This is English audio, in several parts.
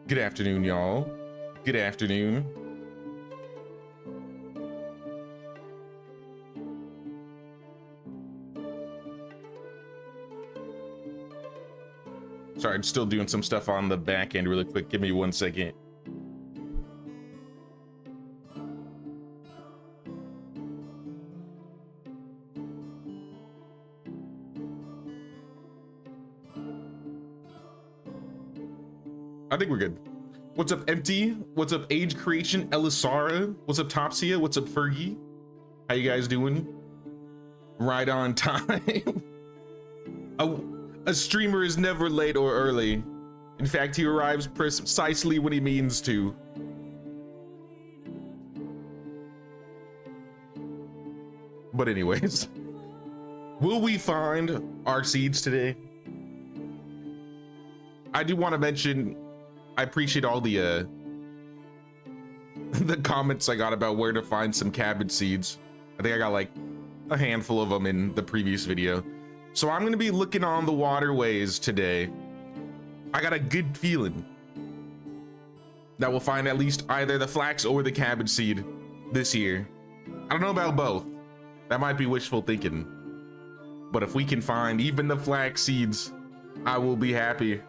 Good afternoon, y'all. Good afternoon. Sorry, I'm still doing some stuff on the back end really quick. Give me 1 second. I think we're good. What's up, Empty? What's up, Age Creation? Elisara? What's up, Topsia? What's up, Fergie? How you guys doing? Right on time. A streamer is never late or early. In fact, he arrives precisely when he means to. But anyways, will we find our seeds today? I do want to mention, I appreciate all the comments I got about where to find some cabbage seeds. I think I got like a handful of them in the previous video. So I'm gonna be looking on the waterways today. I got a good feeling that we'll find at least either the flax or the cabbage seed this year. I don't know about both. That might be wishful thinking. But if we can find even the flax seeds, I will be happy.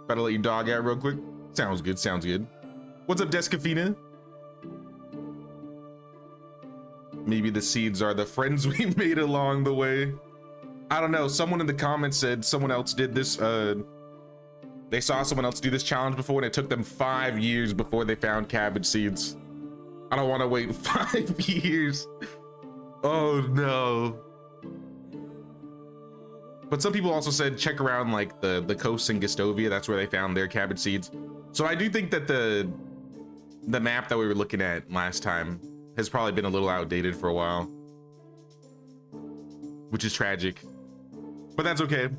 Better let your dog out real quick. Sounds good, sounds good. What's up, Descafina? Maybe the seeds are the friends we made along the way. I don't know. Someone in the comments said someone else did this. They saw someone else do this challenge before and it took them 5 years before they found cabbage seeds. I don't want to wait 5 years. Oh no. But some people also said check around like the coast in Gustovia. That's where they found their cabbage seeds. So I do think that the map that we were looking at last time has probably been a little outdated for a while, which is tragic, but that's okay.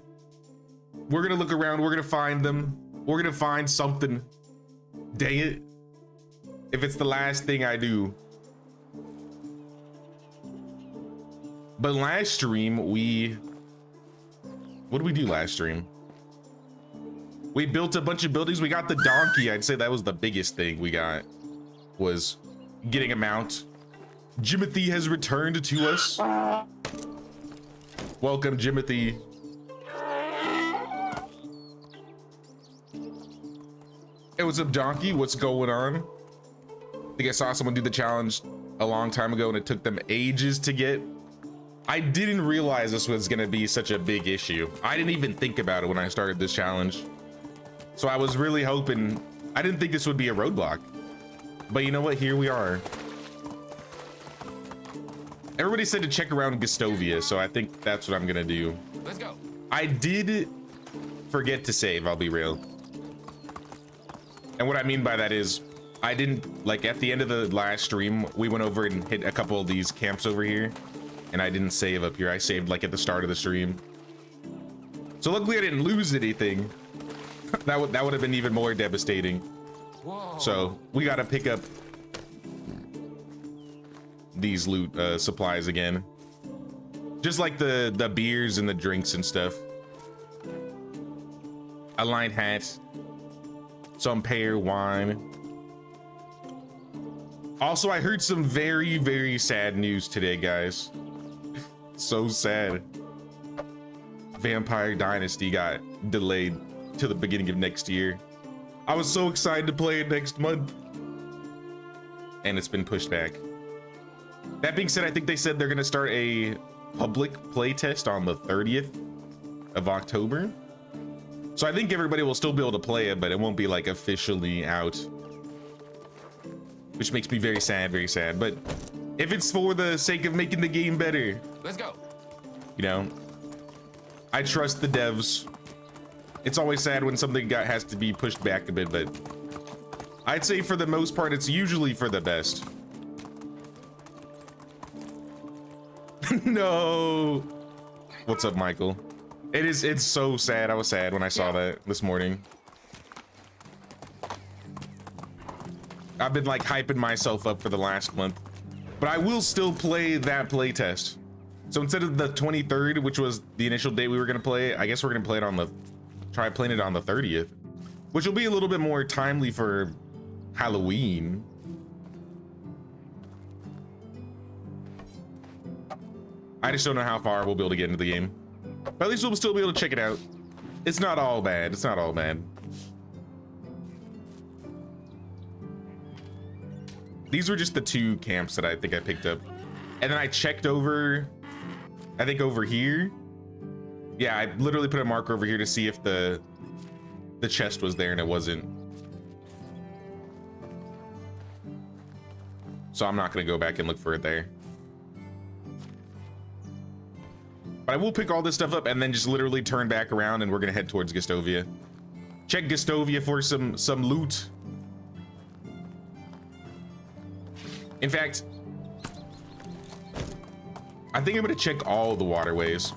We're gonna look around, we're gonna find them, we're gonna find something. Dang it, if it's the last thing I do. But last stream, what did we do last stream? We built a bunch of buildings. We got the donkey. I'd say that was the biggest thing we got, was getting a mount. Jimothy has returned to us. Welcome, Jimothy. Hey, what's up, donkey? What's going on? I think I saw someone do the challenge a long time ago and it took them ages to get. I didn't realize this was gonna be such a big issue. I didn't even think about it when I started this challenge. So I was really hoping, I didn't think this would be a roadblock. But you know what, here we are. Everybody said to check around Gustovia, so I think that's what I'm gonna do. Let's go. I did forget to save, I'll be real. And what I mean by that is, I didn't, like at the end of the last stream, we went over and hit a couple of these camps over here, and I didn't save up here. I saved like at the start of the stream. So luckily I didn't lose anything. That would have been even more devastating. Whoa. So we gotta pick up these loot supplies again, just like the beers and the drinks and stuff. A lined hat, some pear wine. Also, I heard some very, very sad news today, guys. So sad. Vampire Dynasty got delayed to the beginning of next year. I was so excited to play it next month, and it's been pushed back. That being said, I think they said they're gonna start a public playtest on the 30th of October. So I think everybody will still be able to play it, but it won't be like officially out, which makes me very sad, very sad. But if it's for the sake of making the game better, let's go. You know, I trust the devs. It's always sad when something has to be pushed back a bit, but I'd say for the most part, it's usually for the best. No. What's up, Michael? It's so sad. I was sad when I saw that this morning. I've been like hyping myself up for the last month, but I will still play that playtest. So instead of the 23rd, which was the initial date we were gonna play, I guess we're gonna play it on the try planting it on the 30th, which will be a little bit more timely for Halloween. I just don't know how far we'll be able to get into the game, but at least we'll still be able to check it out. It's not all bad. It's not all bad. These were just the 2 camps that I think I picked up. And then I checked over, I think over here. Yeah, I literally put a marker over here to see if the chest was there, and it wasn't. So I'm not gonna go back and look for it there. But I will pick all this stuff up and then just literally turn back around, and we're gonna head towards Gustovia. Check Gustovia for some loot. In fact, I think I'm gonna check all the waterways,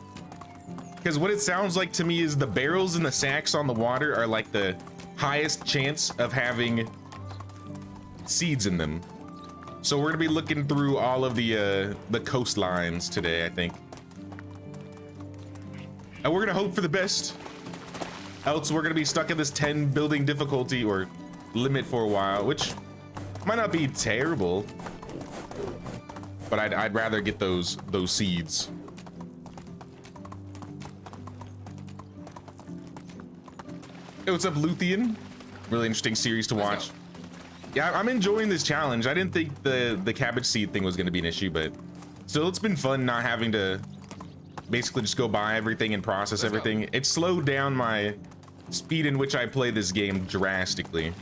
because what it sounds like to me is the barrels and the sacks on the water are like the highest chance of having seeds in them. So we're gonna be looking through all of the coastlines today, I think. And we're gonna hope for the best. Else we're gonna be stuck in this 10 building difficulty or limit for a while, which might not be terrible, but I'd rather get those seeds. Hey, what's up, Luthien? Really interesting series to watch. Yeah, I'm enjoying this challenge. I didn't think the cabbage seed thing was going to be an issue, but still, it's been fun not having to basically just go buy everything and process everything. It slowed down my speed in which I play this game drastically.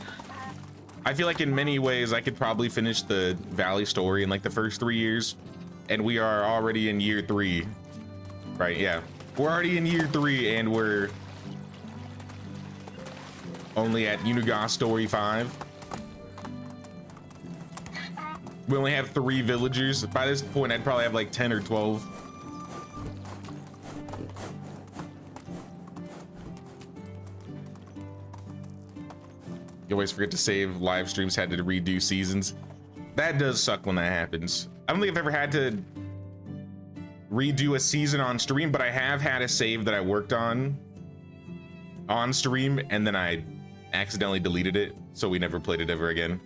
I feel like in many ways I could probably finish the Valley story in like the first 3 years, and we are already in year 3, right? Yeah, we're already in year 3, and we're only at Unigas story 5. We only have 3 villagers. By this point, I'd probably have like 10 or 12. You always forget to save live streams, had to redo seasons. That does suck when that happens. I don't think I've ever had to redo a season on stream, but I have had a save that I worked on stream, and then I accidentally deleted it, so we never played it ever again.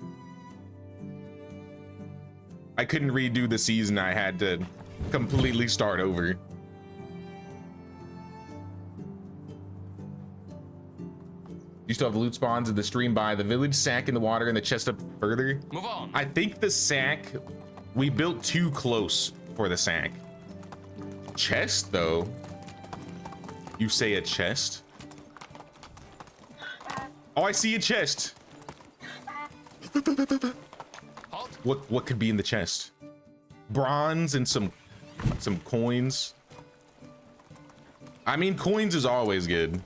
I couldn't redo the season. I had to completely start over. You still have loot spawns in the stream by the village, sack in the water, and the chest up further. Move on. I think the sack, we built too close for the sack. Chest, though? You say a chest? Oh, I see a chest. What could be in the chest? Bronze and some coins. I mean, coins is always good.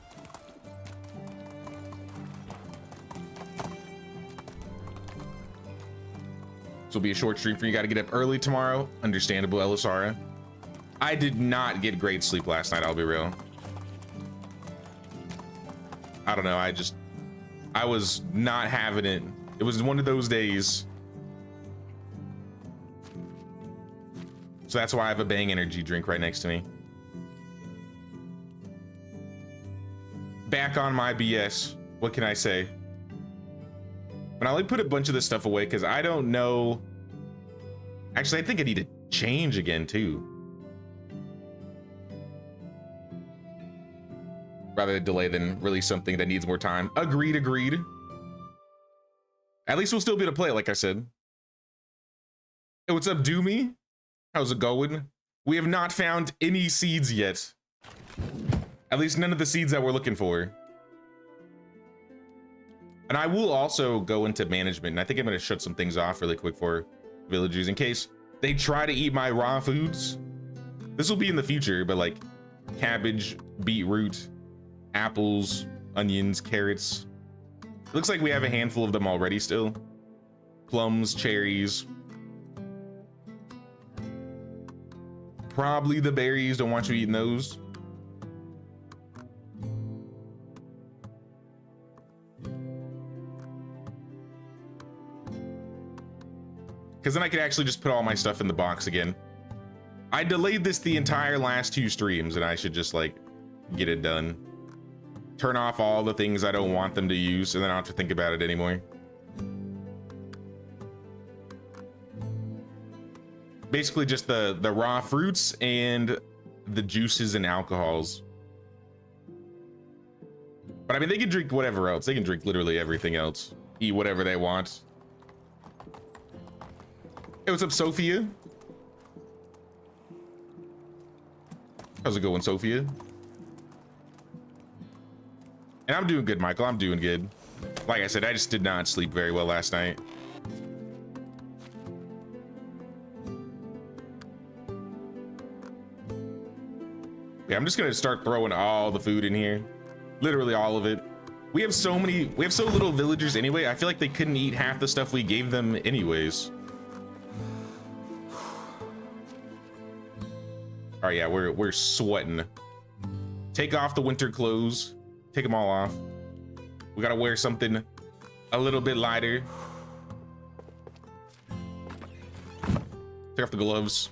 This will be a short stream for you. Got to get up early tomorrow. Understandable, Elisara. I did not get great sleep last night, I'll be real. I don't know, I was not having it. It was one of those days. So that's why I have a Bang energy drink right next to me. Back on my BS. What can I say? And I'll like put a bunch of this stuff away because I don't know. Actually, I think I need to change again too. Rather delay than release something that needs more time. Agreed, agreed. At least we'll still be able to play it, like I said. Hey, what's up, Doomy? How's it going? We have not found any seeds yet. At least none of the seeds that we're looking for. And I will also go into management, and I think I'm gonna shut some things off really quick for villagers in case they try to eat my raw foods. This will be in the future, but like cabbage, beetroot, apples, onions, carrots. It looks like we have a handful of them already still. Plums, cherries. Probably the berries, don't want you eating those. Because then I could actually just put all my stuff in the box again. I delayed this the entire last 2 streams, and I should just like get it done. turn off all the things I don't want them to use, and then I don't have to think about it anymore. Basically just the raw fruits and the juices and alcohols. But I mean, they can drink whatever else. They can drink literally everything else. Eat whatever they want. Hey, what's up, Sophia? How's it going, Sophia? And I'm doing good, Michael. I'm doing good. Like I said, I just did not sleep very well last night. Yeah, I'm just gonna start throwing all the food in here. Literally all of it. We have so little villagers anyway. I feel like they couldn't eat half the stuff we gave them anyways. All right, yeah, we're sweating. Take off the winter clothes. Take them all off. We gotta wear something a little bit lighter. Take off the gloves.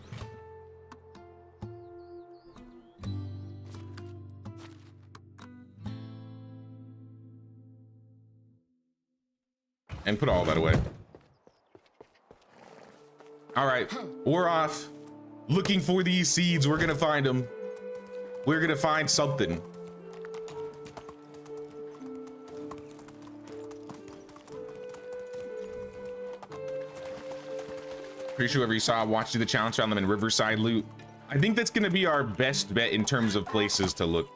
And put all that away. All right, we're off. Looking for these seeds. We're gonna find them. We're gonna find something. Pretty sure whoever you saw watching the challenge found them in Riverside Loot. I think that's gonna be our best bet in terms of places to look.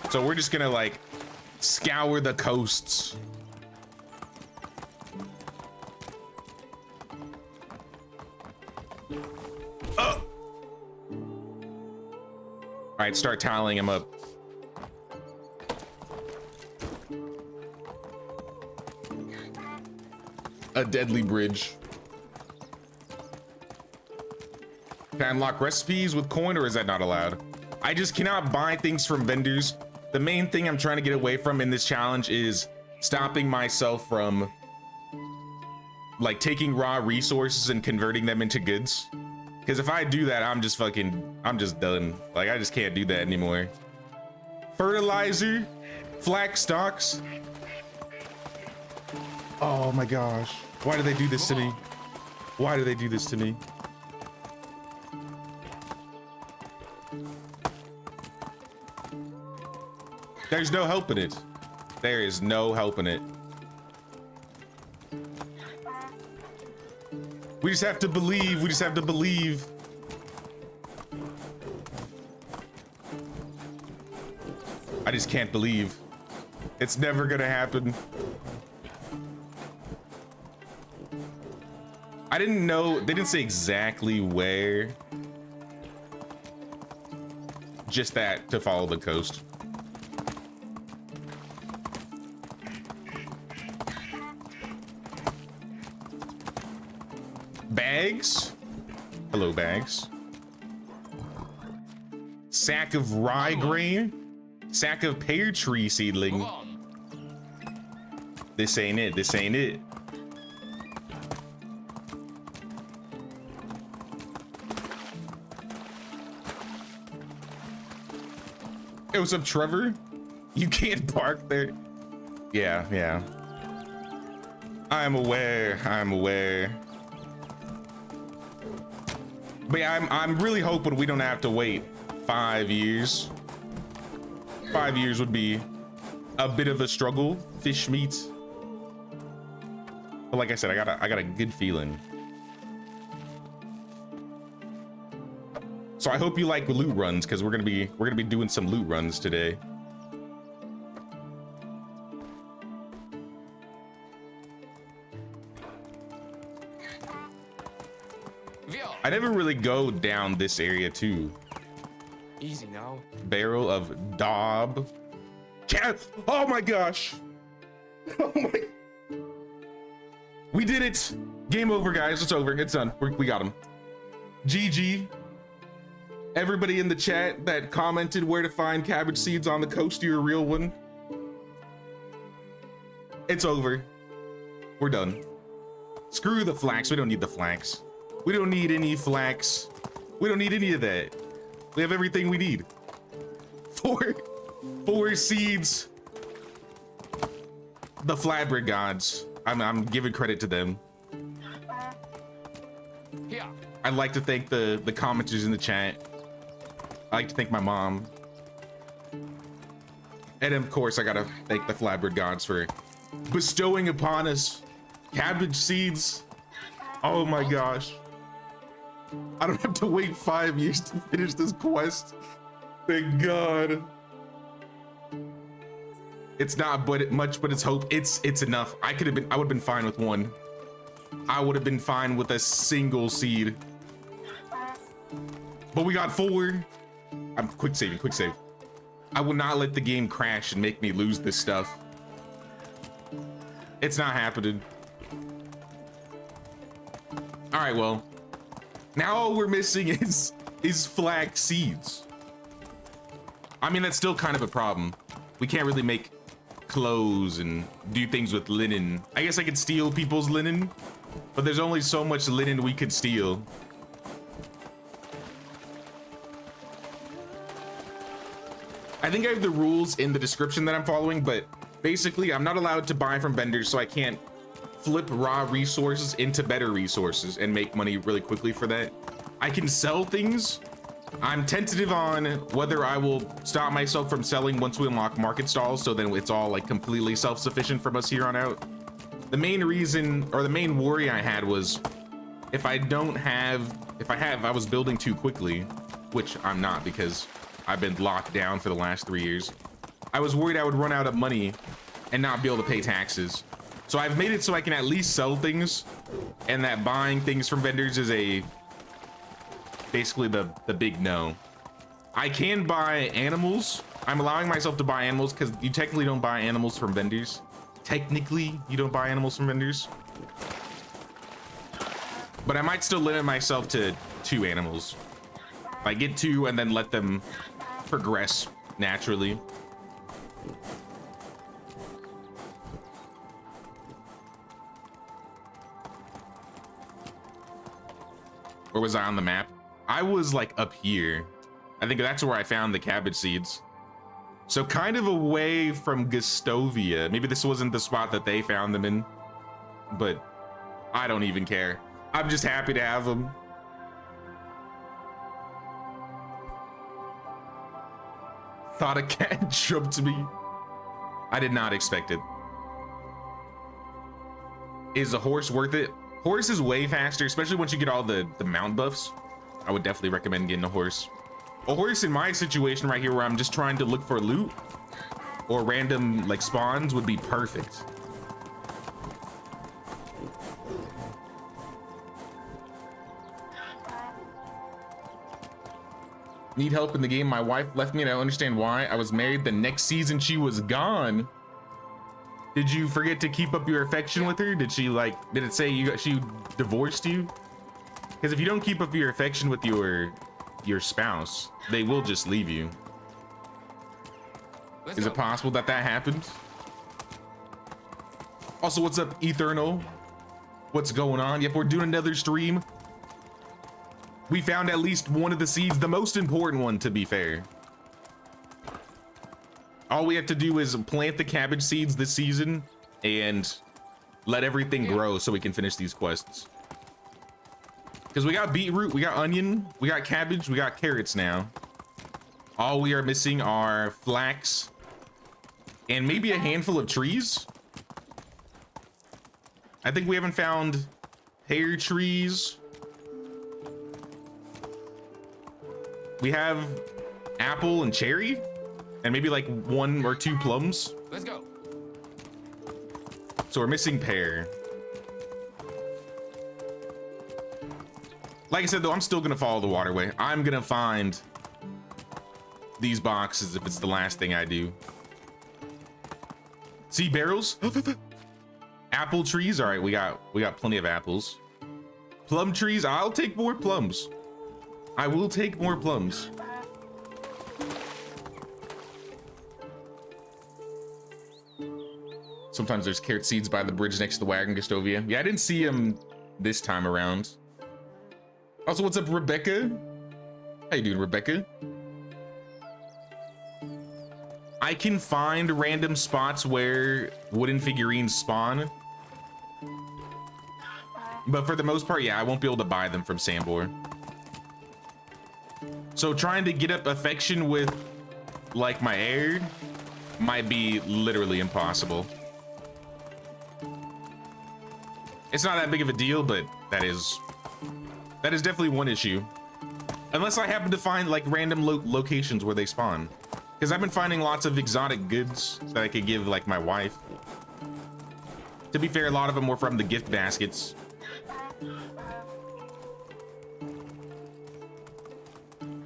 So we're just gonna like scour the coasts. All right, start tallying him up. A deadly bridge. Can I unlock recipes with coin, or is that not allowed? I just cannot buy things from vendors. The main thing I'm trying to get away from in this challenge is stopping myself from like taking raw resources and converting them into goods. Because if I do that, I'm just done. Like, I just can't do that anymore. Fertilizer, flax stalks. Oh my gosh. Why do they do this to me? Why do they do this to me? There's no helping it. There is no helping it. We just have to believe. We just have to believe. I just can't believe. It's never gonna happen. I didn't know. They didn't say exactly where. Just that to follow the coast. Bags. Hello, bags. Sack of rye grain. Sack of pear tree seedling. This ain't it. This ain't it. Hey, what's up, Trevor? You can't park there. Yeah. I'm aware. I'm aware. But yeah, I'm really hoping we don't have to wait 5 years. 5 years would be a bit of a struggle. Fish meat. But like I said, I got a good feeling. So I hope you like loot runs, because we're gonna be doing some loot runs today. I never really go down this area too. Easy now. Barrel of daub. Cat. Oh my gosh. Oh my. We did it. Game over, guys. It's over. It's done. We got him. GG. Everybody in the chat that commented where to find cabbage seeds on the coast, you're a real one. It's over. We're done. Screw the flax. We don't need the flax. We don't need any flax. We don't need any of that. We have everything we need. 4 seeds. The flatbread gods. I'm giving credit to them. Here. I'd like to thank the commenters in the chat. I like to thank my mom. And of course, I gotta thank the flatbread gods for bestowing upon us cabbage seeds. Oh my gosh. I don't have to wait 5 years to finish this quest. Thank God. It's not much, but it's hope. It's enough. I would have been fine with 1. I would have been fine with a single seed. But we got 4. I'm quick saving. I will not let the game crash and make me lose this stuff. It's not happening. All right, well, now all we're missing is flax seeds. I mean, that's still kind of a problem. We can't really make clothes and do things with linen. I guess I could steal people's linen, but there's only so much linen we could steal. I think I have the rules in the description that I'm following, but basically I'm not allowed to buy from vendors, so I can't flip raw resources into better resources and make money really quickly for that. I can sell things. I'm tentative on whether I will stop myself from selling once we unlock market stalls, so then it's all like completely self-sufficient from us here on out. The main reason, or the main worry I had was if I was building too quickly, which I'm not because I've been locked down for the last 3 years. I was worried I would run out of money and not be able to pay taxes. So I've made it so I can at least sell things, and that buying things from vendors is basically the big no. I can buy animals. I'm allowing myself to buy animals because you technically don't buy animals from vendors. Technically, you don't buy animals from vendors. But I might still limit myself to 2 animals. Like get 2 and then let them progress naturally. Where was I on the map? I was like up here. I think that's where I found the cabbage seeds. So kind of away from Gustovia. Maybe this wasn't the spot that they found them in, but I don't even care. I'm just happy to have them. Thought a cat jumped me. I did not expect it. Is a horse worth it? Horse is way faster, especially once you get all the mount buffs. I would definitely recommend getting a horse. A horse in my situation right here where I'm just trying to look for loot or random like spawns would be perfect. Need help in the game. My wife left me and I don't understand why. I was married the next season she was gone. Did you forget to keep up your affection with her? Did it say she divorced you? Because if you don't keep up your affection with your spouse, they will just leave you. Is it possible that happened? Also, what's up, Eternal? What's going on? Yep, we're doing another stream. We found at least one of the seeds, the most important one, to be fair. All we have to do is plant the cabbage seeds this season and let everything grow so we can finish these quests. Because we got beetroot, we got onion, we got cabbage, we got carrots now. All we are missing are flax and maybe a handful of trees. I think we haven't found pear trees. We have apple and cherry and maybe like 1 or 2 plums. Let's go. So we're missing pear. Like I said, though, I'm still gonna follow the waterway. I'm gonna find these boxes if it's the last thing I do. See barrels? Apple trees. All right, we got plenty of apples. Plum trees. I'll take more plums. I will take more plums. Sometimes there's carrot seeds by the bridge next to the wagon, Gustovia. Yeah, I didn't see them this time around. Also, what's up, Rebecca? How you doing, Rebecca? I can find random spots where wooden figurines spawn. But for the most part, yeah, I won't be able to buy them from Sambor. So trying to get up affection with like my heir might be literally impossible. It's not that big of a deal, but that is definitely one issue. Unless I happen to find like random locations where they spawn. Because I've been finding lots of exotic goods that I could give like my wife. To be fair, a lot of them were from the gift baskets.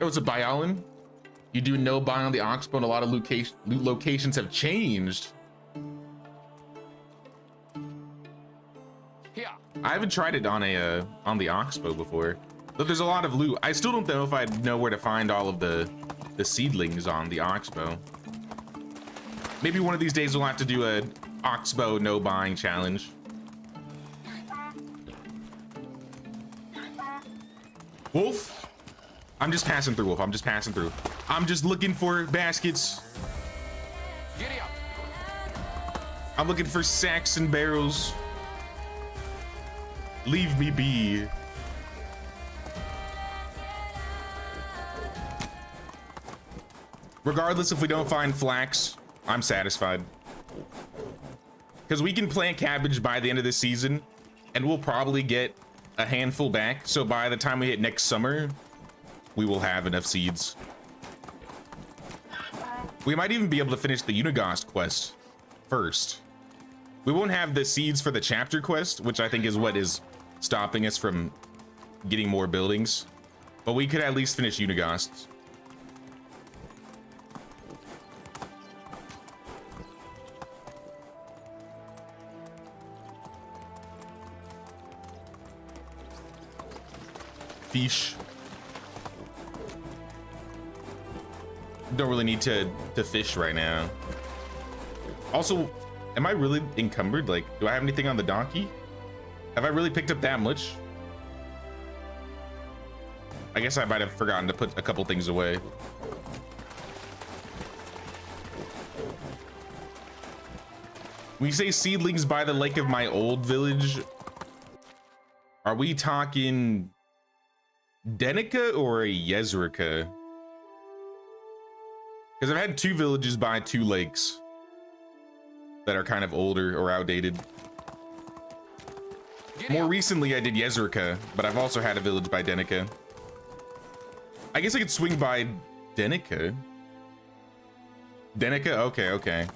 Oh, it's a Biolan? You do no buy on the Oxbow and a lot of loot locations have changed. Yeah. I haven't tried it on the Oxbow before. But there's a lot of loot. I still don't know if I know where to find all of the seedlings on the Oxbow. Maybe one of these days we'll have to do a Oxbow no buying challenge. Wolf? I'm just passing through, Wolf. I'm just passing through. I'm just looking for baskets. Giddy up. I'm looking for sacks and barrels. Leave me be. Regardless if we don't find flax, I'm satisfied. Because we can plant cabbage by the end of the season, and we'll probably get a handful back. So by the time we hit next summer, we will have enough seeds. We might even be able to finish the Unigost quest first. We won't have the seeds for the chapter quest, which I think is what is stopping us from getting more buildings. But we could at least finish Unigost. Fish. Don't really need to fish right now. Also, am I really encumbered? Like, do I have anything on the donkey? Have I really picked up that much? I guess I might have forgotten to put a couple things away. When you say seedlings by the lake of my old village, are we talking Denica or a Yezrika? Because I've had two villages by two lakes that are kind of older or outdated. More recently, I did Yezrika, but I've also had a village by Denica. I guess I could swing by Denica. Denica? Okay, okay.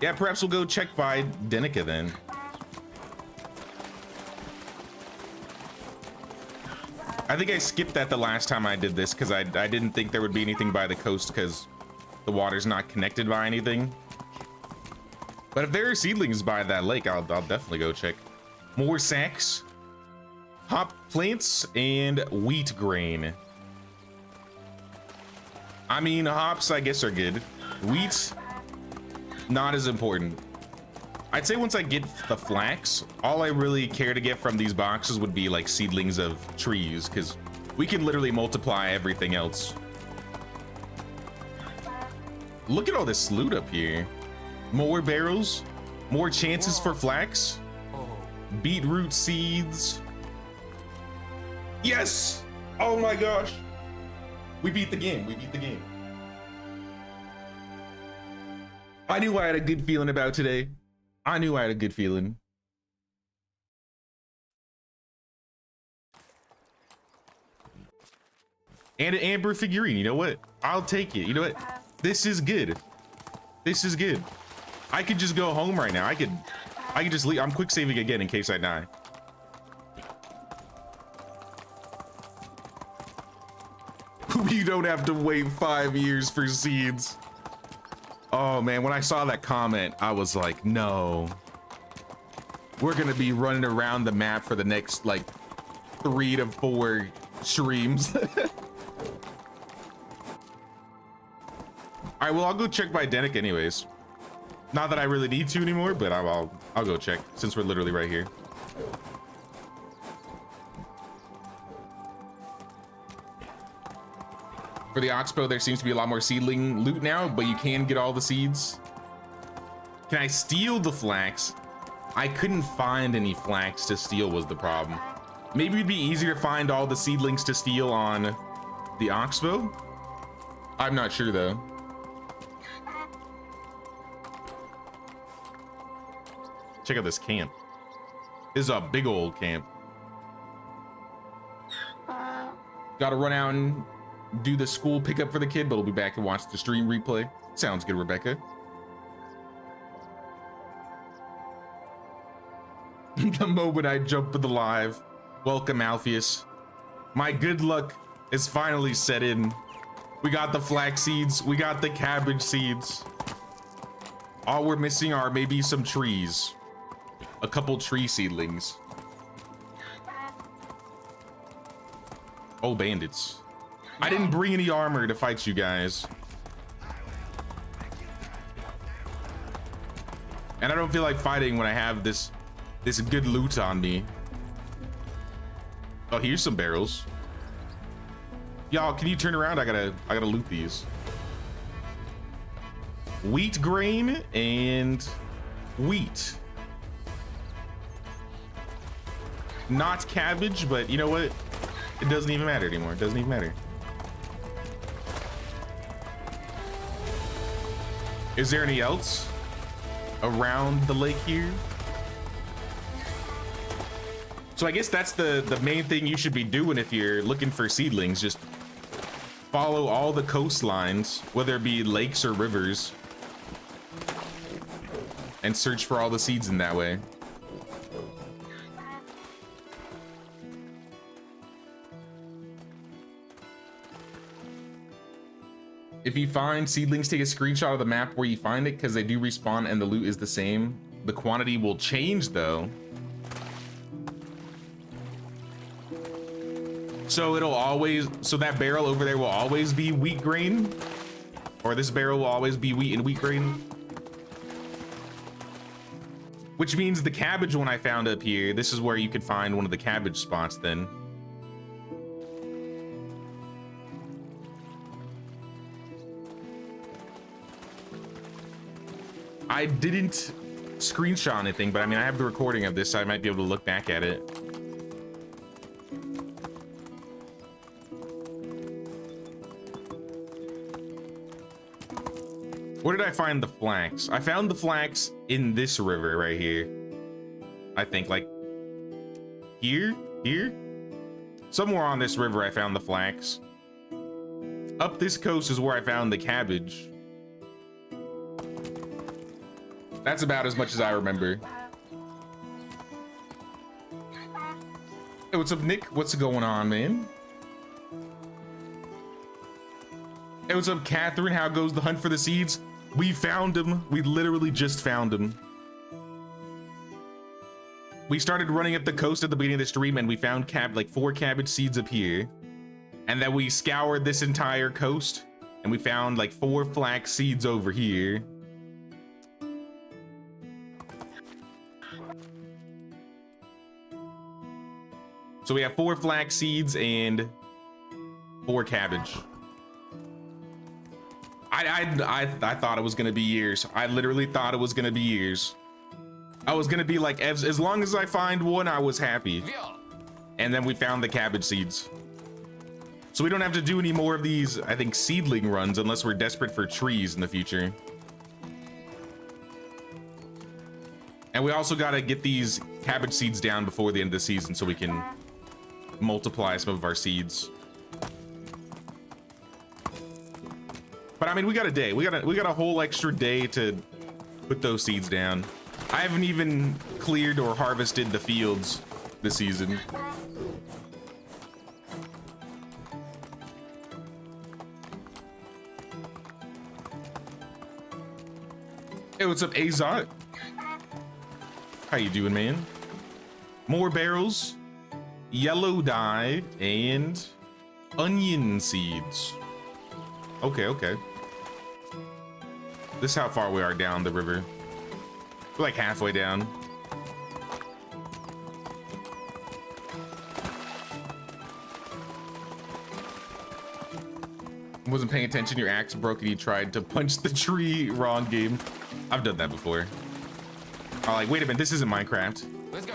Yeah, perhaps we'll go check by Denica then. I think I skipped that the last time I did this because I didn't think there would be anything by the coast because the water's not connected by anything. But if there are seedlings by that lake, I'll definitely go check. More sacks, hop plants, and wheat grain. I mean, hops, I guess, are good. Wheat, not as important. I'd say once I get the flax, all I really care to get from these boxes would be like seedlings of trees, because we can literally multiply everything else. Look at all this loot up here. More barrels, more chances for flax, beetroot seeds. Yes! Oh my gosh. We beat the game, we beat the game. I knew I had a good feeling about today. I knew I had a good feeling. And an amber figurine, you know what? I'll take it, you know what? This is good. This is good. I could just go home right now. I could just leave. I'm quick saving again in case I die. You don't have to wait 5 years for seeds. Oh man, when I saw that comment, I was like, no. We're gonna be running around the map for the next like 3 to 4 streams. All right, well, I'll go check by Denik anyways. Not that I really need to anymore, but I'll go check since we're literally right here. For the Oxbow, there seems to be a lot more seedling loot now, but you can get all the seeds. Can I steal the flax? I couldn't find any flax to steal was the problem. Maybe it'd be easier to find all the seedlings to steal on the Oxbow. I'm not sure though. Check out this camp. This is a big old camp. Gotta run out and do the school pickup for the kid, but we'll be back and watch the stream replay. Sounds good, Rebecca. The moment I jump with the live. Welcome, Alpheus. My good luck is finally set in. We got the flax seeds. We got the cabbage seeds. All we're missing are maybe some trees. A couple tree seedlings. Oh, bandits. I didn't bring any armor to fight you guys. And I don't feel like fighting when I have this good loot on me. Oh, here's some barrels. Y'all, can you turn around? I gotta loot these. Wheat grain and wheat. Not cabbage, but you know what? It doesn't even matter anymore. It doesn't even matter. Is there any else around the lake here? So I guess that's the main thing you should be doing if you're looking for seedlings. Just follow all the coastlines, whether it be lakes or rivers, and search for all the seeds in that way. If you find seedlings, take a screenshot of the map where you find it, because they do respawn and the loot is the same. The quantity will change though. So it'll always, so that barrel over there will always be wheat grain, or this barrel will always be wheat and wheat grain. Which means the cabbage one I found up here, this is where you could find one of the cabbage spots then. I didn't screenshot anything, but I mean, I have the recording of this, so I might be able to look back at it. Where did I find the flax? I found the flax in this river right here. I think like here? Somewhere on this river I found the flax. Up this coast is where I found the cabbage. That's about as much as I remember. Hey, what's up, Nick? What's going on, man? Hey, what's up, Catherine? How goes the hunt for the seeds? We found them. We literally just found them. We started running up the coast at the beginning of the stream and we found like 4 cabbage seeds up here. And then we scoured this entire coast and we found like 4 flax seeds over here. So we have 4 flax seeds and 4 cabbage. I thought it was gonna be years. I literally thought it was gonna be years. I was gonna be like, as long as I find one, I was happy. And then we found the cabbage seeds. So we don't have to do any more of these, I think, seedling runs unless we're desperate for trees in the future. And we also gotta get these cabbage seeds down before the end of the season so we can multiply some of our seeds. But I mean, we got a day. We got a whole extra day to put those seeds down. I haven't even cleared or harvested the fields this season. Hey, what's up, Azot? How you doing, man? More barrels, yellow dye, and onion seeds. Okay. This is how far we are down the river. We're like halfway down. Wasn't paying attention, your axe broke and you tried to punch the tree. Wrong game. I've done that before. Oh, like, wait a minute, this isn't Minecraft. Let's go.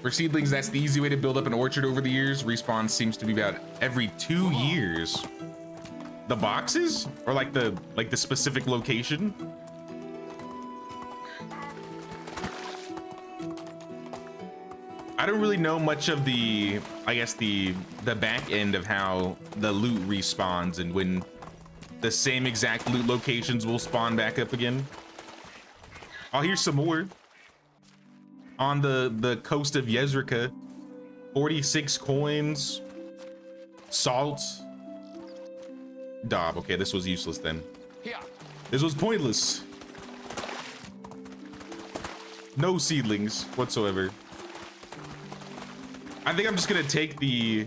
For seedlings, that's the easy way to build up an orchard over the years. Respawn seems to be about every 2 years. The boxes? Or like the specific location? I don't really know much of the, I guess the back end of how the loot respawns and when the same exact loot locations will spawn back up again. Oh, here's some more. On the coast of Yezrika, 46 coins, salt. Dob, okay, this was useless then. Here. This was pointless. No seedlings whatsoever. I think I'm just gonna take the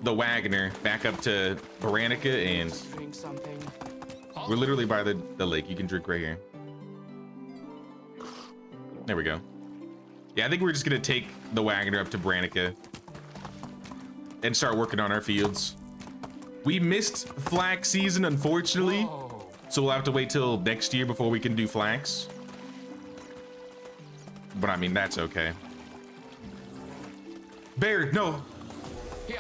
Wagoner back up to Baranica and Drink something. we're literally by the lake. You can drink right here. There we go. Yeah, I think we're just gonna take the Wagoner up to Baranica and start working on our fields. We missed flax season, unfortunately, Whoa. so we'll have to wait till next year before we can do flax. But I mean, that's okay. Bear, no. Here.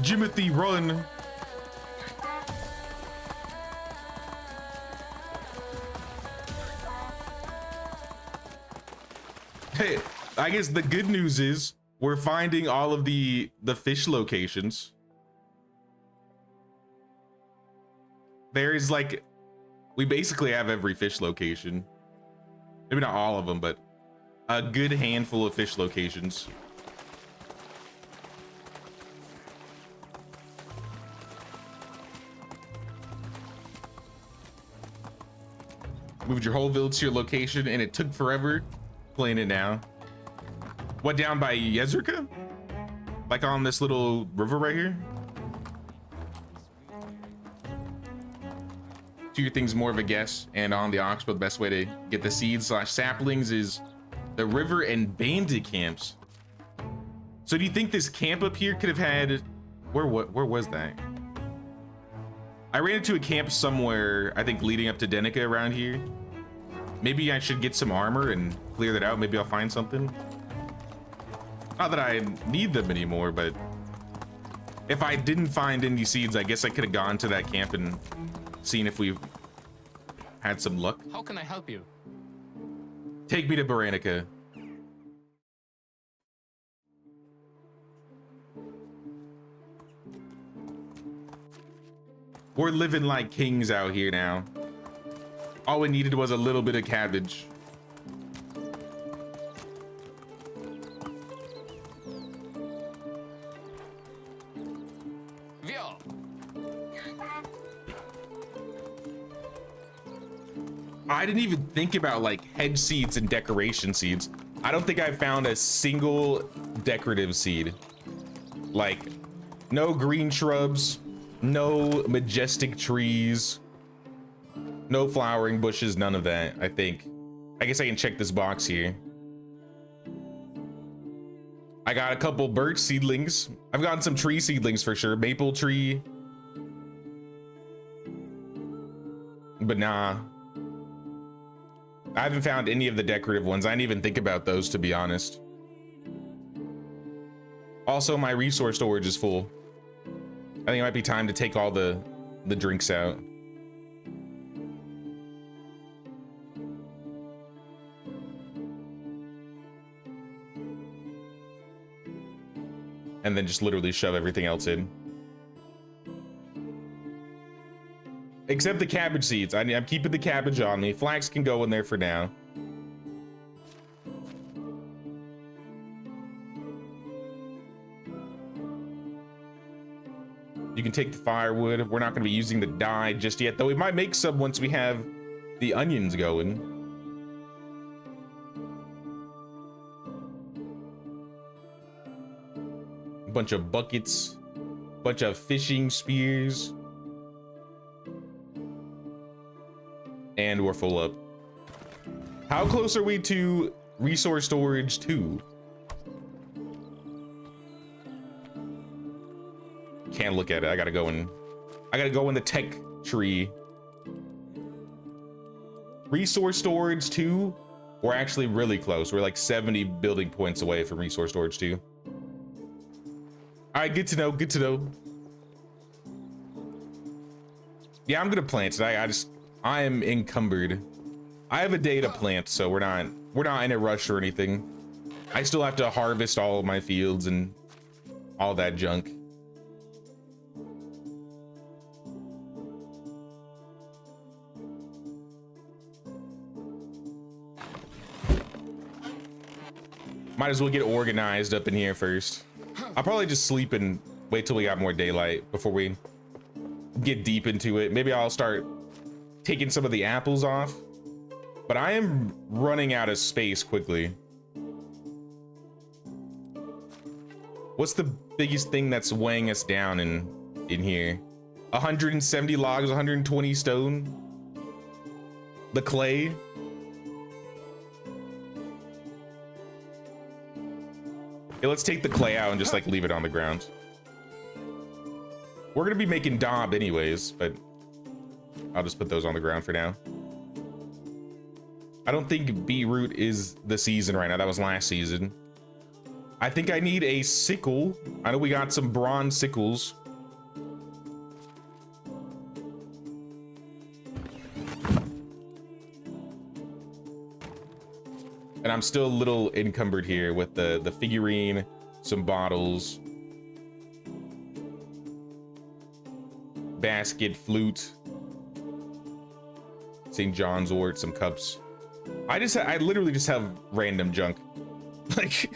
Jimothy, run. Hey, I guess the good news is we're finding all of the fish locations. There is like, we basically have every fish location. Maybe not all of them, but a good handful of fish locations. Moved your whole village to your location and it took forever. Playing it now. What, down by Yezrika? Like on this little river right here? Do your things more of a guess, and on the ox, but the best way to get the seeds / saplings is the river and bandit camps. So do you think this camp up here could have had, where was that? I ran into a camp somewhere, I think leading up to Denica around here. Maybe I should get some armor and clear that out. Maybe I'll find something. Not that I need them anymore, but if I didn't find any seeds, I guess I could have gone to that camp and seen if we've had some luck. How can I help you? Take me to Baranica. We're living like kings out here now. All we needed was a little bit of cabbage. Vio. I didn't even think about like hedge seeds and decoration seeds. I don't think I found a single decorative seed. Like no green shrubs, no majestic trees, no flowering bushes, none of that, I think. I guess I can check this box here. I got a couple birch seedlings. I've gotten some tree seedlings for sure. Maple tree. But nah. I haven't found any of the decorative ones. I didn't even think about those, to be honest. Also, my resource storage is full. I think it might be time to take all the drinks out. And then just literally shove everything else in. Except the cabbage seeds. I'm keeping the cabbage on me. Flax can go in there for now. You can take the firewood. We're not going to be using the dye just yet, though we might make some once we have the onions going. Bunch of buckets, bunch of fishing spears, and we're full up. How close are we to resource storage 2? can't look at it. I gotta go in the tech tree. Resource storage 2. We're actually really close. We're like 70 building points away from resource storage 2. All right, good to know. Good to know. Yeah, I'm gonna plant it. I am encumbered. I have a day to plant, so we're not in a rush or anything. I still have to harvest all of my fields and all that junk. Might as well get organized up in here first. I'll probably just sleep and wait till we got more daylight before we get deep into it. Maybe I'll start taking some of the apples off, but I am running out of space quickly. What's the biggest thing that's weighing us down in here? 170 logs, 120 stone. The clay. Yeah, let's take the clay out and just like leave it on the ground. We're gonna be making daub anyways, but I'll just put those on the ground for now. I don't think beetroot is the season right now. That was last season. I think I need a sickle. I know we got some bronze sickles. And I'm still a little encumbered here with the figurine, some bottles, basket, flute, St. John's wort, some cups. I literally just have random junk. Like,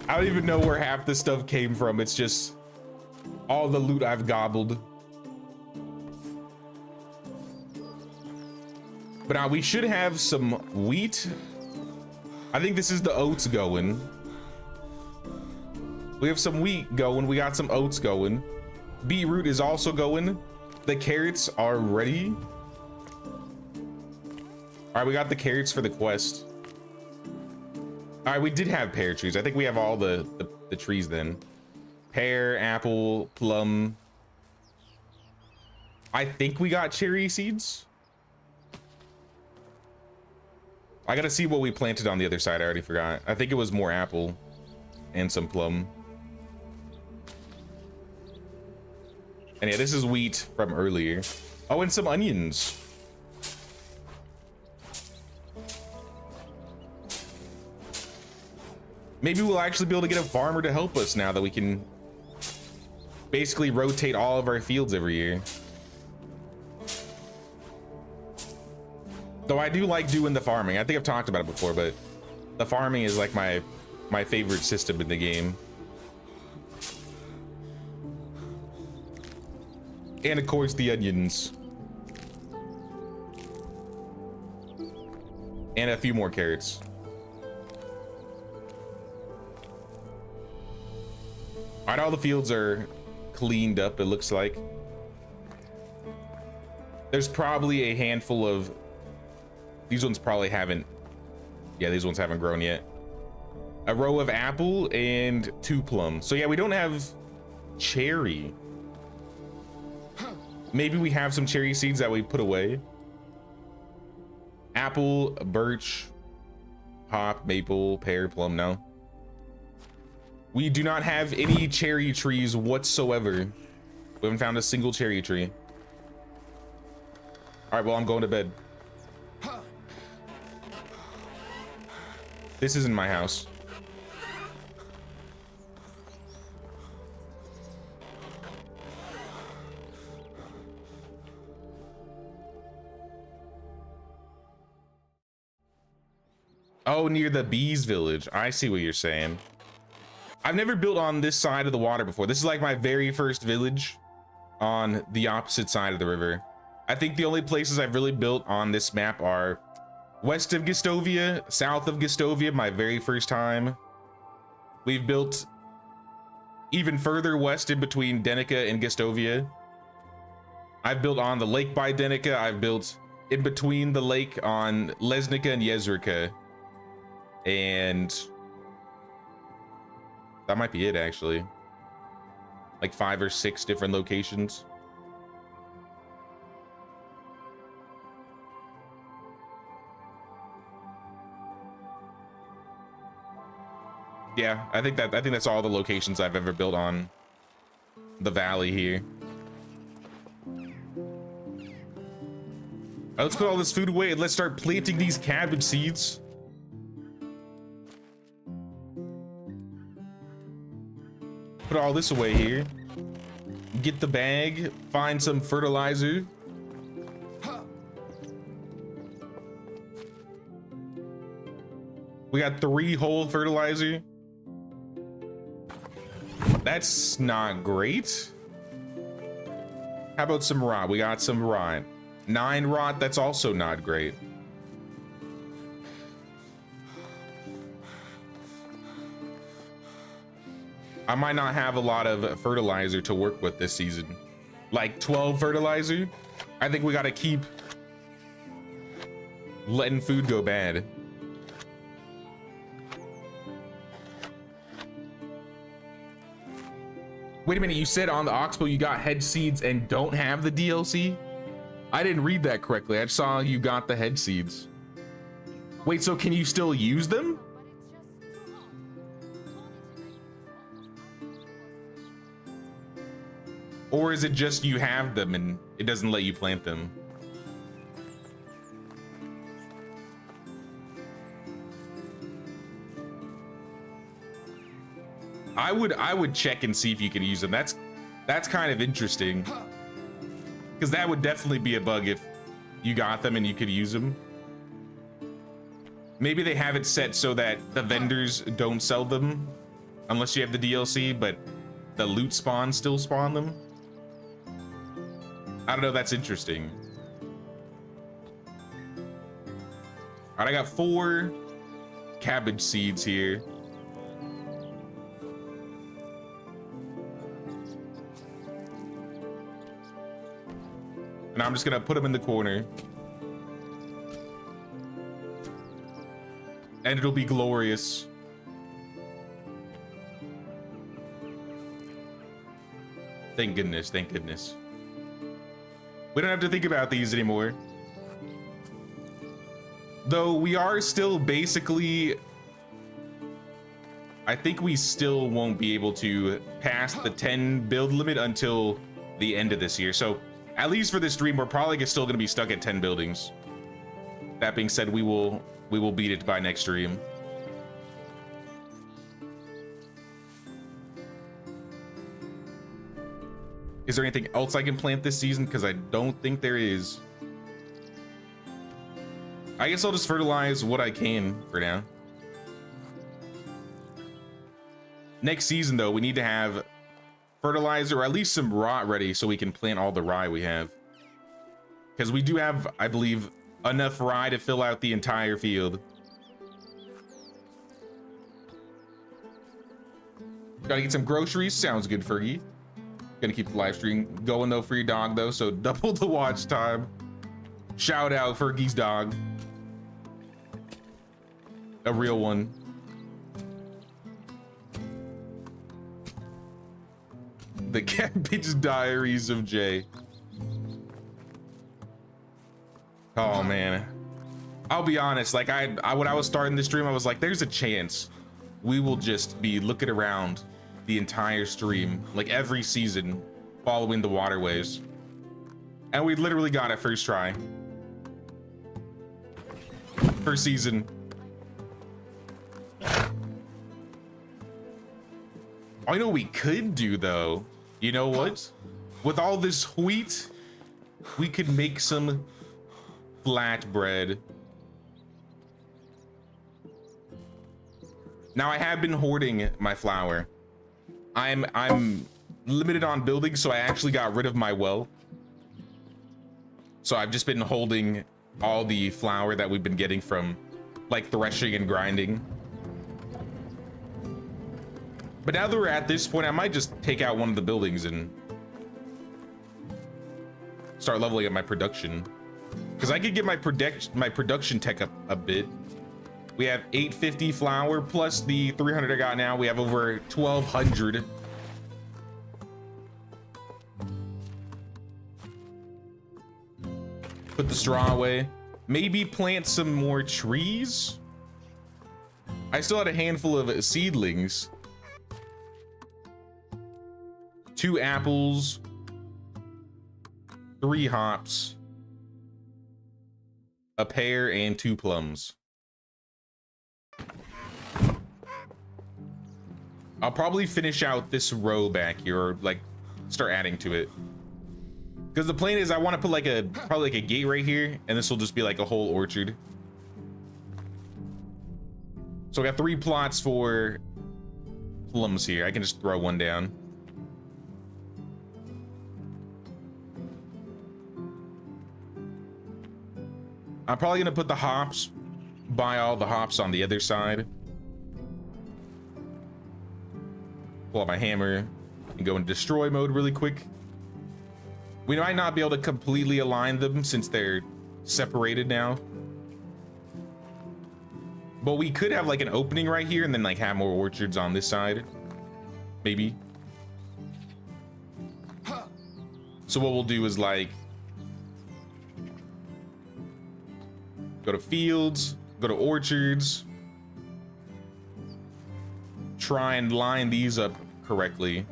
I don't even know where half the stuff came from. It's just all the loot I've gobbled. But now we should have some wheat. I think this is the oats going. We have some wheat going. We got some oats going. Beetroot is also going. The carrots are ready. All right, we got the carrots for the quest. All right, we did have pear trees. I think we have all the trees then. Pear, apple, plum. I think we got cherry seeds. I gotta see what we planted on the other side. I already forgot. I think it was more apple and some plum. And yeah, this is wheat from earlier. Oh, and some onions. Maybe we'll actually be able to get a farmer to help us now that we can basically rotate all of our fields every year. Though I do like doing the farming. I think I've talked about it before, but the farming is like my favorite system in the game. And of course the onions. And a few more carrots. All right, all the fields are cleaned up, it looks like. There's probably a handful of... These ones probably haven't... Yeah, these ones haven't grown yet. A row of apple and 2 plum. So yeah, we don't have cherry. Maybe we have some cherry seeds that we put away. Apple, birch, hop, maple, pear, plum, no. We do not have any cherry trees whatsoever. We haven't found a single cherry tree. All right, well, I'm going to bed. This isn't my house. Oh, near the bees village. I see what you're saying. I've never built on this side of the water before. This is like my very first village on the opposite side of the river. I think the only places I've really built on this map are west of Gistovia, south of Gistovia, my very first time. We've built even further west in between Denica and Gistovia. I've built on the lake by Denica. I've built in between the lake on Lesnica and Jezrika. And that might be it, actually. like 5 or 6 different locations. Yeah, I think that's all the locations I've ever built on the valley here. Let's put all this food away and let's start planting these cabbage seeds. Put all this away here. Get the bag, find some fertilizer. We got 3 whole fertilizer. That's not great. How about some rot? We got some rot. 9 rot, that's also not great. I might not have a lot of fertilizer to work with this season. Like 12 fertilizer? I think we gotta keep letting food go bad. Wait a minute, you said on the Oxbow you got head seeds and don't have the DLC? I didn't read that correctly. I saw you got the head seeds. Wait, so can you still use them? Or is it just you have them and it doesn't let you plant them? I would check and see if you can use them. That's kind of interesting. Because that would definitely be a bug if you got them and you could use them. Maybe they have it set so that the vendors don't sell them unless you have the DLC, but the loot spawn still spawn them. I don't know, that's interesting. All right, I got 4 cabbage seeds here. And I'm just gonna put them in the corner. And it'll be glorious. Thank goodness, thank goodness. We don't have to think about these anymore. Though we are still basically... I think we still won't be able to pass the 10 build limit until the end of this year. So at least for this stream, we're probably still gonna be stuck at 10 buildings. That being said, we will beat it by next stream. Is there anything else I can plant this season? Because I don't think there is. I guess I'll just fertilize what I can for now. Next season, though, we need to have fertilizer or at least some rot ready so we can plant all the rye we have. Because we do have, I believe, enough rye to fill out the entire field. Gotta get some groceries. Sounds good, Fergie. Gonna keep the live stream going though for your dog though, so double the watch time. Shout out Fergie's dog. A real one. The Cabbage Diaries of Jay. Oh man. I'll be honest, like when I was starting this stream, I was like, there's a chance we will just be looking around the entire stream, like every season, following the waterways. And we literally got it first try. First season. I know we could do though. You know what? With all this wheat, we could make some flatbread. Now I have been hoarding my flour. I'm limited on building, so I actually got rid of my well. So I've just been holding all the flour that we've been getting from like threshing and grinding. But now that we're at this point, I might just take out one of the buildings and start leveling up my production. Because I could get my production tech up a bit. We have 850 flour plus the 300 I got now. We have over 1200. Put the straw away. Maybe plant some more trees. I still had a handful of seedlings. 2 apples. 3 hops. A pear and 2 plums. I'll probably finish out this row back here, or like start adding to it. Because the plan is I want to put like probably like a gate right here, and this will just be like a whole orchard. So I got 3 plots for plums here. I can just throw one down. I'm probably gonna put the hops, buy all the hops on the other side. Pull out my hammer and go in destroy mode really quick. We might not be able to completely align them since they're separated now. But we could have like an opening right here and then like have more orchards on this side. Maybe. So what we'll do is like go to fields, go to orchards, try and line these up correctly.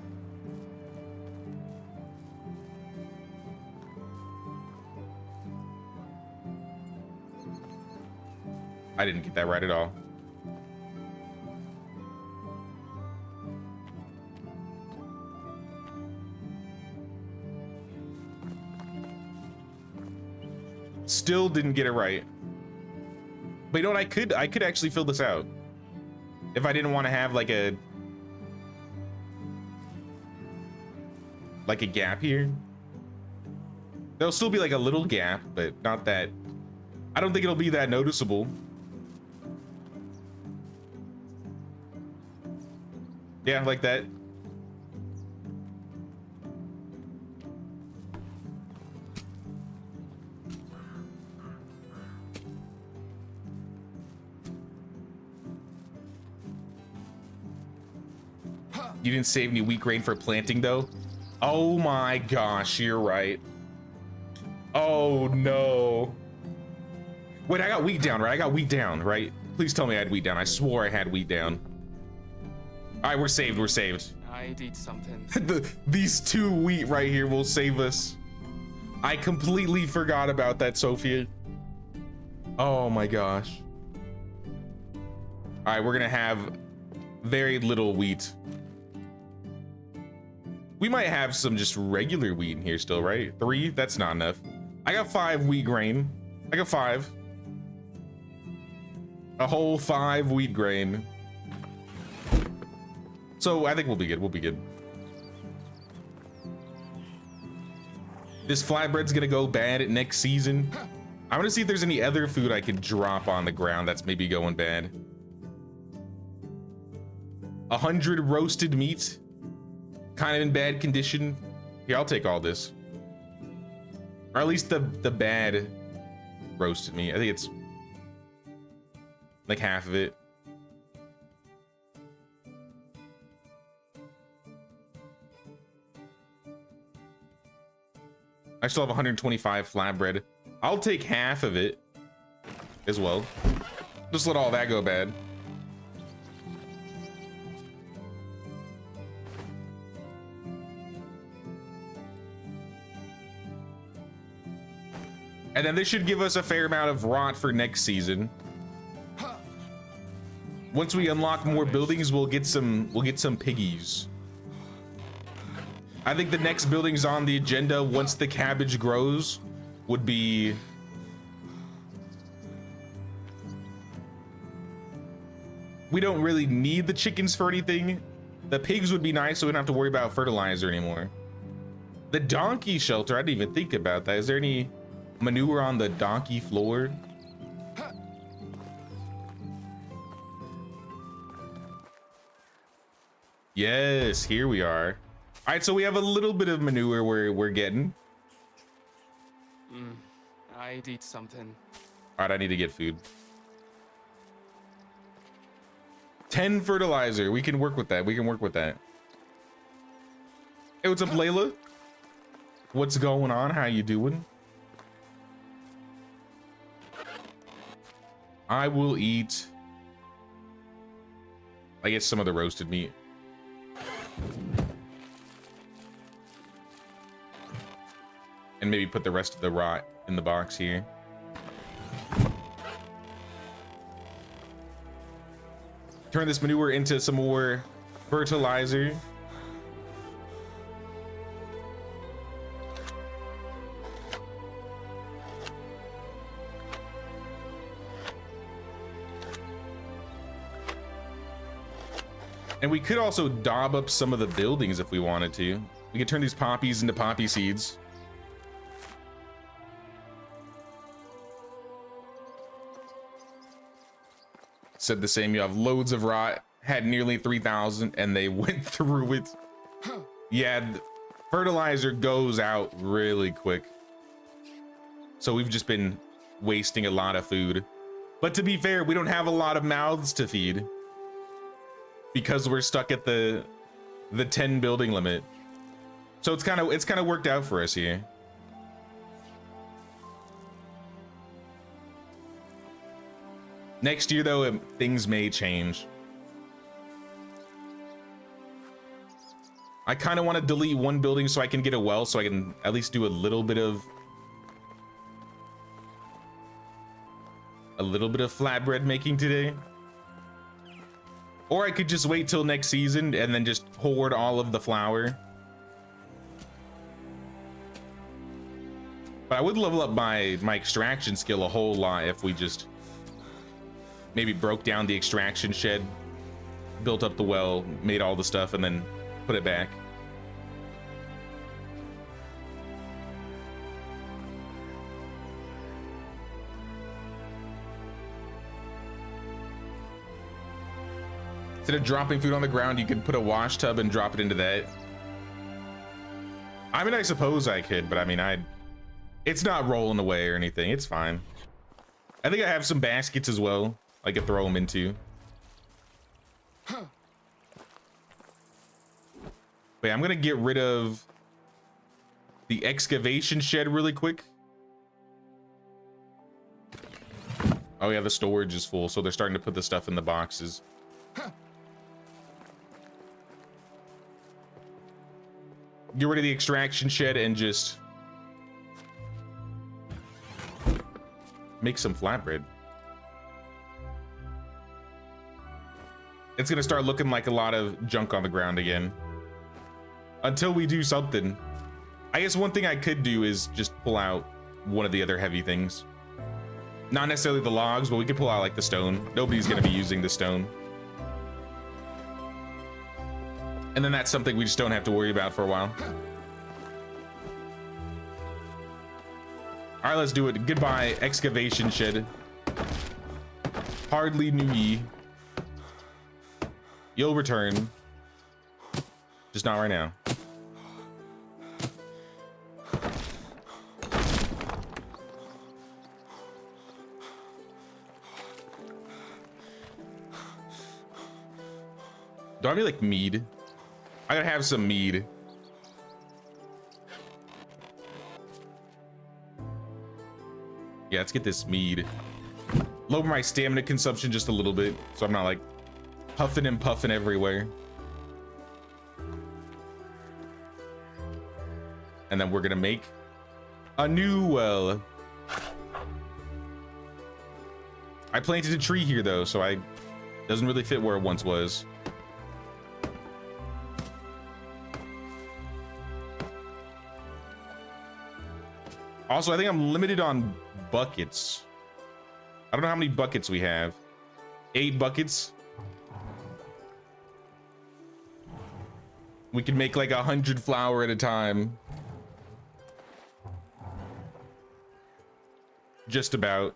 I didn't get that right at all. Still didn't get it right. But you know what? I could actually fill this out if I didn't want to have like a gap here. There'll still be like a little gap, but not that. I don't think it'll be that noticeable. Yeah, like that. You didn't save any wheat grain for planting though? Oh my gosh, you're right. Oh no. Wait, I got wheat down, right? I got wheat down, right? Please tell me I had wheat down. I swore I had wheat down. All right, we're saved, we're saved. I did something. These 2 wheat right here will save us. I completely forgot about that, Sophia. Oh my gosh. All right, we're gonna have very little wheat. We might have some just regular wheat in here still, right? 3, that's not enough. I got 5 wheat grain. I got 5. A whole 5 wheat grain. So I think we'll be good, we'll be good. This flatbread's gonna go bad next season. I wanna see if there's any other food I could drop on the ground that's maybe going bad. 100 roasted meat, kind of in bad condition. Here, I'll take all this. Or at least the bad roasted meat. I think it's like half of it. I still have 125 flatbread. I'll take half of it as well. Just let all that go bad. And then this should give us a fair amount of rot for next season. Once we unlock more buildings, we'll get some piggies. I think the next buildings on the agenda once the cabbage grows would be we don't really need the chickens for anything. The pigs would be nice so we don't have to worry about fertilizer anymore. The donkey shelter, I didn't even think about that. Is there any manure on the donkey floor? Yes, here we are. All right, so we have a little bit of manure we're getting. I did something. All right, I need to get food. 10 fertilizer. We can work with that. We can work with that. Hey, what's up, Layla? What's going on? How you doing? I will eat, I guess, some of the roasted meat. And maybe put the rest of the rot in the box here. Turn this manure into some more fertilizer. And we could also daub up some of the buildings if we wanted to. We could turn these poppies into poppy seeds. Said the same. You have loads of rot, had nearly 3,000, and they went through it. Yeah, fertilizer goes out really quick. So we've just been wasting a lot of food. But to be fair, we don't have a lot of mouths to feed because we're stuck at the 10 building limit. So it's kind of worked out for us here. Next year, though, things may change. I kind of want to delete one building so I can get a well, so I can at least do a little bit of flatbread making today. Or I could just wait till next season and then just hoard all of the flour. But I would level up my extraction skill a whole lot if we just maybe broke down the extraction shed, built up the well, made all the stuff, and then put it back. Instead of dropping food on the ground, you could put a wash tub and drop it into that. I mean, I suppose I could, but I mean, it's not rolling away or anything. It's fine. I think I have some baskets as well I could throw them into. Wait, I'm gonna get rid of the excavation shed really quick. Oh yeah, the storage is full, so they're starting to put the stuff in the boxes. Get rid of the extraction shed and just make some flatbread. It's gonna start looking like a lot of junk on the ground again until we do something. I guess one thing I could do is just pull out one of the other heavy things. Not necessarily the logs, but we could pull out like the stone. Nobody's gonna be using the stone. And then that's something we just don't have to worry about for a while. All right, let's do it. Goodbye, excavation shed. Hardly knew ye. You'll return. Just not right now. Do I have any, like, mead? I gotta have some mead. Yeah, let's get this mead. Lower my stamina consumption just a little bit, so I'm not like huffing and puffing everywhere. And then we're gonna make a new well. I planted a tree here though, so it doesn't really fit where it once was. Also, I think I'm limited on buckets. I don't know how many buckets we have. 8 buckets. We can make like 100 flour at a time. Just about.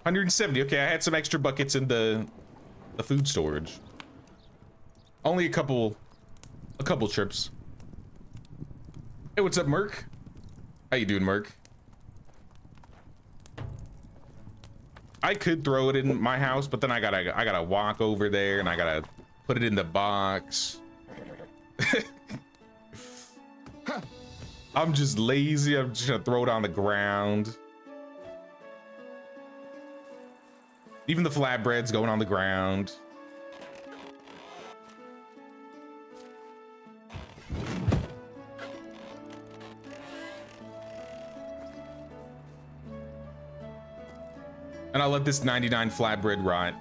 $170. Okay, I had some extra buckets in the food storage. Only a couple trips. Hey, what's up, Merc? How you doing, Merc? I could throw it in my house, but then I gotta walk over there and I gotta put it in the box. I'm just lazy. I'm just gonna throw it on the ground. Even the flatbread's going on the ground. And I'll let this 99 flatbread rot.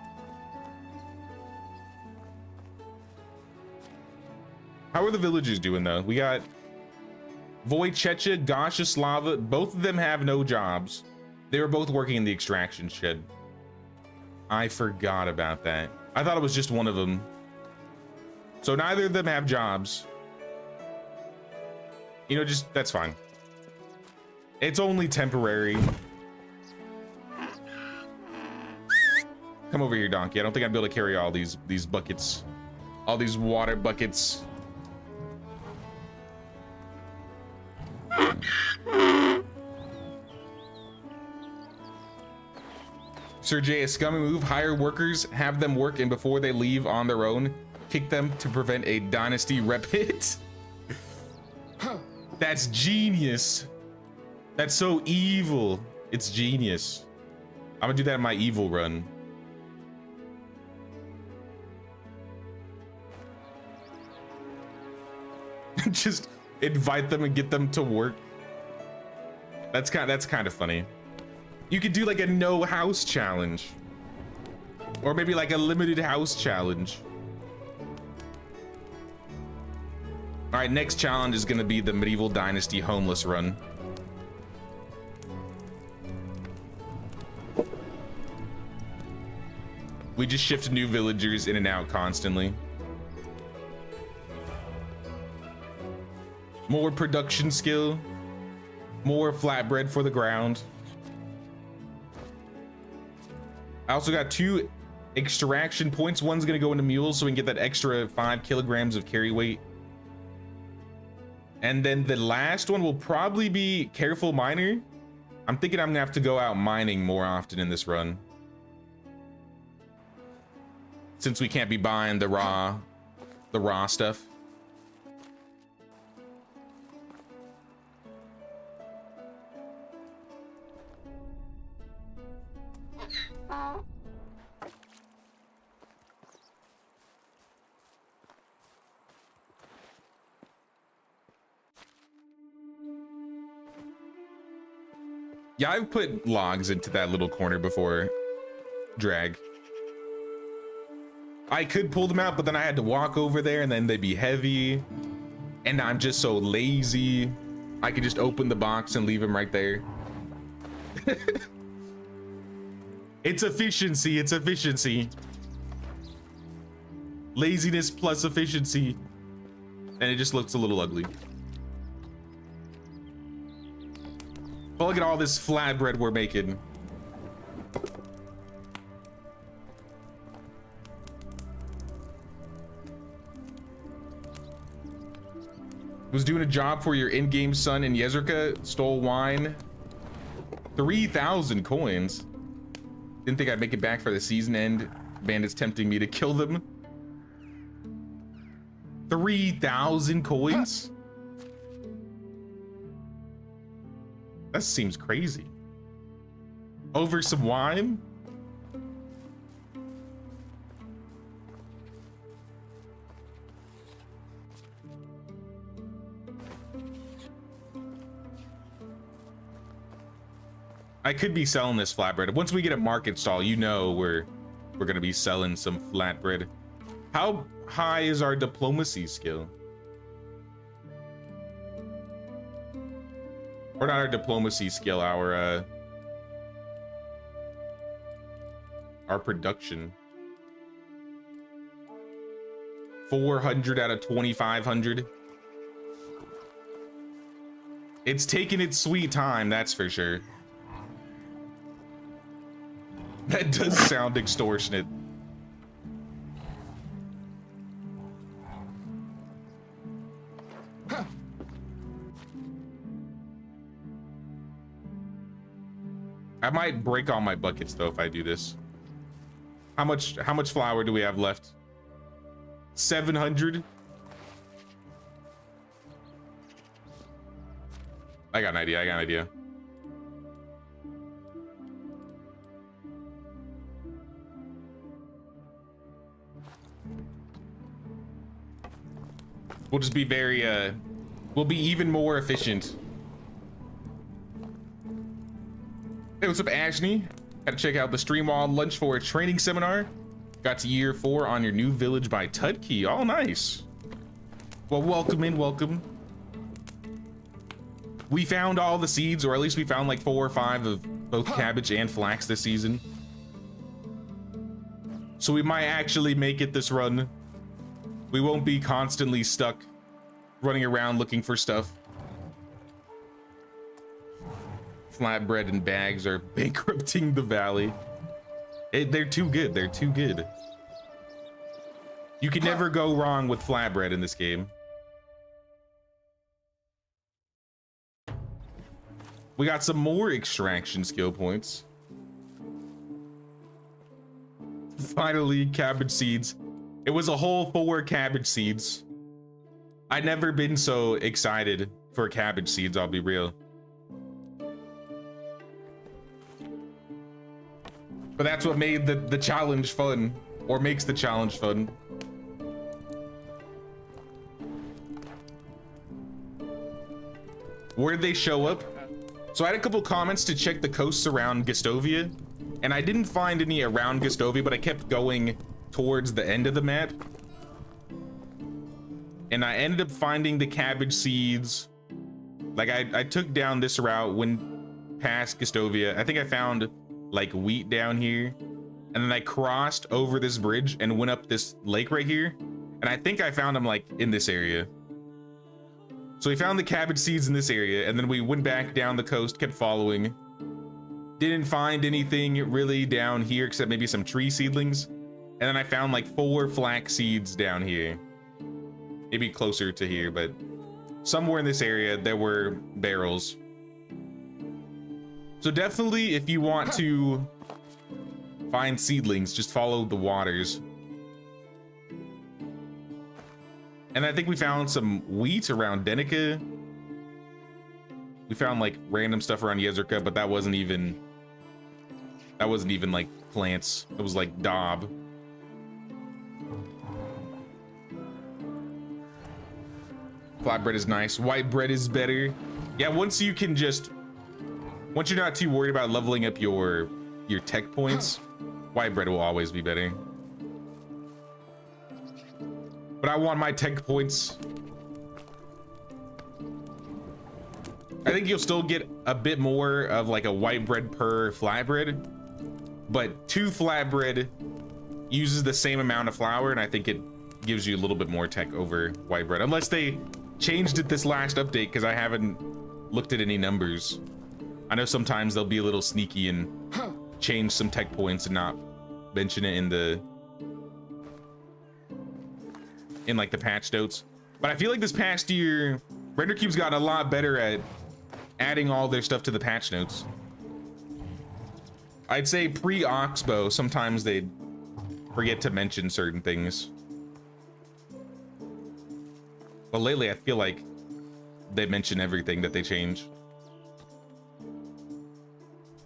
How are the villagers doing though? We got Wojciecha, Goshislava. Both of them have no jobs. They were both working in the extraction shed. I forgot about that. I thought it was just one of them. So neither of them have jobs. You know, just that's fine. It's only temporary. Come over here, donkey. I don't think I'd be able to carry all these buckets. All these water buckets. Sir J, a scummy move. Hire workers, have them work, and before they leave on their own, kick them to prevent a Dynasty rep hit. That's genius. That's so evil. It's genius. I'm gonna do that in my evil run. Just invite them and get them to work. That's kind of funny. You could do like a no house challenge, or maybe like a limited house challenge. All right, next challenge is gonna be the medieval dynasty homeless run. We just shift new villagers in and out constantly. More production skill, more flatbread for the ground. I also got 2 extraction points. One's gonna go into mules so we can get that extra 5 kilograms of carry weight. And then the last one will probably be careful miner. I'm thinking I'm gonna have to go out mining more often in this run, since we can't be buying the raw stuff. Yeah, I've put logs into that little corner before. Drag. I could pull them out, but then I had to walk over there and then they'd be heavy. And I'm just so lazy. I could just open the box and leave them right there. It's efficiency, it's efficiency. Laziness plus efficiency. And it just looks a little ugly. But look at all this flatbread we're making. Was doing a job for your in-game son in Yezerka, stole wine. 3,000 coins. Didn't think I'd make it back for the season end. Bandits tempting me to kill them. 3,000 coins? That seems crazy. Over some wine? I could be selling this flatbread. Once we get a market stall, you know we're gonna be selling some flatbread. How high is our diplomacy skill? Or not our diplomacy skill, our production. 400 out of 2,500. It's taking its sweet time, that's for sure. That does sound extortionate. I might break all my buckets though if I do this. How much flour do we have left? 700. I got an idea. I got an idea. We'll just be very, we'll be even more efficient. Hey, what's up, Ashley? Had to check out the stream while on lunch for a training seminar. Got to year 4 on your new village by Tudkey. Oh, nice. Well, welcome in, welcome. We found all the seeds, or at least we found like 4 or 5 of both cabbage and flax this season. So we might actually make it this run. We won't be constantly stuck running around looking for stuff. Flatbread and bags are bankrupting the valley. They're too good. They're too good. You can never go wrong with flatbread in this game. We got some more extraction skill points. Finally, cabbage seeds. It was a whole 4 cabbage seeds. I'd never been so excited for cabbage seeds, I'll be real. But that's what made the challenge fun, or makes the challenge fun. Where did they show up? So I had a couple comments to check the coasts around Gustovia, and I didn't find any around Gustovia, but I kept going towards the end of the map. And I ended up finding the cabbage seeds. Like I took down this route when past Gustovia. I think I found like wheat down here, and then I crossed over this bridge and went up this lake right here, and I think I found them like in this area. So we found the cabbage seeds in this area, and then we went back down the coast, kept following, didn't find anything really down here except maybe some tree seedlings, and then I found like 4 flax seeds down here, maybe closer to here, but somewhere in this area there were barrels. So definitely, if you want to find seedlings, just follow the waters. And I think we found some wheat around Denica. We found like random stuff around Yezerka, but that wasn't even like plants. It was like daub. Flatbread is nice. White bread is better. Yeah, once you're not too worried about leveling up your tech points, white bread will always be better. But I want my tech points. I think you'll still get a bit more of like a white bread per flatbread, but 2 flatbread uses the same amount of flour, and I think it gives you a little bit more tech over white bread, unless they changed it this last update, because I haven't looked at any numbers. I know sometimes they'll be a little sneaky and change some tech points and not mention it in like the patch notes. But I feel like this past year, RenderCube's gotten a lot better at adding all their stuff to the patch notes. I'd say pre-Oxbow, sometimes they'd forget to mention certain things. But lately, I feel like they mention everything that they change.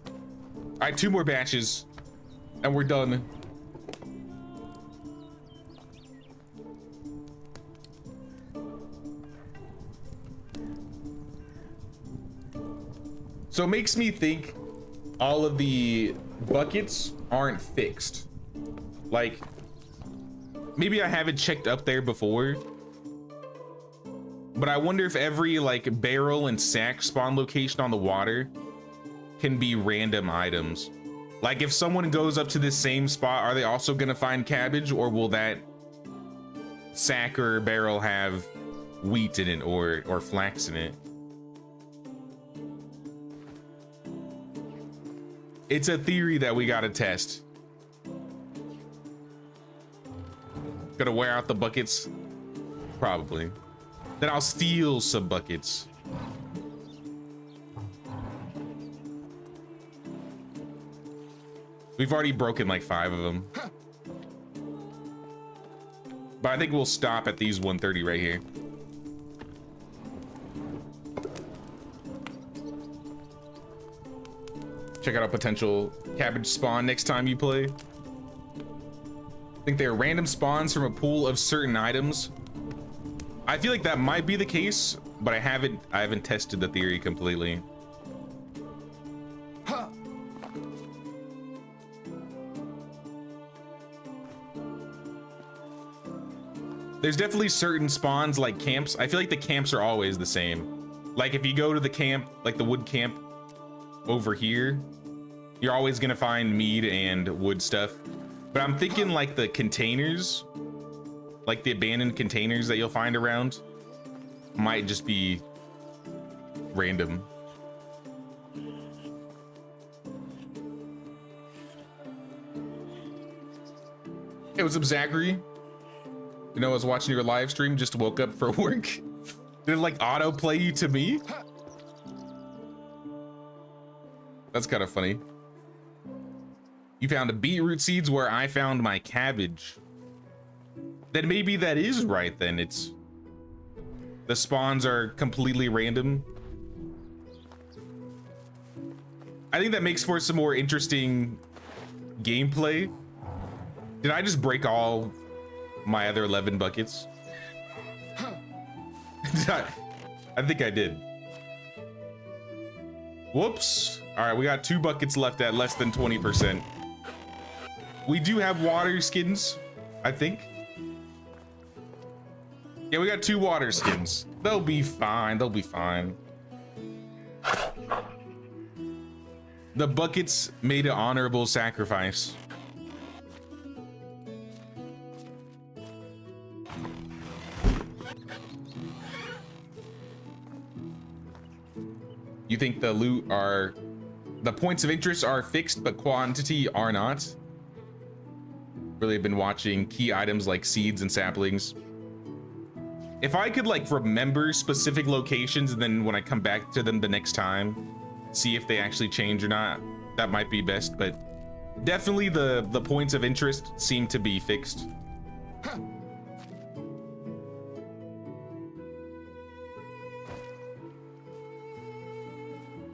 All right, 2 more batches, and we're done. So it makes me think all of the buckets aren't fixed. Like, maybe I haven't checked up there before, but I wonder if every like barrel and sack spawn location on the water can be random items. Like if someone goes up to this same spot, are they also gonna find cabbage, or will that sack or barrel have wheat in it or flax in it? It's a theory that we gotta test. Gonna wear out the buckets? Probably. Then I'll steal some buckets. We've already broken like 5 of them. But I think we'll stop at these 130 right here. Check out a potential cabbage spawn next time you play. Think they are random spawns from a pool of certain items. I feel like that might be the case, but I haven't tested the theory completely. There's definitely certain spawns like camps. I feel like the camps are always the same. Like if you go to the camp, like the wood camp over here, you're always gonna find mead and wood stuff. But I'm thinking like the containers, like the abandoned containers that you'll find around, might just be random. Hey, what's up, Zachary? You know, I was watching your live stream, just woke up for work. Did it like autoplay you to me? That's kind of funny. You found a beetroot seeds where I found my cabbage. Then maybe that is right then. It's the spawns are completely random. I think that makes for some more interesting gameplay. Did I just break all my other 11 buckets? I think I did. Whoops. All right, we got 2 buckets left at less than 20%. We do have water skins, I think. Yeah, we got 2 water skins. They'll be fine. They'll be fine. The buckets made an honorable sacrifice. You think the loot are, the points of interest are fixed, but quantity are not? Really been watching key items like seeds and saplings. If I could like remember specific locations and then when I come back to them the next time, see if they actually change or not, that might be best, but definitely the points of interest seem to be fixed.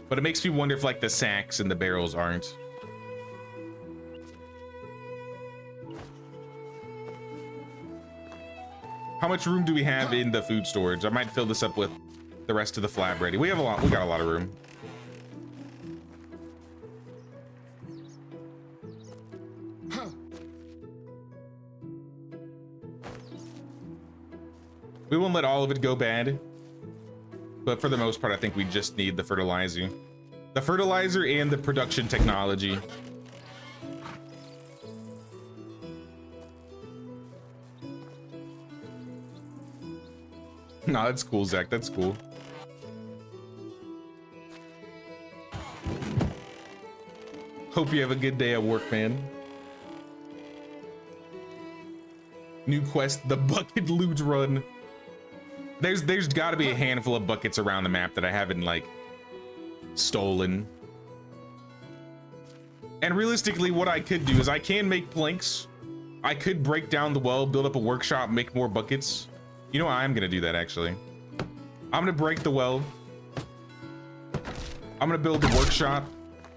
But it makes me wonder if like the sacks and the barrels aren't. How much room do we have in the food storage? I might fill this up with the rest of the flab ready. We have a lot, we got a lot of room. We won't let all of it go bad. But for the most part, I think we just need the fertilizer. The fertilizer and the production technology. Nah, that's cool, Zach. That's cool. Hope you have a good day at work, man. New quest, the bucket loot run. There's got to be a handful of buckets around the map that I haven't like stolen. And realistically, what I could do is I can make planks. I could break down the well, build up a workshop, make more buckets. You know what? I'm gonna do that actually. I'm gonna break the well. I'm gonna build the workshop,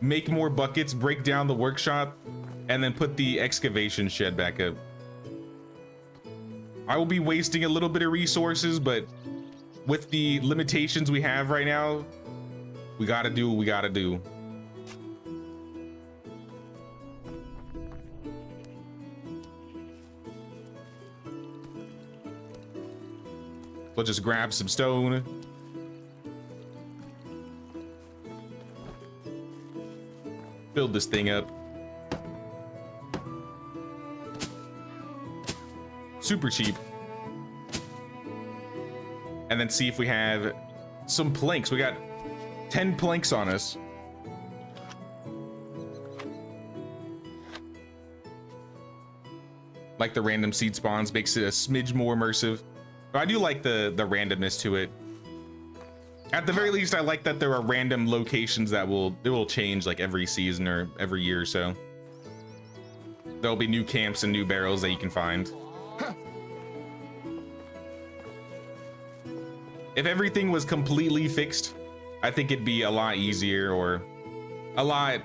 make more buckets, break down the workshop, and then put the excavation shed back up. I will be wasting a little bit of resources, but with the limitations we have right now, we gotta do what we gotta do. We'll just grab some stone. Build this thing up. Super cheap. And then see if we have some planks. We got 10 planks on us. Like the random seed spawns makes it a smidge more immersive. But I do like the randomness to it. At the very least, I like that there are random locations that will change like every season or every year or so. There'll be new camps and new barrels that you can find. If everything was completely fixed, I think it'd be a lot easier or a lot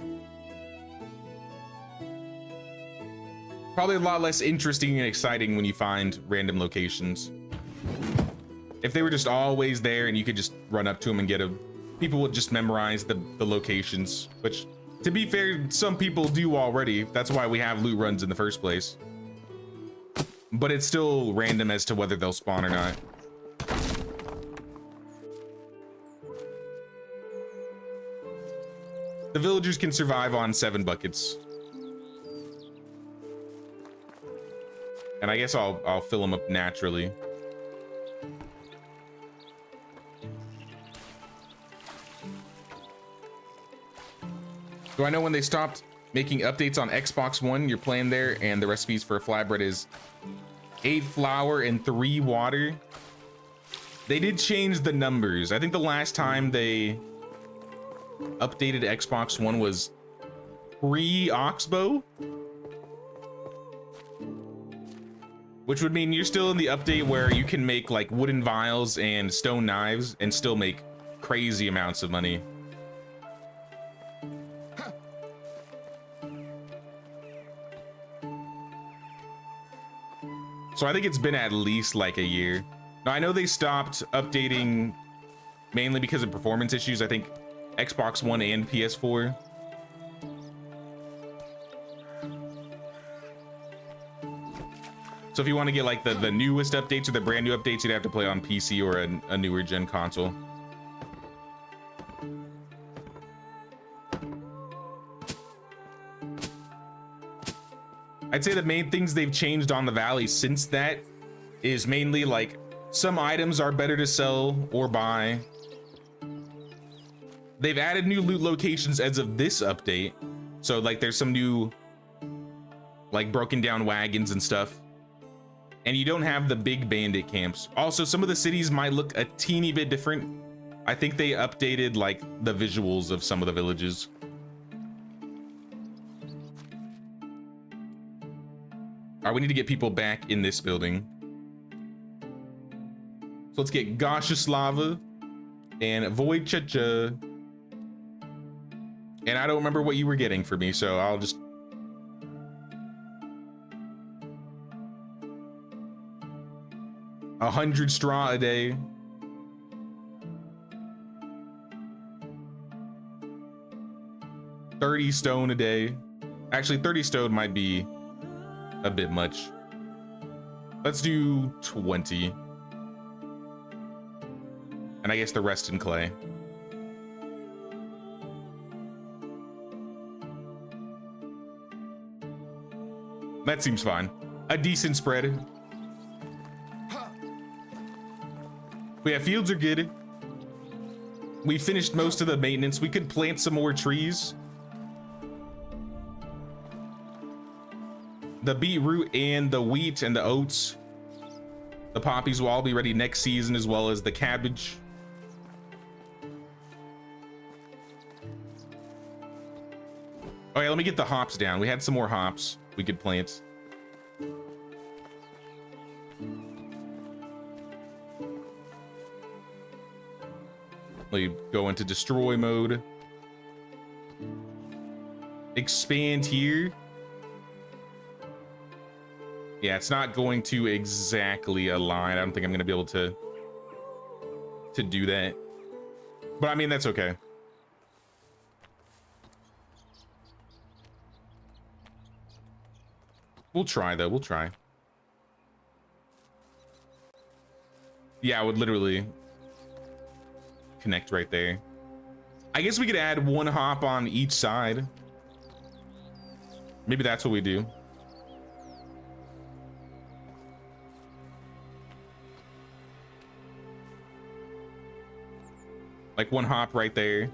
Probably a lot less interesting and exciting when you find random locations. If they were just always there and you could just run up to them and get them, people would just memorize the locations, which, to be fair, some people do already. That's why we have loot runs in the first place. But it's still random as to whether they'll spawn or not. The villagers can survive on 7 buckets. And I guess I'll fill them up naturally. So I know when they stopped making updates on Xbox One, your plan there, and the recipes for a flatbread is 8 flour and 3 water. They did change the numbers. I think the last time they updated Xbox One was pre-Oxbow, which would mean you're still in the update where you can make like wooden vials and stone knives and still make crazy amounts of money. So I think it's been at least like a year. Now I know they stopped updating mainly because of performance issues. I think Xbox One and PS4. So if you want to get like the newest updates or the brand new updates, you'd have to play on PC or a newer gen console. I'd say the main things they've changed on the Valley since that is mainly like some items are better to sell or buy. They've added new loot locations as of this update. So like there's some new like broken down wagons and stuff. And you don't have the big bandit camps. Also, some of the cities might look a teeny bit different. I think they updated like the visuals of some of the villages. All right, we need to get people back in this building. So let's get Goshislava and Vojčića. And I don't remember what you were getting for me, so I'll just... $100 straw a day. $30 stone a day. Actually, 30 stone might be a bit much. Let's do 20. And I guess the rest in clay. That seems fine. A decent spread. But yeah, fields are good. We finished most of the maintenance. We could plant some more trees. The beetroot and the wheat and the oats. The poppies will all be ready next season, as well as the cabbage. Okay, let me get the hops down. We had some more hops we could plant. Let me go into destroy mode. Expand here. Yeah, it's not going to exactly align. I don't think I'm going to be able to do that. But I mean, that's okay. We'll try, though. We'll try. Yeah, I would literally connect right there. I guess we could add 1 hop on each side. Maybe that's what we do. Like 1 hop right there.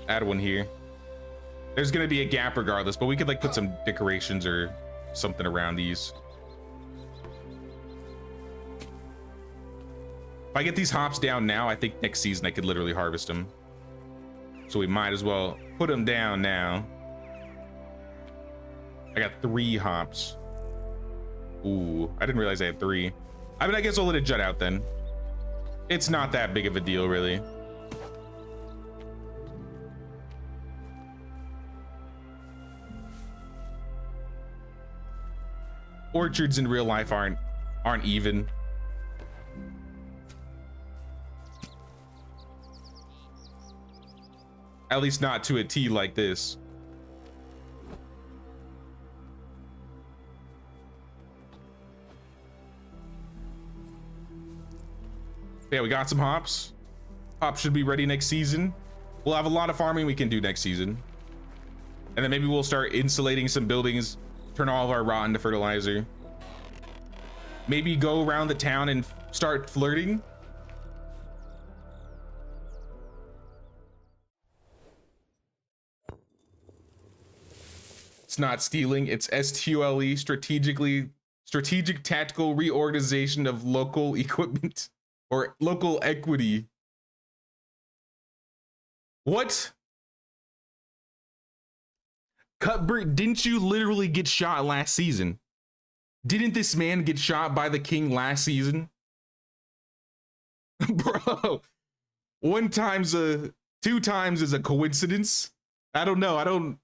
Add 1 here. There's gonna be a gap regardless, but we could like put some decorations or something around these. If I get these hops down now, I think next season I could literally harvest them. So we might as well put them down now. I got 3 hops. Ooh, I didn't realize I had 3. I mean, I guess I'll let it jut out then. It's not that big of a deal, really. Orchards in real life aren't even. At least not to a T like this. Yeah, we got some hops. Hops should be ready next season. We'll have a lot of farming we can do next season. And then maybe we'll start insulating some buildings, turn all of our rot into fertilizer. Maybe go around the town and start flirting. It's not stealing, it's STULE, strategic tactical reorganization of local equipment or local equity. What? Cuthbert, didn't you literally get shot last season? Didn't this man get shot by the king last season? Bro, 2 times is a coincidence. I don't know.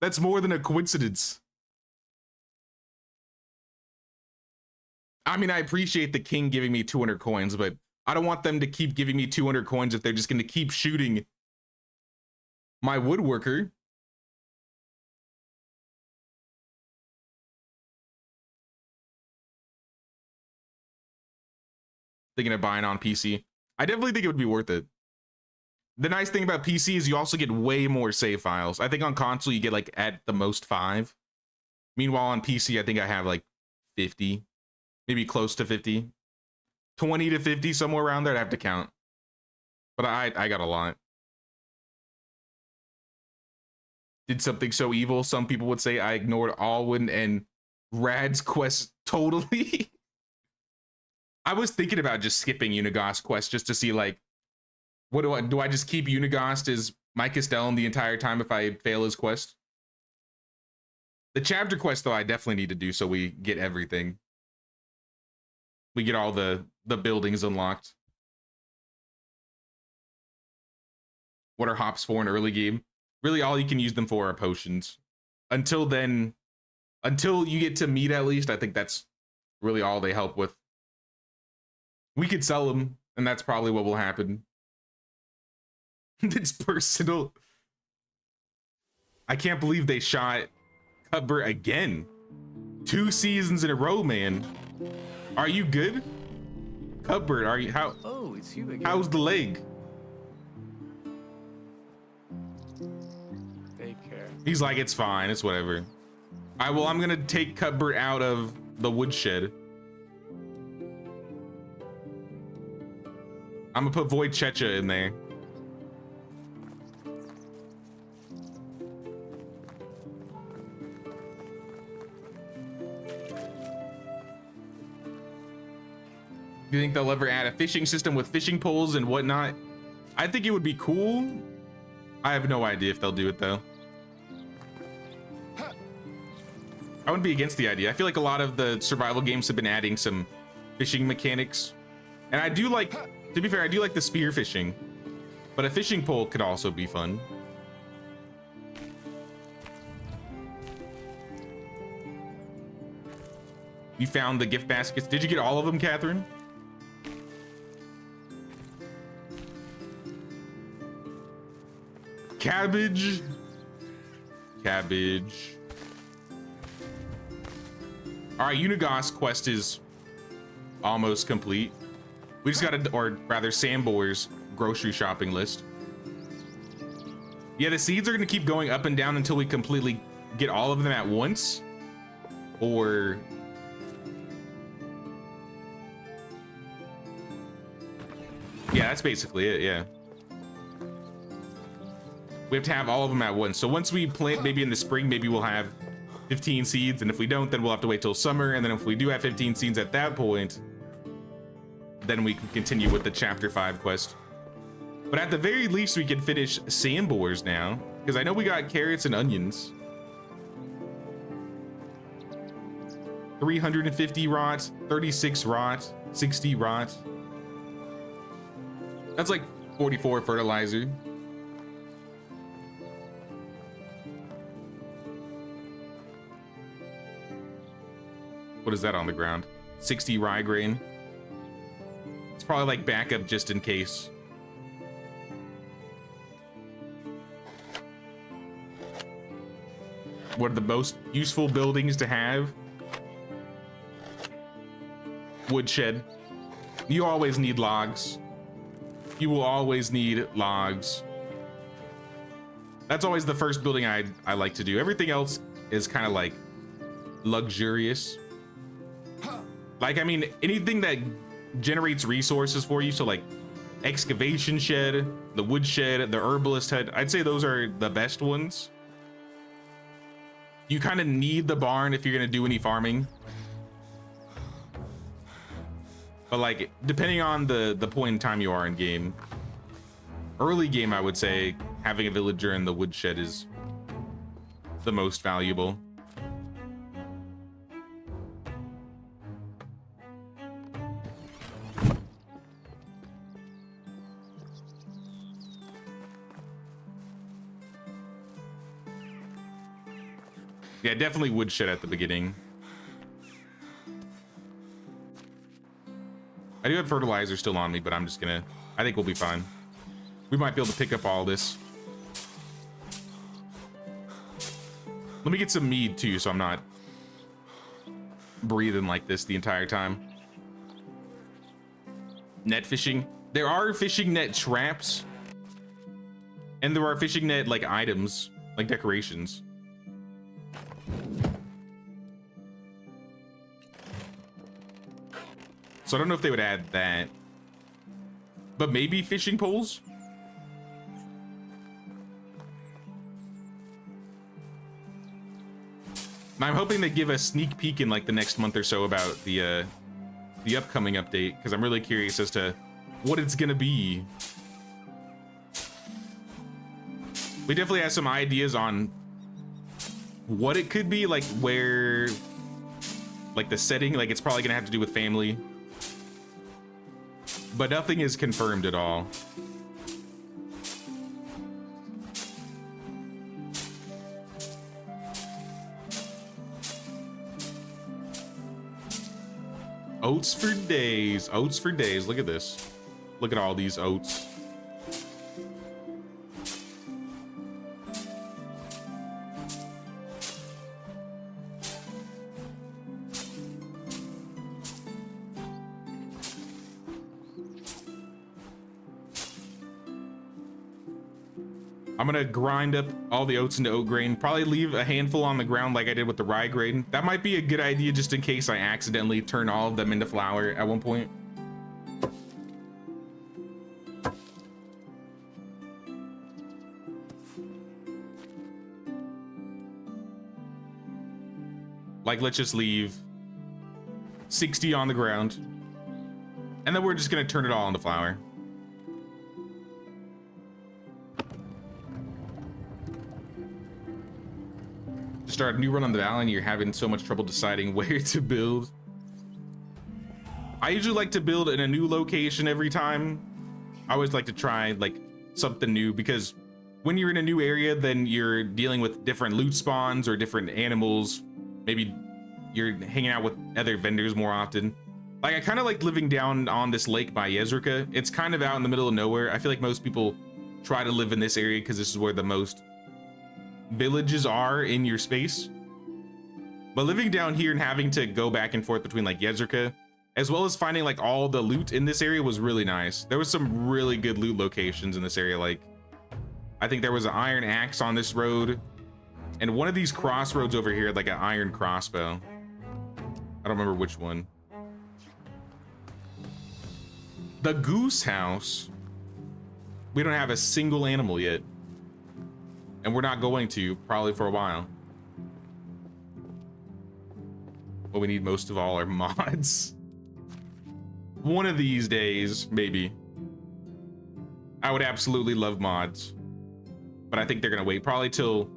That's more than a coincidence. I mean, I appreciate the king giving me 200 coins, but I don't want them to keep giving me 200 coins if they're just going to keep shooting my woodworker. Thinking of buying on PC. I definitely think it would be worth it. The nice thing about PC is you also get way more save files. I think on console you get like at the most 5. Meanwhile on PC I think I have like 50, maybe close to 50, 20 to 50, somewhere around there. I'd have to count, but I got a lot. Did something so evil, some people would say I ignored Alwyn and Rad's quest totally. I was thinking about just skipping Unigost's quest just to see like, what do I just keep Unigost as my Castellan the entire time if I fail his quest? The chapter quest though I definitely need to do so we get everything. We get all the buildings unlocked. What are hops for in early game? Really all you can use them for are potions. Until then, until you get to meat at least, I think that's really all they help with. We could sell them, and that's probably what will happen. It's personal. I can't believe they shot Cuthbert again. 2 seasons in a row, man. Are you good? Cuthbert, are you Oh, it's you again. how's the leg? Take care. He's like, it's fine, it's whatever. All right, well, I'm gonna take Cuthbert out of the woodshed. I'm gonna put Void Checha in there. Do you think they'll ever add a fishing system with fishing poles and whatnot? I think it would be cool. I have no idea if they'll do it though. I wouldn't be against the idea. I feel like a lot of the survival games have been adding some fishing mechanics. And I do like, to be fair, I do like the spear fishing, but a fishing pole could also be fun. You found the gift baskets. Did you get all of them, Catherine? Cabbage. Cabbage. All right, Unigost's quest is almost complete. We just gotta, or rather Sambor's grocery shopping list. Yeah, the seeds are gonna keep going up and down until we completely get all of them at once. Or... yeah, that's basically it, yeah. We have to have all of them at once. So once we plant, maybe in the spring, maybe we'll have 15 seeds, and if we don't, then we'll have to wait till summer, and then if we do have 15 seeds at that point, then we can continue with the chapter 5 quest. But at the very least, we can finish sandbores now, because I know we got carrots and onions. 350 rot, 36 rot, 60 rot. That's like 44 fertilizer. What is that on the ground? 60 rye grain. It's probably like backup just in case. What are the most useful buildings to have? Woodshed. You always need logs. You will always need logs. That's always the first building I like to do. Everything else is kind of like luxurious. Like, I mean, anything that generates resources for you. So like excavation shed, the woodshed, the herbalist hut. I'd say those are the best ones. You kind of need the barn if you're going to do any farming. But like, depending on the point in time you are in game, early game, I would say having a villager in the woodshed is the most valuable. Yeah, definitely woodshed at the beginning. I do have fertilizer still on me, but I'm just gonna, I think we'll be fine. We might be able to pick up all this. Let me get some mead too, so I'm not breathing like this the entire time. Net fishing. There are fishing net traps. And there are fishing net like items, like decorations. So I don't know if they would add that, but maybe fishing poles. And I'm hoping they give a sneak peek in like the next month or so about the upcoming update, because I'm really curious as to what it's gonna be. We definitely have some ideas on what it could be, like where, like the setting, like it's probably gonna have to do with family. But nothing is confirmed at all. Oats for days. Oats for days. Look at this. Look at all these oats. I'm gonna grind up all the oats into oat grain, probably leave a handful on the ground like I did with the rye grain. That might be a good idea just in case I accidentally turn all of them into flour at one point. Like, let's just leave 60 on the ground, and then we're just gonna turn it all into flour. Start a new run on the valley and you're having so much trouble deciding where to build. I usually like to build in a new location every time. I always like to try like something new, because when you're in a new area, then you're dealing with different loot spawns or different animals. Maybe you're hanging out with other vendors more often. Like, I kind of like living down on this lake by Yezrika. It's kind of out in the middle of nowhere. I feel like most people try to live in this area because this is where the most villages are in your space. But living down here and having to go back and forth between like Yezrika, as well as finding like all the loot in this area, was really nice. There was some really good loot locations in this area. Like, I think there was an iron axe on this road, and one of these crossroads over here had like an iron crossbow. I don't remember which one. The goose house. We don't have a single animal yet. And we're not going to, probably for a while. What we need most of all are mods. One of these days, maybe. I would absolutely love mods, but I think they're gonna wait probably till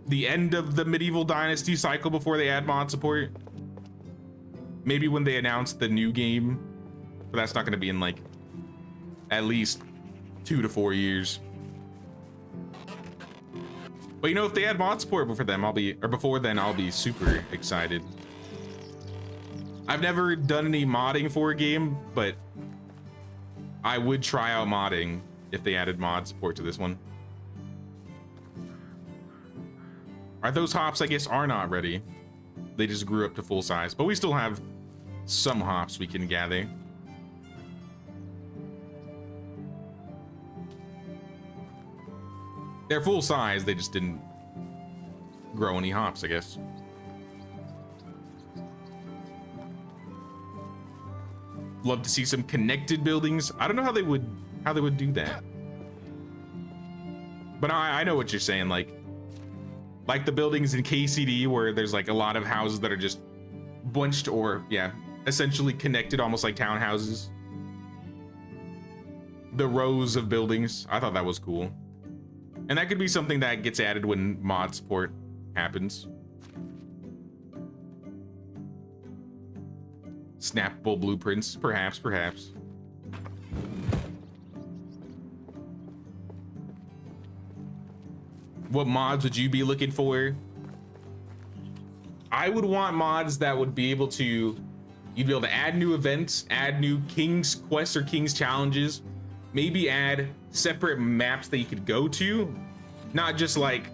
the end of the medieval dynasty cycle before they add mod support. Maybe when they announce the new game, but that's not gonna be in like at least 2 to 4 years. But you know, if they add mod support before then, I'll be super excited. I've never done any modding for a game, but I would try out modding if they added mod support to this one. Are those hops, I guess, are not ready. They just grew up to full size, but we still have some hops we can gather. They're full size, they just didn't grow any hops, I guess. Love to see some connected buildings. I don't know how they would do that. But I know what you're saying, like the buildings in KCD where there's like a lot of houses that are just bunched or yeah, essentially connected, almost like townhouses. The rows of buildings. I thought that was cool. And that could be something that gets added when mod support happens. Snappable blueprints, perhaps. What mods would you be looking for? I would want mods that would be able to, you'd be able to add new events, add new King's quests or King's challenges, maybe add separate maps that you could go to, not just like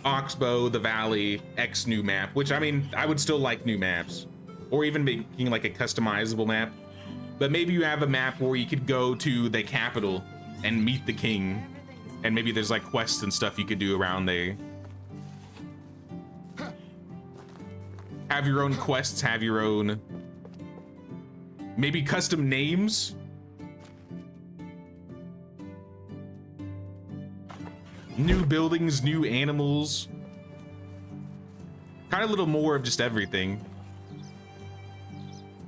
Oxbow, the Valley, X new map, which I mean, I would still like new maps, or even making like a customizable map. But maybe you have a map where you could go to the capital and meet the king, and maybe there's like quests and stuff you could do around there. Have your own quests, have your own maybe custom names. New buildings, new animals. Kind of a little more of just everything.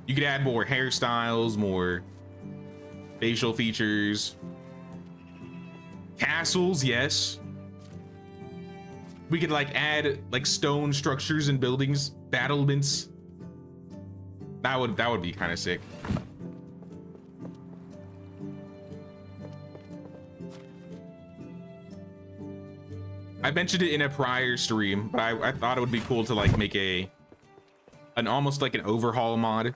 You could add more hairstyles, more facial features. Castles, yes. We could like add like stone structures and buildings, battlements. That would be kind of sick. I mentioned it in a prior stream, but I thought it would be cool to like make an almost like an overhaul mod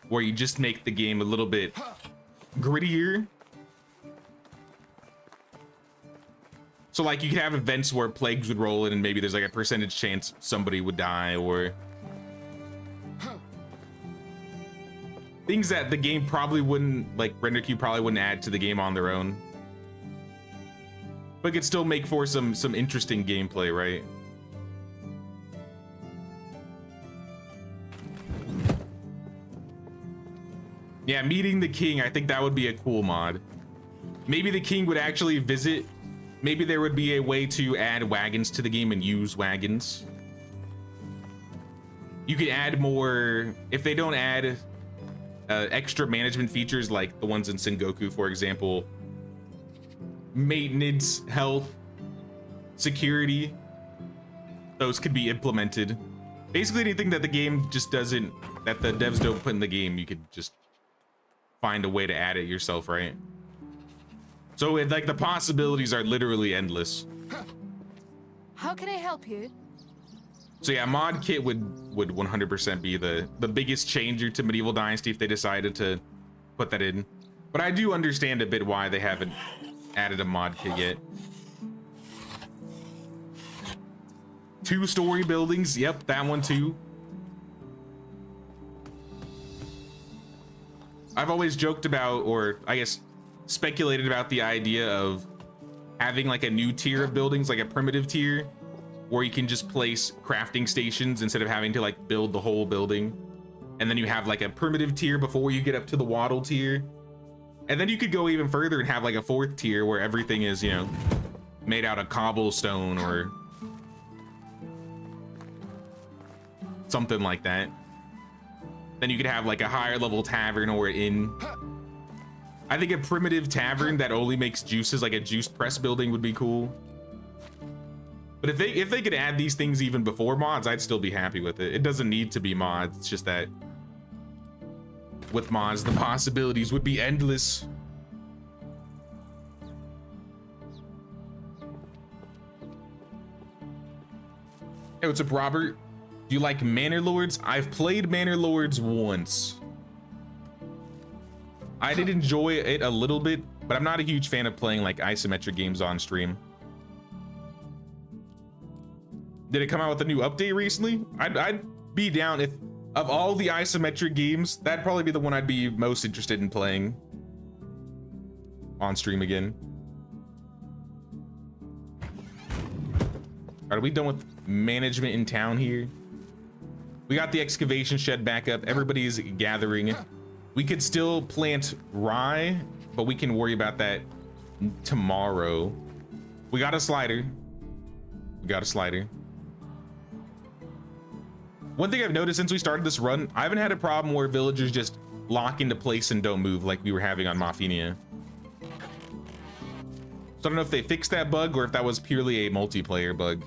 where you just make the game a little bit grittier. So like you could have events where plagues would roll in and maybe there's like a percentage chance somebody would die, or things that the game probably wouldn't, like RenderQ probably wouldn't add to the game on their own. But could still make for some interesting gameplay, right? Yeah, meeting the king, I think that would be a cool mod. Maybe the king would actually visit. Maybe there would be a way to add wagons to the game and use wagons. You could add more, if they don't add extra management features like the ones in Sengoku, for example, maintenance, health, security, those could be implemented. Basically anything that the game just doesn't, that the devs don't put in the game, you could just find a way to add it yourself, right? So it, like the possibilities are literally endless. How can I help you? So yeah, mod kit would 100% be the biggest changer to Medieval Dynasty if they decided to put that in. But I do understand a bit why they haven't added a mod kit yet. 2-story buildings, yep, that one too. I've always joked about, or I guess speculated about, the idea of having like a new tier of buildings, like a primitive tier, where you can just place crafting stations instead of having to like build the whole building. And then you have like a primitive tier before you get up to the waddle tier. And then you could go even further and have like a 4th tier where everything is, you know, made out of cobblestone or something like that. Then you could have like a higher level tavern or inn. I think a primitive tavern that only makes juices, like a juice press building, would be cool. But if they could add these things even before mods, I'd still be happy with it. It doesn't need to be mods. It's just that with mods, the possibilities would be endless. Hey, what's up, Robert? Do you like Manor Lords? I've played Manor Lords once. I did enjoy it a little bit, but I'm not a huge fan of playing like isometric games on stream. Did it come out with a new update recently? I'd be down if, of all the isometric games, that'd probably be the one I'd be most interested in playing on stream again. Are we done with management in town here? We got the excavation shed back up. Everybody's gathering. We could still plant rye, but we can worry about that tomorrow. We got a slider. We got a slider. One thing I've noticed since we started this run, I haven't had a problem where villagers just lock into place and don't move like we were having on Maffinia. So I don't know if they fixed that bug or if that was purely a multiplayer bug.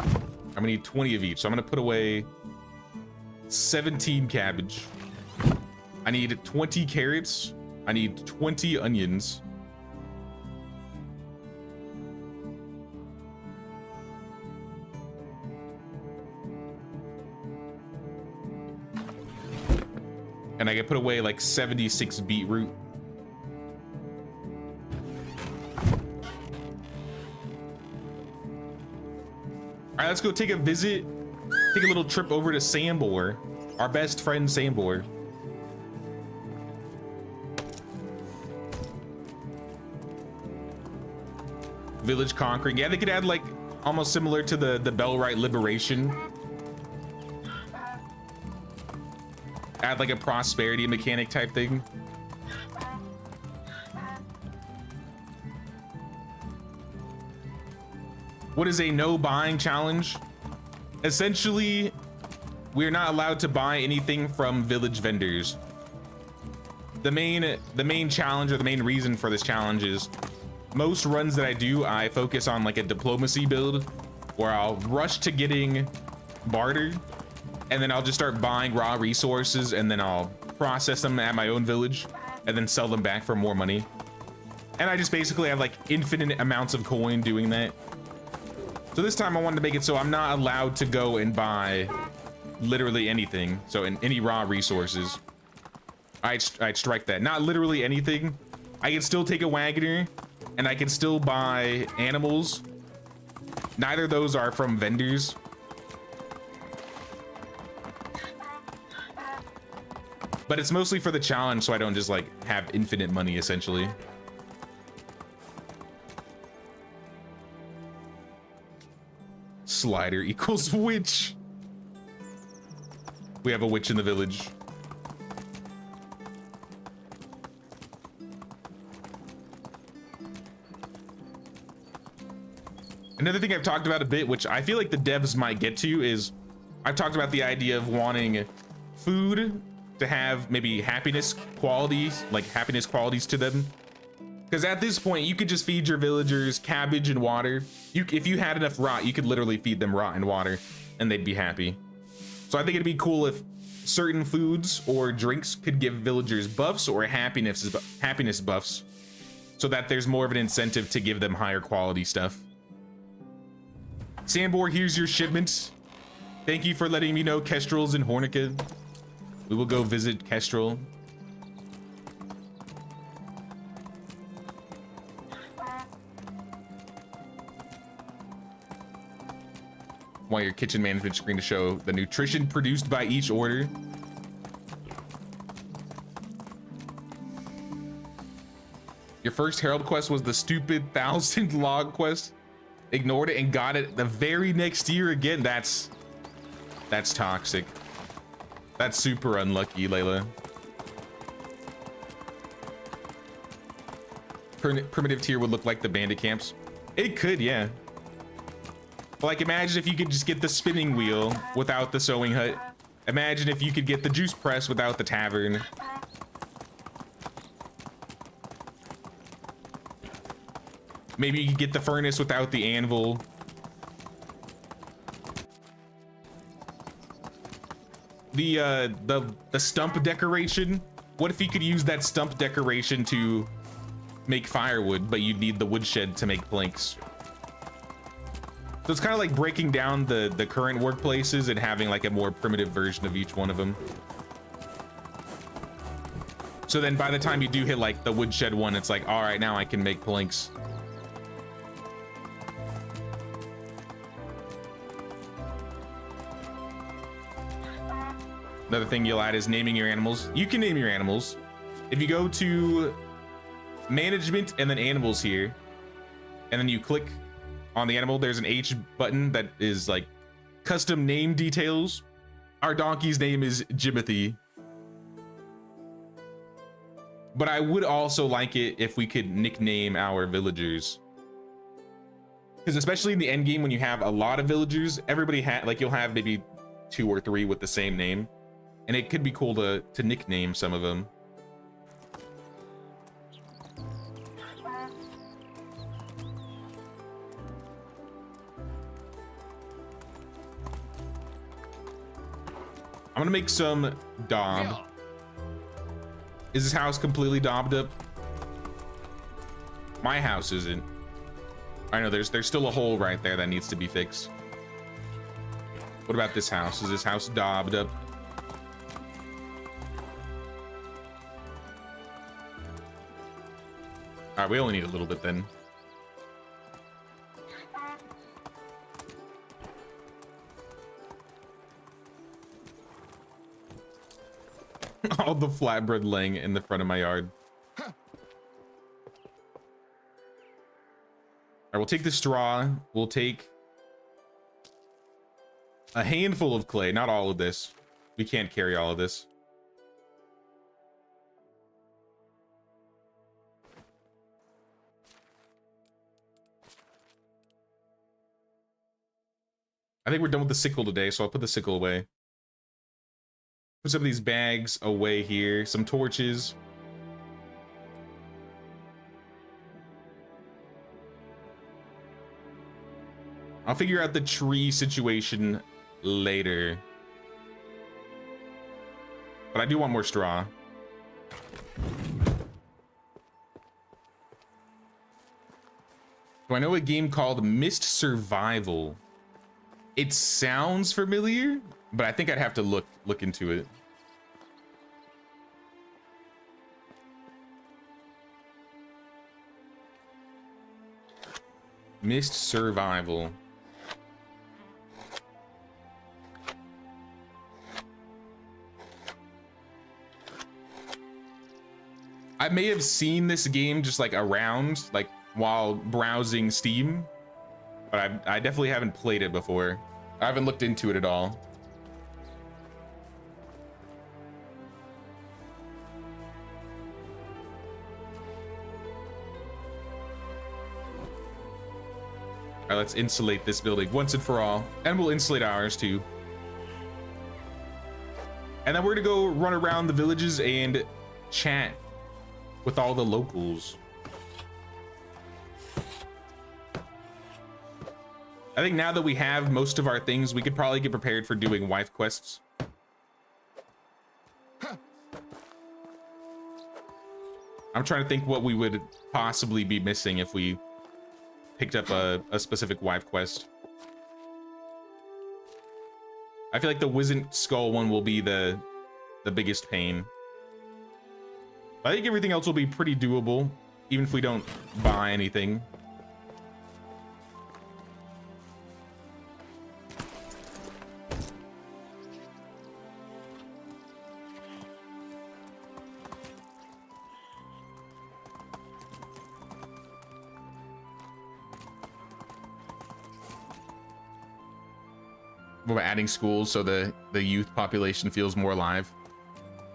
I'm gonna need 20 of each, so I'm gonna put away 17 cabbage. I need 20 carrots. I need 20 onions. And I can put away like 76 beetroot. All right, let's go take a visit. Take a little trip over to Sambor, our best friend Sambor. Village conquering. Yeah, they could add like almost similar to the Bellwright Liberation. Add like a prosperity mechanic type thing. What is a no buying challenge? Essentially, we're not allowed to buy anything from village vendors. The main challenge, or the main reason for this challenge, is most runs that I do, I focus on like a diplomacy build where I'll rush to getting barter, and then I'll just start buying raw resources, and then I'll process them at my own village and then sell them back for more money. And I just basically have like infinite amounts of coin doing that. So this time I wanted to make it so I'm not allowed to go and buy literally anything. So in any raw resources, I'd strike that. Not literally anything. I can still take a wagoner and I can still buy animals. Neither of those are from vendors. But it's mostly for the challenge, so I don't just like have infinite money essentially. Slider equals witch. We have a witch in the village. Another thing I've talked about a bit, which I feel like the devs might get to, is I've talked about the idea of wanting food to have maybe happiness qualities, like happiness qualities to them. Because at this point, you could just feed your villagers cabbage and water. If you had enough rot, you could literally feed them rot and water and they'd be happy. So I think it'd be cool if certain foods or drinks could give villagers buffs or happiness buffs, so that there's more of an incentive to give them higher quality stuff. Sambor, here's your shipment. Thank you for letting me know Kestrel's in Hornica. We will go visit Kestrel. Want your kitchen management screen to show the nutrition produced by each order. Your first Herald quest was the stupid 1,000 log quest. Ignored it and got it the very next year again. That's toxic. That's super unlucky, Layla. Primitive tier would look like the bandit camps. It could, yeah. Like, imagine if you could just get the spinning wheel without the sewing hut. Imagine if you could get the juice press without the tavern. Maybe you could get the furnace without the anvil. The stump decoration. What if you could use that stump decoration to make firewood, but you'd need the woodshed to make planks? So it's kind of like breaking down the current workplaces and having like a more primitive version of each one of them. So then by the time you do hit like the woodshed one, it's like, all right, now I can make planks. Another thing you'll add is naming your animals. You can name your animals. If you go to management and then animals here, and then you click on the animal, there's an H button that is like custom name details. Our donkey's name is Jimothy. But I would also like it if we could nickname our villagers. Because especially in the end game, when you have a lot of villagers, everybody like you'll have maybe 2 or 3 with the same name. And it could be cool to nickname some of them. I'm gonna make some daub. Is this house completely daubed up? My house isn't. I know there's still a hole right there that needs to be fixed. What about this house? Is this house daubed up? All right, we only need a little bit then. All the flatbread laying in the front of my yard. All right, we'll take the straw. We'll take a handful of clay, not all of this. We can't carry all of this. I think we're done with the sickle today, so I'll put the sickle away. Put some of these bags away here. Some torches. I'll figure out the tree situation later. But I do want more straw. Do I know a game called Mist Survival? It sounds familiar, but I think I'd have to look into it. Mist Survival. I may have seen this game just like around, like while browsing Steam, but I definitely haven't played it before. I haven't looked into it at all. All right, let's insulate this building once and for all, and we'll insulate ours too. And then we're gonna go run around the villages and chat with all the locals. I think now that we have most of our things, we could probably get prepared for doing wife quests. I'm trying to think what we would possibly be missing if we picked up a specific wife quest. I feel like the Wizened Skull one will be the biggest pain. I think everything else will be pretty doable, even if we don't buy anything. We're adding schools so the youth population feels more alive.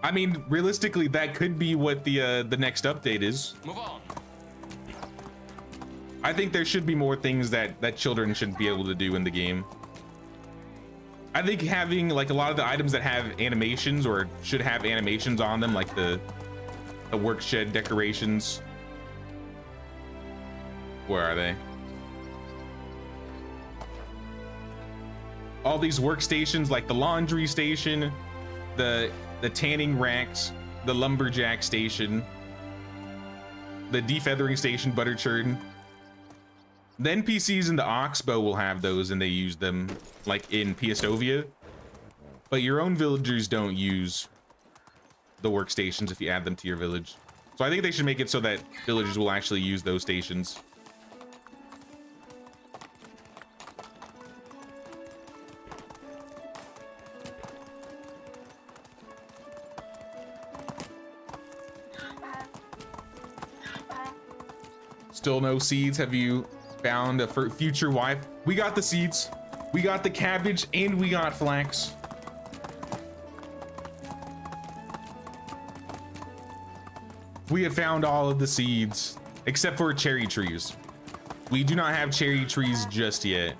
I mean, realistically, that could be what the next update is. Move on. I think there should be more things that children should be able to do in the game. I think having like a lot of the items that have animations or should have animations on them, like the work shed decorations Where are they? All these workstations, like the laundry station, the tanning racks, the lumberjack station, the defeathering station, butter churn. The NPCs in the Oxbow will have those, and they use them like in Piastovia. But your own villagers don't use the workstations if you add them to your village. So I think they should make it so that villagers will actually use those stations. Still no seeds. Have you found a future wife? We got the seeds, we got the cabbage, and we got flax. We have found all of the seeds except for cherry trees. We do not have cherry trees just yet.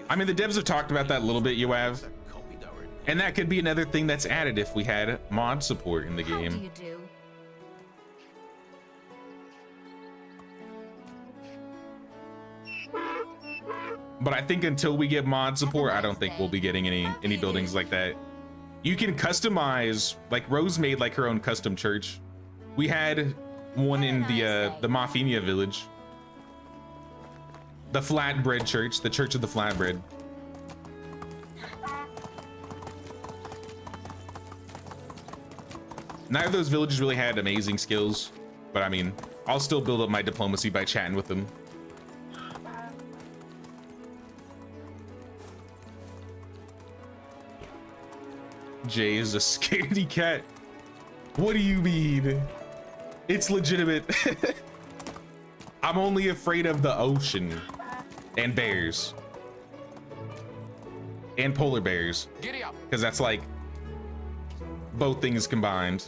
I mean, the devs have talked about that a little bit, Yoav. And that could be another thing that's added if we had mod support in the game. How do you do? But I think until we get mod support, I don't think we'll be getting any buildings like that. You can customize, like Rose made like her own custom church. We had one in the Mafinia village. The Flatbread Church, the Church of the Flatbread. Neither of those villages really had amazing skills, but I mean, I'll still build up my diplomacy by chatting with them. Jay is a scaredy cat. What do you mean? It's legitimate. I'm only afraid of the ocean and bears and polar bears, because that's like both things combined.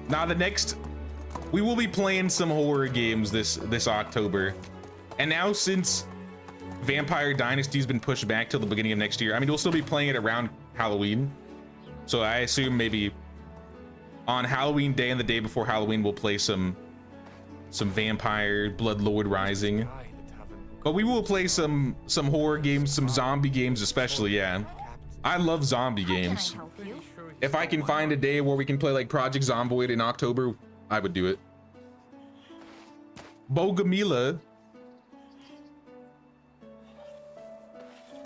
Now we will be playing some horror games this October, and now since Vampire Dynasty has been pushed back till the beginning of next year, I mean, we'll still be playing it around Halloween, so I assume maybe on Halloween day and the day before Halloween we'll play some Vampire Bloodlord Rising, but we will play some horror games, some zombie games especially. Yeah, I love zombie games. If I can find a day where we can play like Project Zomboid in October, I would do it. Bogomila,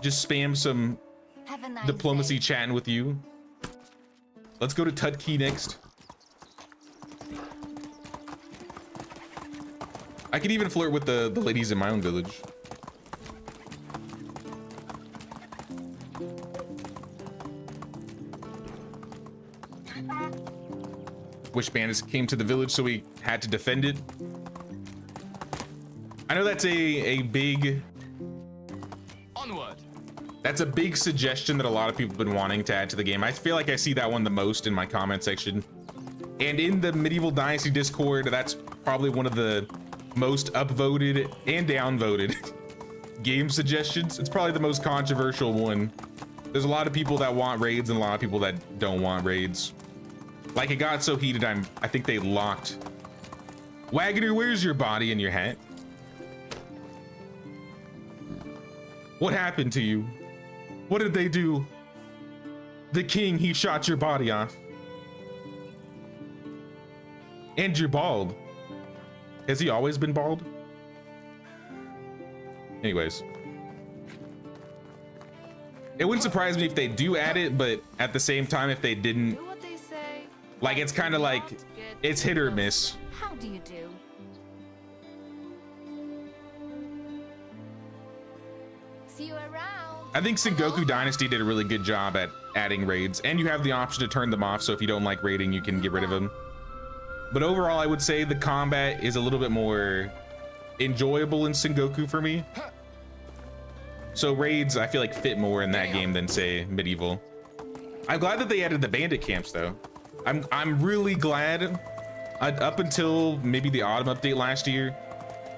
just spam some diplomacy chatting with you. Let's go to Tutkey next. I could even flirt with the ladies in my own village. Witch bandits came to the village, so we had to defend it. I know that's a big... Onward. That's a big suggestion that a lot of people have been wanting to add to the game. I feel like I see that one the most in my comment section. And in the Medieval Dynasty Discord, that's probably one of the most upvoted and downvoted game suggestions. It's probably the most controversial one. There's a lot of people that want raids and a lot of people that don't want raids. Like, it got so heated, I think they locked. Wagoner, where's your body and your hat? What happened to you? What did they do? The king, he shot your body off. And you're bald. Has he always been bald? Anyways. It wouldn't surprise me if they do add it, but at the same time, if they didn't, like, it's kind of like, it's hit or miss. How do you do? See you around. I think Sengoku Dynasty did a really good job at adding raids, and you have the option to turn them off, so if you don't like raiding, you can get rid of them. But overall, I would say the combat is a little bit more enjoyable in Sengoku for me. So raids, I feel like, fit more in that game than, say, Medieval. I'm glad that they added the bandit camps, though. I'm really glad. Up until maybe the autumn update last year,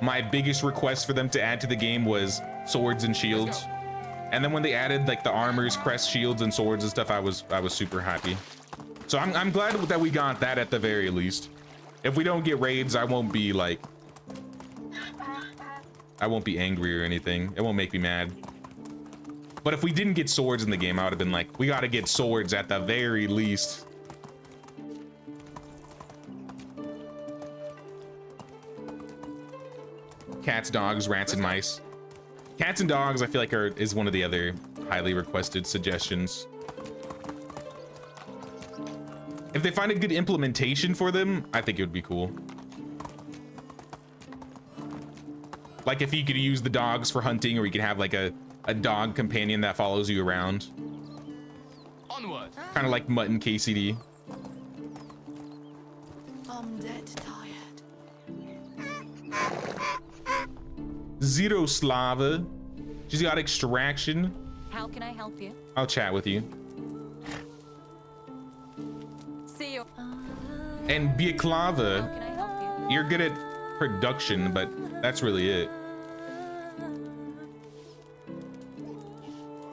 my biggest request for them to add to the game was swords and shields. And then when they added like the armors, crest, shields, and swords and stuff, I was super happy. So I'm glad that we got that at the very least. If we don't get raids, I won't be like, I won't be angry or anything. It won't make me mad. But if we didn't get swords in the game, I would have been like, we got to get swords at the very least. Cats, dogs, rats, and mice. Cats and dogs, I feel like is one of the other highly requested suggestions. If they find a good implementation for them, I think it would be cool. Like if you could use the dogs for hunting, or you could have like a dog companion that follows you around. Onward. Kind of like Mutton KCD. I'm dead tired. Zero Slava. She's got extraction. How can I help you? I'll chat with you. See you. And How Bieklava, can I help you? you're good at production, but that's really it.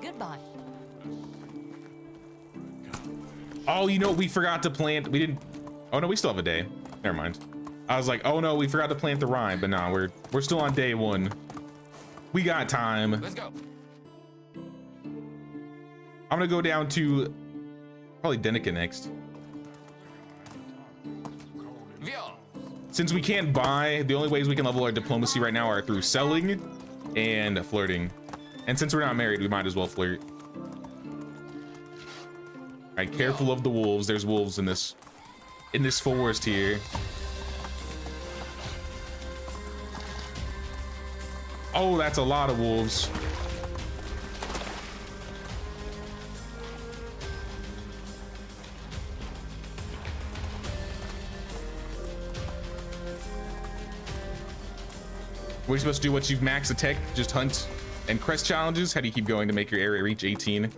Goodbye. Oh, you know, we forgot to plant. We didn't. Oh no, we still have a day. Never mind. I was like, oh no, we forgot to plant the rye, but no, we're still on day 1. We got time. Let's go. I'm gonna go down to probably Denica next. Via. Since we can't buy, the only ways we can level our diplomacy right now are through selling and flirting. And since we're not married, we might as well flirt. All right, careful of the wolves. There's wolves in this forest here. Oh, that's a lot of wolves. What are you supposed to do once you've maxed the tech? Just hunt and crest challenges? How do you keep going to make your area reach 18?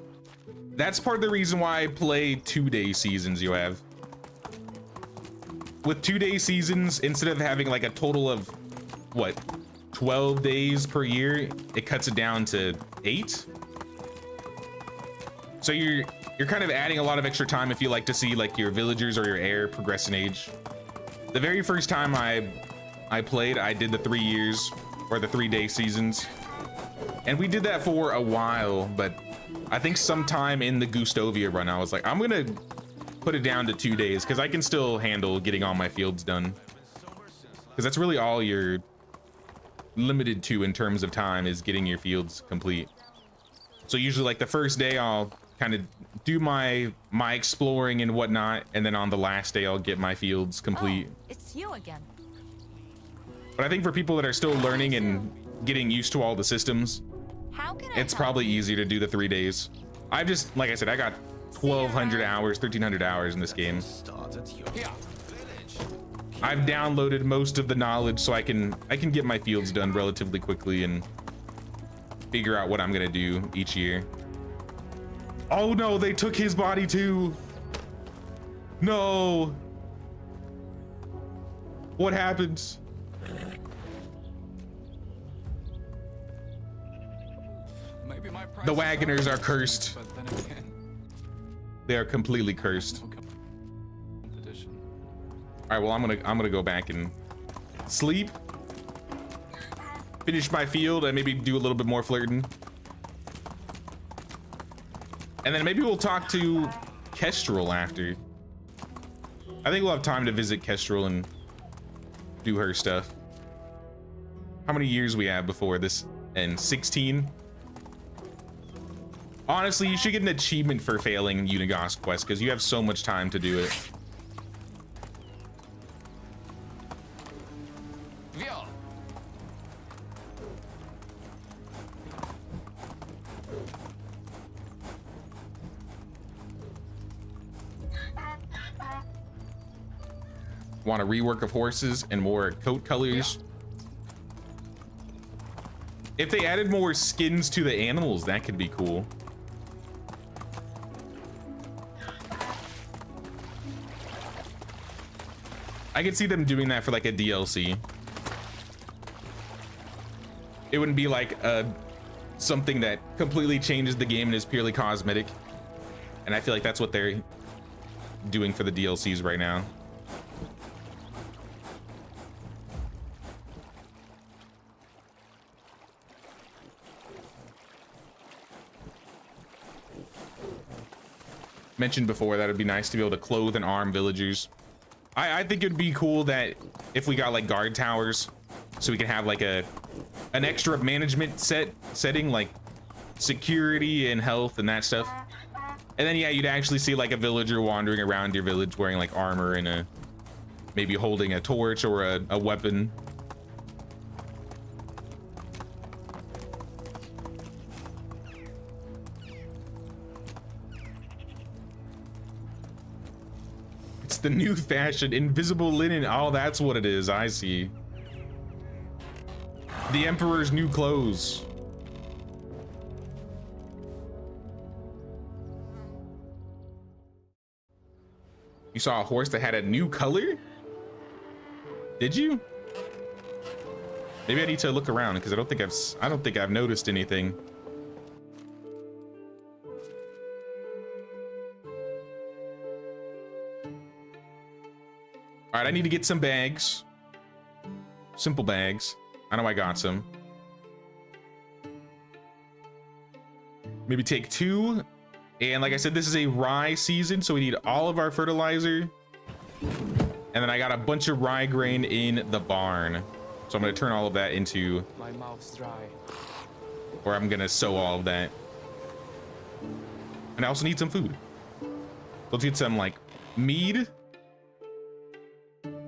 That's part of the reason why I play 2-day seasons, you have. With 2-day seasons, instead of having like a total of, what, 12 days per year, it cuts it down to 8. So you're kind of adding a lot of extra time if you like to see like your villagers or your heir progress in age. The very first time I played, I did the 3 years or the 3-day seasons, and we did that for a while, but I think sometime in the Gustovia run, I was like, I'm gonna put it down to 2 days because I can still handle getting all my fields done, because that's really all you're limited to in terms of time, is getting your fields complete. So usually like the first day I'll kind of do my exploring and whatnot, and then on the last day I'll get my fields complete. Oh, it's you again. But I think for people that are still learning and getting used to all the systems, How can I it's help probably you? easier to do the 3 days. I've just, like I said, I got 1,200 hours, 1,300 hours in this game. Here. I've downloaded most of the knowledge so I can get my fields done relatively quickly and figure out what I'm gonna do each year. Oh no, they took his body too. No. What happens? Maybe my price The is Wagoners high, are cursed. but then again, They are completely cursed. no competition. All right, well, I'm gonna go back and sleep, finish my field, and maybe do a little bit more flirting, and then maybe we'll talk to Kestrel after. I think we'll have time to visit Kestrel and do her stuff. How many years we have before this ends? 16. Honestly, you should get an achievement for failing Unigos quest because you have so much time to do it. Via. Want a rework of horses and more coat colors? If they added more skins to the animals, that could be cool. I could see them doing that for like a DLC. it wouldn't be like something that completely changes the game and is purely cosmetic. And I feel like that's what they're doing for the DLCs right now. Mentioned before that it'd be nice to be able to clothe and arm villagers. I think it'd be cool that if we got like guard towers, so we can have like an extra management setting, like security and health and that stuff. And then yeah, you'd actually see like a villager wandering around your village wearing like armor and maybe holding a torch or a weapon. It's the new fashion, invisible linen. Oh, that's what it is. I see. The Emperor's new clothes. You saw a horse that had a new color? Did you? Maybe I need to look around because I don't think I've noticed anything. All right, I need to get some bags. Simple bags. I know I got some. Maybe take 2. And like I said, this is a rye season, so we need all of our fertilizer. And then I got a bunch of rye grain in the barn. So I'm gonna turn all of that into, My mouth's dry. or I'm gonna sow all of that. And I also need some food. Let's get some like mead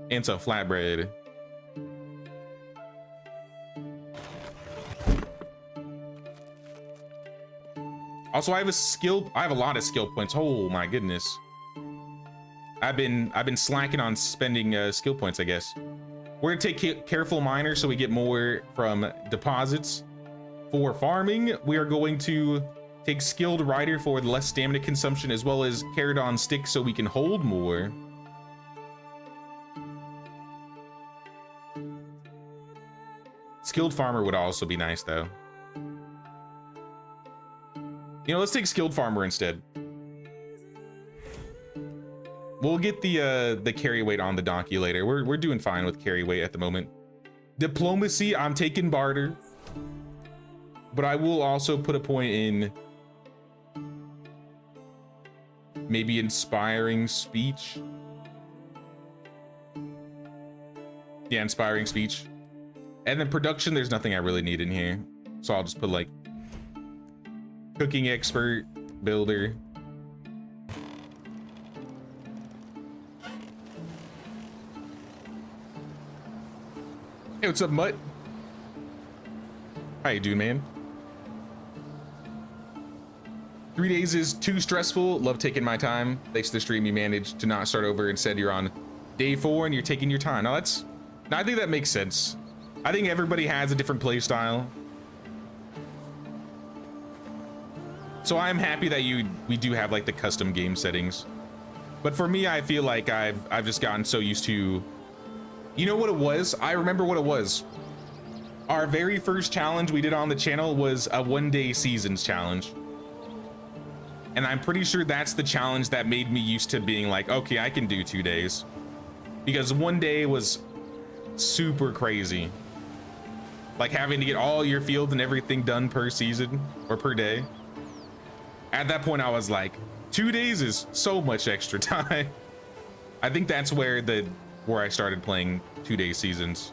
and some flatbread. Also, I have a lot of skill points. Oh my goodness. I've been slacking on spending skill points, I guess. We're gonna take careful miner so we get more from deposits. For farming, we are going to take skilled rider for the less stamina consumption, as well as carried on stick so we can hold more. Skilled farmer would also be nice though. You know, let's take skilled farmer instead. We'll get the carry weight on the donkey later. We're doing fine with carry weight at the moment. Diplomacy, I'm taking barter. But I will also put a point in maybe inspiring speech. Yeah, inspiring speech. And then production, there's nothing I really need in here. So I'll just put like cooking expert, builder. Hey, what's up, Mutt? How you doing, man? 3 days is too stressful. Love taking my time. Thanks to the stream, you managed to not start over. Instead, you're on day 4 and you're taking your time. Now I think that makes sense. I think everybody has a different play style. So I'm happy that we do have like the custom game settings. But for me, I feel like I've just gotten so used to, you know what it was? I remember what it was. Our very first challenge we did on the channel was a 1-day seasons challenge. And I'm pretty sure that's the challenge that made me used to being like, okay, I can do 2 days. Because 1 day was super crazy. Like having to get all your fields and everything done per season or per day. At that point, I was like, 2 days is so much extra time. I think that's where I started playing 2-day seasons.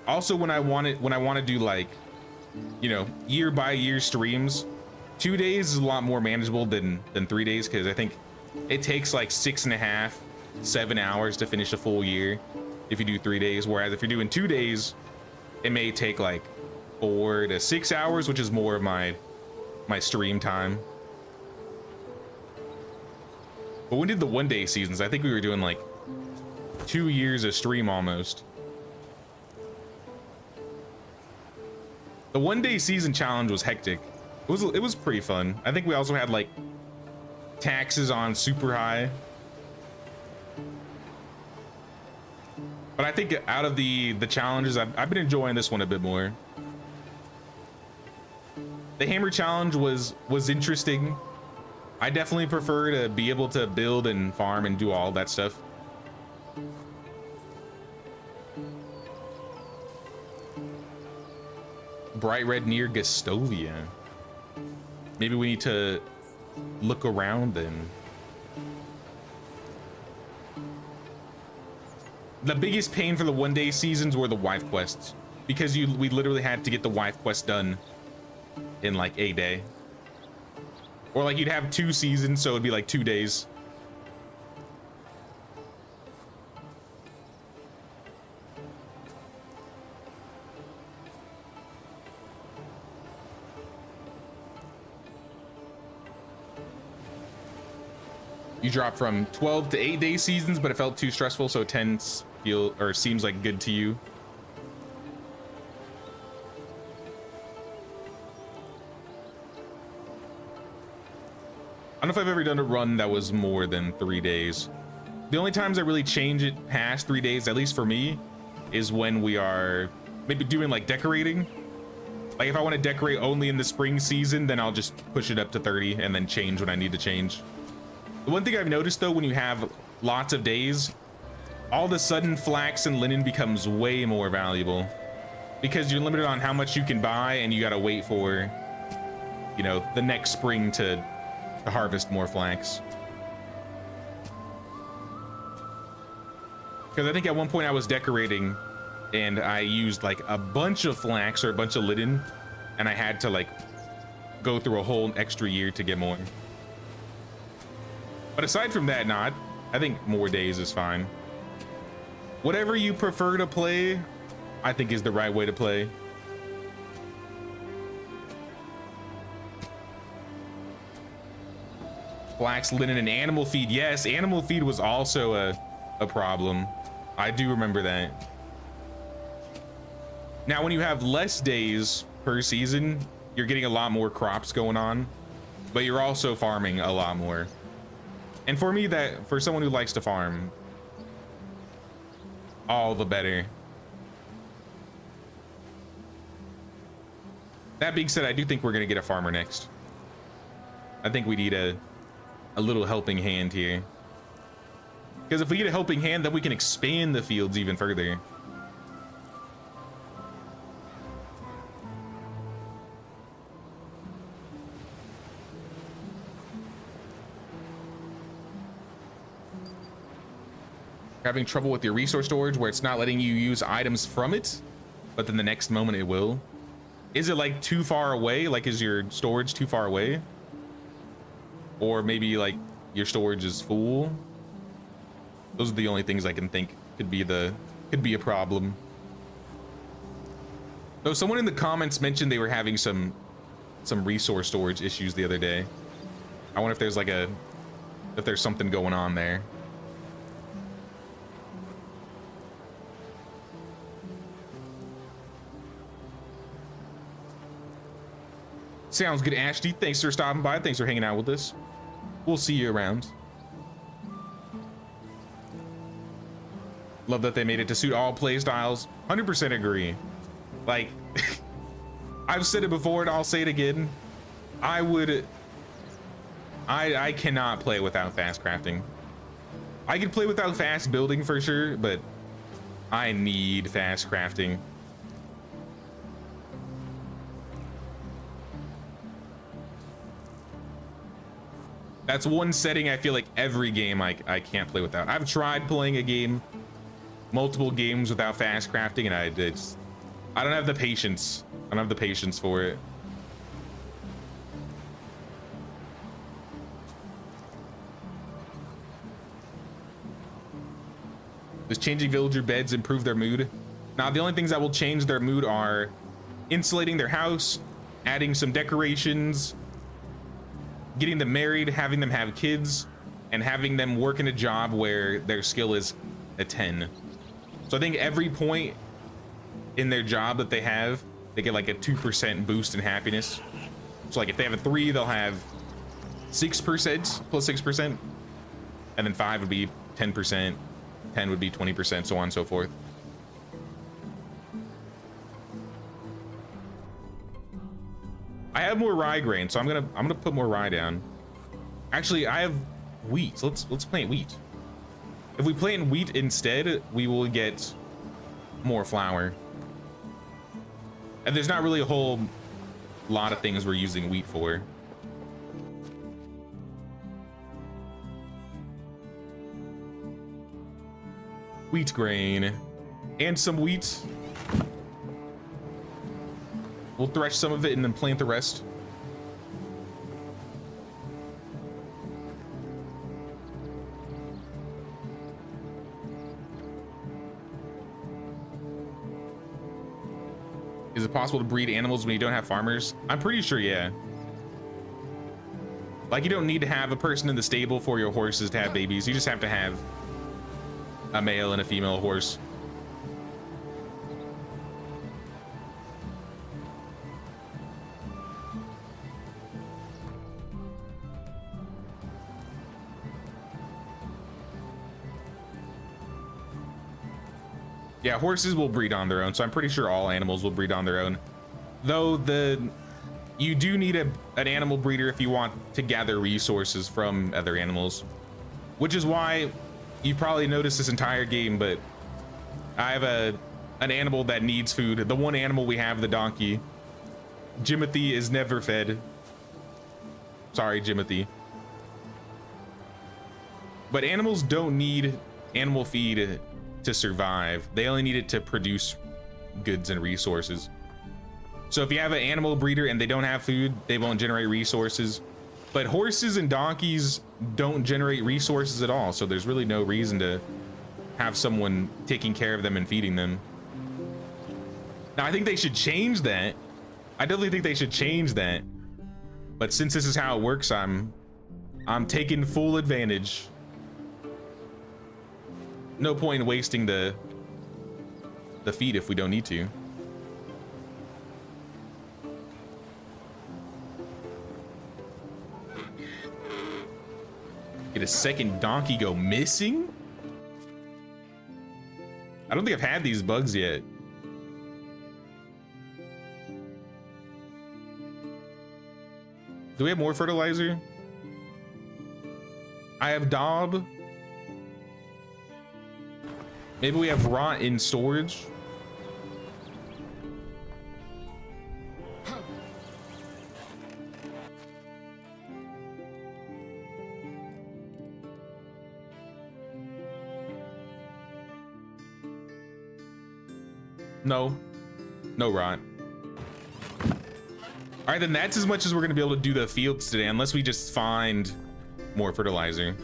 Also, when I want to do like, you know, year by year streams, 2 days is a lot more manageable than 3 days, because I think it takes like 6.5, 7 hours to finish a full year if you do 3 days. Whereas if you're doing 2 days, it may take like 4 to 6 hours, which is more of my stream time. But when we did the 1-day seasons, I think we were doing like 2 years of stream almost. The 1-day season challenge was hectic. It was pretty fun. I think we also had like taxes on super high. But I think out of the challenges, I've been enjoying this one a bit more. The hammer challenge was interesting. I definitely prefer to be able to build and farm and do all that stuff. Bright red near Gustovia. Maybe we need to look around then. The biggest pain for the one-day seasons were the wife quests, because we literally had to get the wife quest done in like a day, or like you'd have 2 seasons, so it'd be like 2 days. You drop from 12 to 8-day seasons, but it felt too stressful, so 10 seems like good to you. I don't know if I've ever done a run that was more than 3 days. The only times I really change it past 3 days, at least for me, is when we are maybe doing like decorating. Like if I want to decorate only in the spring season, then I'll just push it up to 30 and then change when I need to change. The one thing I've noticed though, when you have lots of days, all of a sudden flax and linen becomes way more valuable, because you're limited on how much you can buy, and you got to wait for, you know, the next spring to harvest more flax. Because I think at one point I was decorating and I used like a bunch of flax or a bunch of linen, and I had to like go through a whole extra year to get more. But aside from that, I think more days is fine. Whatever you prefer to play, I think is the right way to play. Flax, linen, and animal feed. Yes, animal feed was also a problem. I do remember that. Now, when you have less days per season, you're getting a lot more crops going on, but you're also farming a lot more. And for me, for someone who likes to farm, all the better. That being said, I do think we're gonna get a farmer next. I think we need a little helping hand here, because if we get a helping hand, then we can expand the fields even further. Having trouble with your resource storage where it's not letting you use items from it, but then the next moment it will. Is it like too far away? Like, is your storage too far away? Or maybe like your storage is full? Those are the only things I can think could be a problem. Though someone in the comments mentioned they were having some resource storage issues the other day. I wonder if there's like if there's something going on there. Sounds good, Ashley. Thanks for stopping by. Thanks for hanging out with us. We'll see you around. Love that they made it to suit all play styles. 100% agree. Like, I've said it before and I'll say it again. I cannot play without fast crafting. I can play without fast building for sure, but I need fast crafting. That's one setting I feel like every game I can't play without. I've tried playing a game, multiple games without fast crafting, and I don't have the patience. I don't have the patience for it. Does changing villager beds improve their mood? Now, the only things that will change their mood are insulating their house, adding some decorations, getting them married, having them have kids, and having them work in a job where their skill is a 10. So I think every point in their job that they have, they get like a 2% boost in happiness. So like if they have a 3, they'll have 6% plus 6%, and then 5 would be 10%, 10 would be 20%, so on and so forth. I have more rye grain, so I'm gonna put more rye down. Actually, I have wheat. So let's plant wheat. If we plant wheat instead, we will get more flour. And there's not really a whole lot of things we're using wheat for. Wheat grain and some wheat. We'll thresh some of it and then plant the rest. Is it possible to breed animals when you don't have farmers? I'm pretty sure, yeah. Like, you don't need to have a person in the stable for your horses to have babies. You just have to have a male and a female horse. Yeah, horses will breed on their own, so I'm pretty sure all animals will breed on their own. Though you do need an animal breeder if you want to gather resources from other animals, which is why you probably noticed this entire game, but I have an animal that needs food. The one animal we have, the donkey. Jimothy is never fed. Sorry, Jimothy. But animals don't need animal feed to survive. They only need it to produce goods and resources. So if you have an animal breeder and they don't have food, they won't generate resources. But horses and donkeys don't generate resources at all, so there's really no reason to have someone taking care of them and feeding them. Now, I think they should change that. I definitely think they should change that. But since this is how it works, I'm taking full advantage. No point in wasting the feed if we don't need to. Get a second donkey go missing? I don't think I've had these bugs yet. Do we have more fertilizer? I have daub. Maybe we have rot in storage. No rot. All right, then that's as much as we're gonna be able to do the fields today, unless we just find more fertilizer.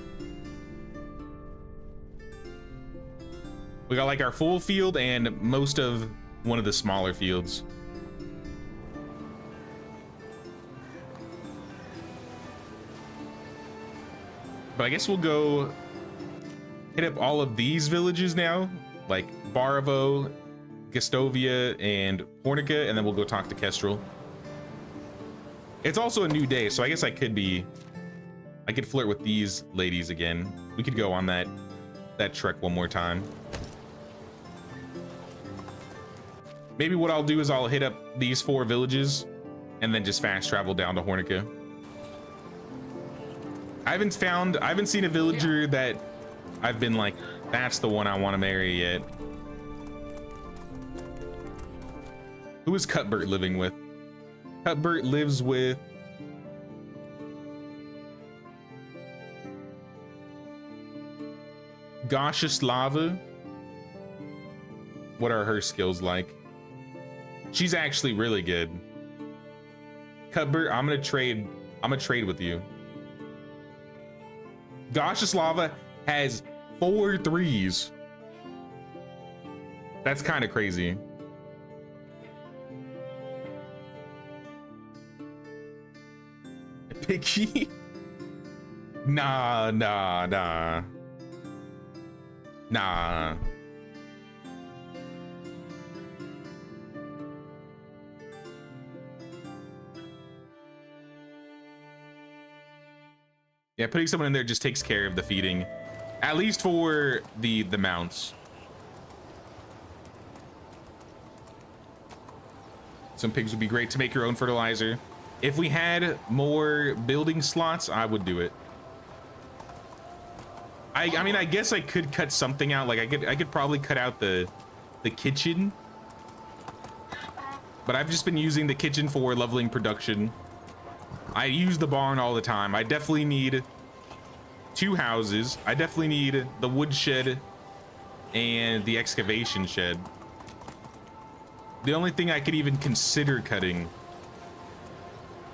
We got like our full field and most of one of the smaller fields. But I guess we'll go hit up all of these villages now, like Baravo, Gastovia, and Pornica, and then we'll go talk to Kestrel. It's also a new day, so I guess I could flirt with these ladies again. We could go on that trek one more time. Maybe what I'll do is I'll hit up these 4 villages and then just fast travel down to Hornica. I haven't seen a villager that I've been like, that's the one I want to marry yet. Who is Cuthbert living with? Cuthbert lives with Goshislava. What are her skills like? She's actually really good. Cuthbert, I'm gonna trade with you. Goshislava has 4 3s. That's kind of crazy. Picky? Nah. Yeah, putting someone in there just takes care of the feeding, at least for the mounts. Some pigs would be great to make your own fertilizer. If we had more building slots, I would do it. I mean, I guess I could cut something out. Like I could probably cut out the kitchen. But I've just been using the kitchen for leveling production. I use the barn all the time. I definitely need 2 houses. I definitely need the wood shed and the excavation shed. The only thing I could even consider cutting,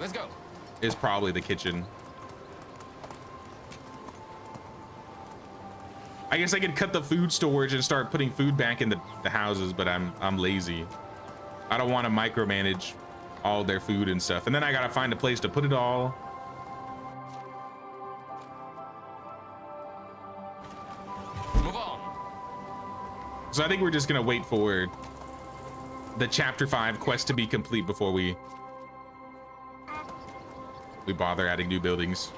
Let's go. is probably the kitchen. I guess I could cut the food storage and start putting food back in the houses, but I'm lazy. I don't want to micromanage all their food and stuff. And then I gotta find a place to put it all. Move on. So I think we're just gonna wait for the chapter 5 quest to be complete before we bother adding new buildings.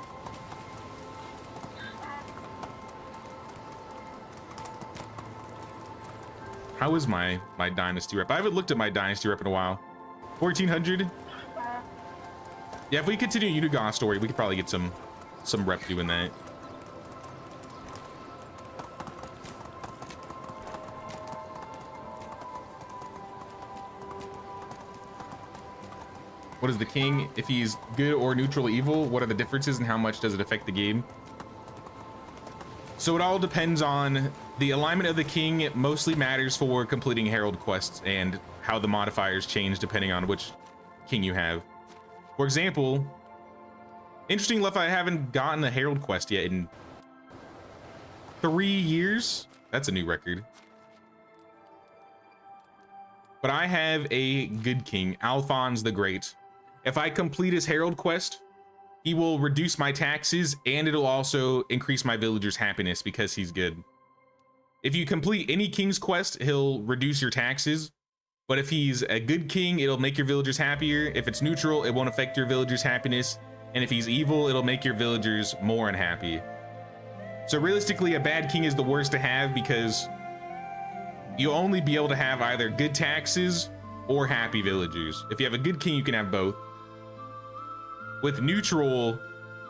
How is my dynasty rep? I haven't looked at my dynasty rep in a while. 1400. Yeah, if we continue Unigoth story, we could probably get some rep doing that. What is the king? If he's good or neutral evil, what are the differences and how much does it affect the game? So it all depends on the alignment of the king. It mostly matters for completing herald quests and how the modifiers change depending on which king you have. For example, interesting enough, I haven't gotten a herald quest yet in 3 years. That's a new record. But I have a good king, Alphonse the Great. If I complete his herald quest, he will reduce my taxes and it'll also increase my villagers' happiness because he's good. If you complete any king's quest, he'll reduce your taxes. But if he's a good king, it'll make your villagers happier. If it's neutral, it won't affect your villagers' happiness. And if he's evil, it'll make your villagers more unhappy. So realistically, a bad king is the worst to have because you'll only be able to have either good taxes or happy villagers. If you have a good king, you can have both. With neutral,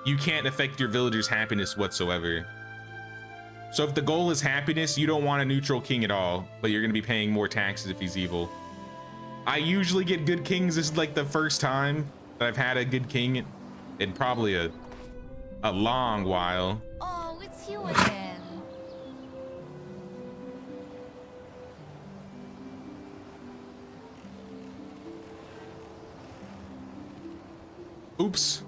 you can't affect your villagers' happiness whatsoever. So if the goal is happiness, you don't want a neutral king at all, but you're gonna be paying more taxes if he's evil. I usually get good kings. This is like the first time that I've had a good king in probably a long while. Oh, it's you again. Oops.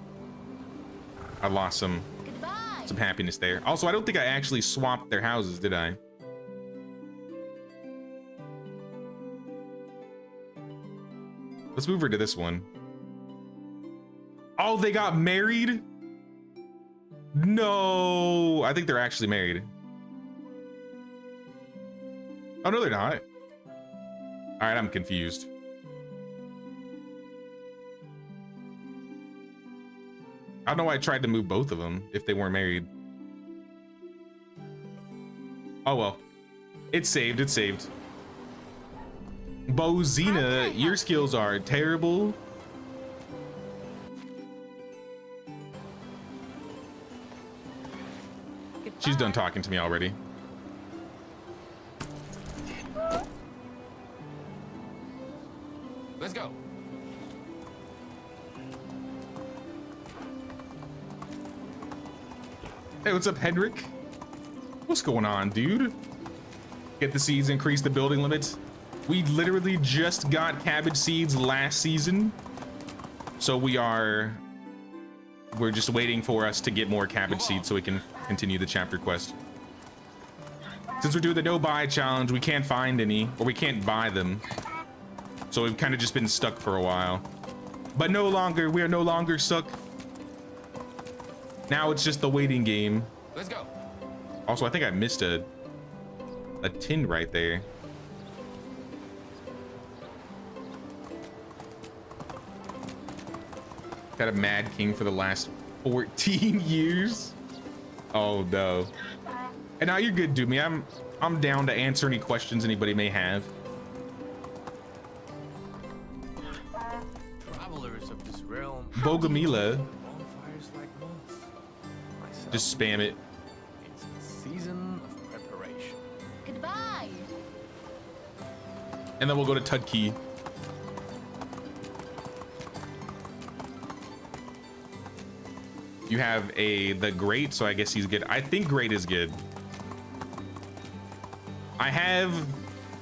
I lost some Goodbye. happiness there. Also, I don't think I actually swapped their houses, did I? Let's move her to this one. Oh, they got married? No, I think they're actually married. Oh, no, they're not. All right, I'm confused. I don't know why I tried to move both of them if they weren't married. Oh, well. It's saved, it's saved. Bozina, your skills are terrible. She's done talking to me already. Let's go. Hey, what's up, Henrik? What's going on, dude? Get the seeds, increase the building limits. We literally just got cabbage seeds last season. So we're just waiting for us to get more cabbage seeds so we can continue the chapter quest. Since we're doing the no buy challenge, we can't find any, or we can't buy them. So we've kind of just been stuck for a while. But we are no longer stuck. Now it's just the waiting game. Let's go. Also, I think I missed a tin right there. Got a Mad King for the last 14 years. Oh no. And now you're good, Doomy. I'm down to answer any questions anybody may have. Travelers of this realm. Bogomila. Bonfires like moths. Myself, Just spam it. it's the season of preparation. Goodbye. And then we'll go to Tudkey. You have the great, so I guess he's good. I think great is good. I have,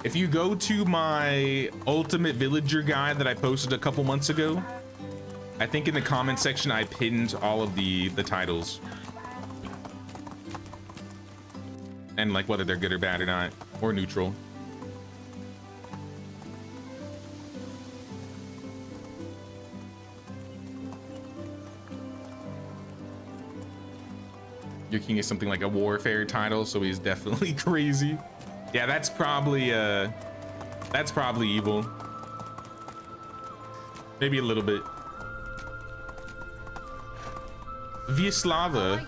if you go to my ultimate villager guide that I posted a couple months ago, I think in the comment section I pinned all of the titles. And like whether they're good or bad or not, or neutral. Your king is something like a warfare title, so he's definitely crazy. Yeah, that's probably evil. Maybe a little bit. How Vyaslava. are you?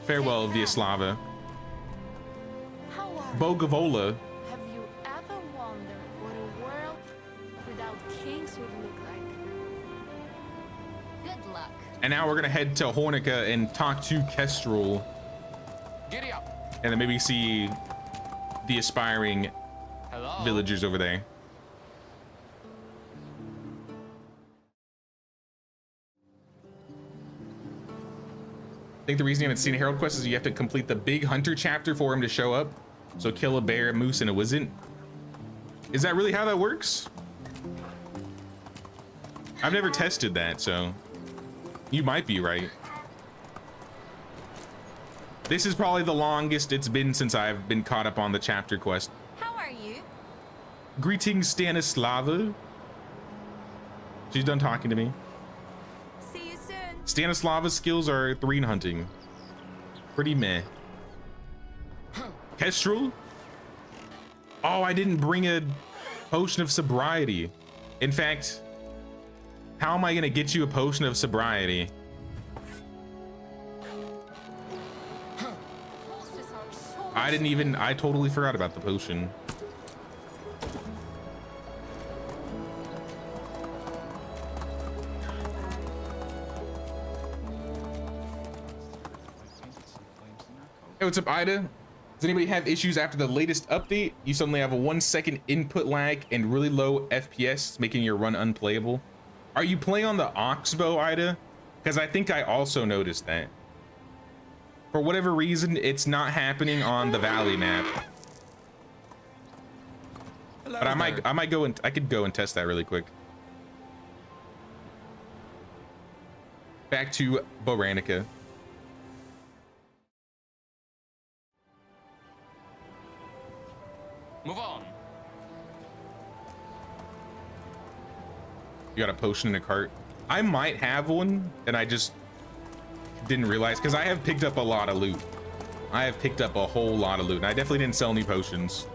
Farewell, Vyaslava. How are you? Bogavola. Have you ever wondered what a world without kings would look like? Good luck. And now we're gonna head to Hornica and talk to Kestrel, Giddy up. and then maybe see the aspiring Hello. villagers over there. I think the reason you haven't seen Herald Quest is you have to complete the big hunter chapter for him to show up. So kill a bear, a moose, and a wizened. Is that really how that works? I've never tested that, so you might be right. This is probably the longest it's been since I've been caught up on the chapter quest. How are you? Greetings, Stanislava. She's done talking to me. See you soon. Stanislava's skills are 3 in hunting. Pretty meh. Kestrel? Oh, I didn't bring a potion of sobriety. In fact, how am I gonna get you a potion of sobriety? Horses are so I totally forgot about the potion. Hey, what's up, Ida? Does anybody have issues after the latest update? You suddenly have a 1-second input lag and really low FPS, making your run unplayable. Are you playing on the Oxbow, Ida? Because I think I also noticed that. For whatever reason, it's not happening on the Valley map. Hello But I there. might go and I could go and test that really quick. Back to Boranica. Move on. You got a potion in a cart. I might have one, and I just didn't realize, because I have picked up a lot of loot. I have picked up a whole lot of loot, and I definitely didn't sell any potions.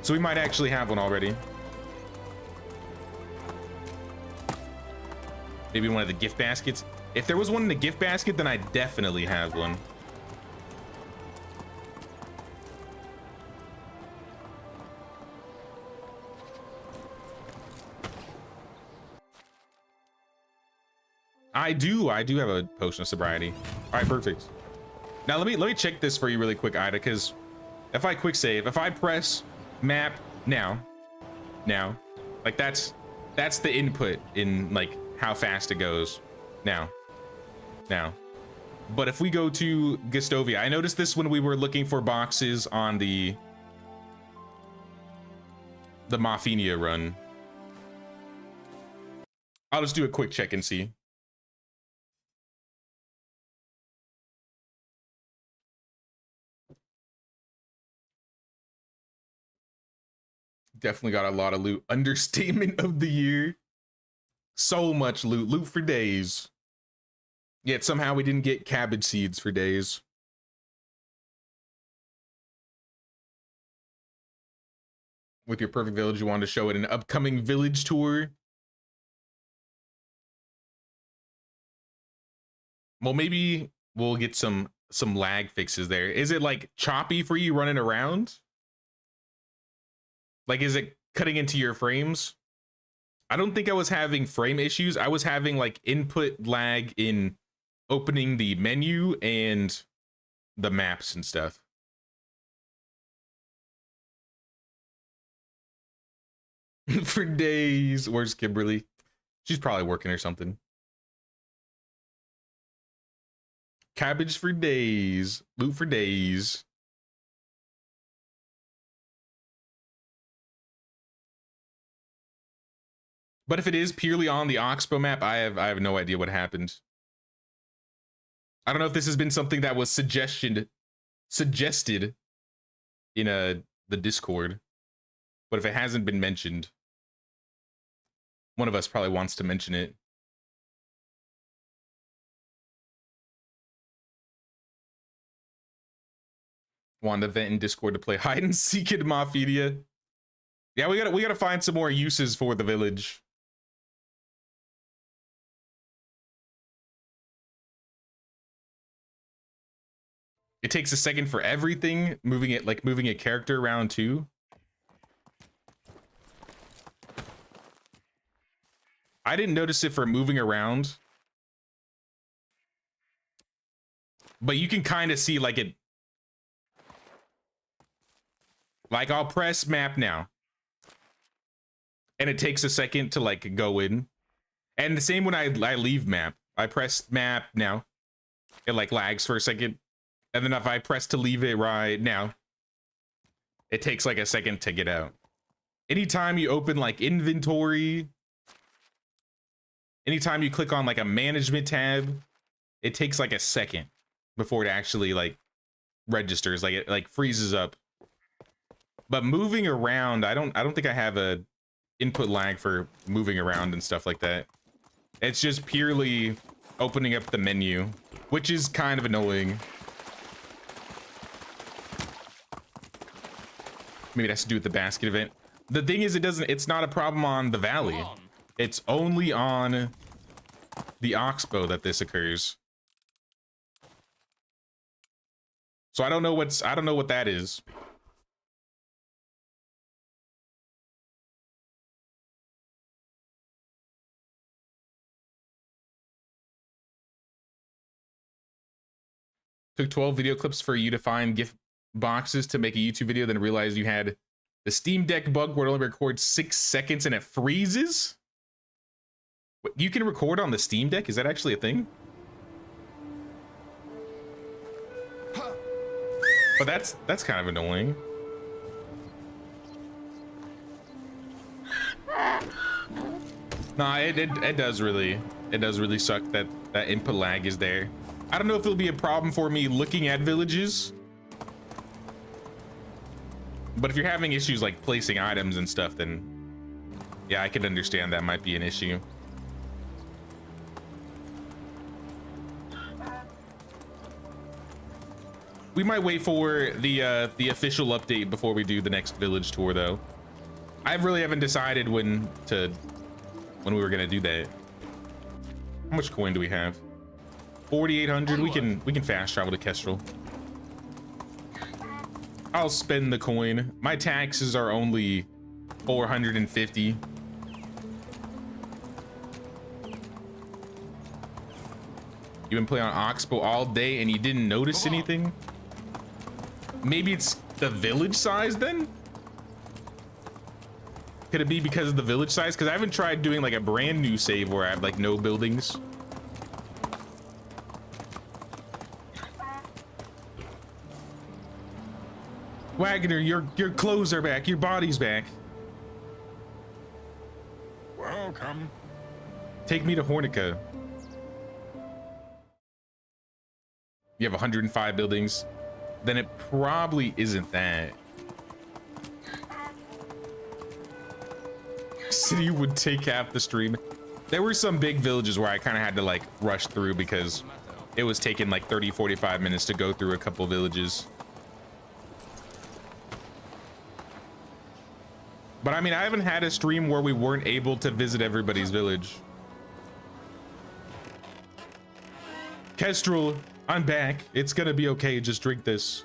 So we might actually have one already. Maybe one of the gift baskets. If there was one in the gift basket, then I definitely have one. I do have a potion of sobriety. All right, perfect. Now let me check this for you really quick, Ida, because if I quick save, if I press map now, like that's the input in like how fast it goes now. But if we go to Gustovia, I noticed this when we were looking for boxes on the Mafinia run. I'll just do a quick check and see. Definitely got a lot of loot. Understatement of the year. So much loot. Loot for days. Yet somehow we didn't get cabbage seeds for days. With your perfect village, you wanted to show it in an upcoming village tour. Well, maybe we'll get some lag fixes there. Is it like choppy for you running around? Like, is it cutting into your frames. I don't think I was having frame issues. I was having like input lag in opening the menu and the maps and stuff. For days. Where's Kimberly? She's probably working or something. Cabbage for days. Loot for days. But if it is purely on the Oxbow map, I have no idea what happened. I don't know if this has been something that was suggested in the Discord. But if it hasn't been mentioned, one of us probably wants to mention it. Want to vent in Discord to play hide and seek in Mafia. Yeah, we gotta find some more uses for the village. It takes a second for everything, moving a character around too. I didn't notice it for moving around, but you can kind of see like it. Like I'll press map now, and it takes a second to like go in, and the same when I leave map. I press map now, it like lags for a second, and then if I press to leave it right now, it takes like a second to get out. Anytime you open like inventory, anytime you click on like a management tab, it takes like a second before it actually like registers, like it like freezes up. But moving around, I don't think I have a input lag for moving around and stuff like that. It's just purely opening up the menu, which is kind of annoying. Maybe it has to do with the basket event. The thing is, it's not a problem on the valley. It's only on the Oxbow that this occurs. So I don't know what that is. Took 12 video clips for you to find gift boxes to make a YouTube video, then realized you had the Steam Deck bug where it only records 6 seconds and it freezes? You can record on the Steam Deck? Is that actually a thing? But that's kind of annoying. Nah, it does really suck that input lag is there. I don't know if it'll be a problem for me looking at villages, but if you're having issues like placing items and stuff, then yeah, I can understand that might be an issue. We might wait for the official update before we do the next village tour, though. I really haven't decided when we were gonna do that. How much coin do we have? 4,800. We can fast travel to Kestrel. I'll spend the coin. My taxes are only 450. You've been playing on Oxbow all day and you didn't notice anything? Maybe it's the village size then? Could it be because of the village size? Because I haven't tried doing like a brand new save where I have like no buildings. Wagner, your clothes are back. Your body's back. Welcome. Take me to Hornica. You have 105 buildings. Then it probably isn't that. City would take half the stream. There were some big villages where I kind of had to like rush through because it was taking like 30-45 minutes to go through a couple villages. But I mean, I haven't had a stream where we weren't able to visit everybody's village. Kestrel, I'm back. It's gonna be okay. Just drink this.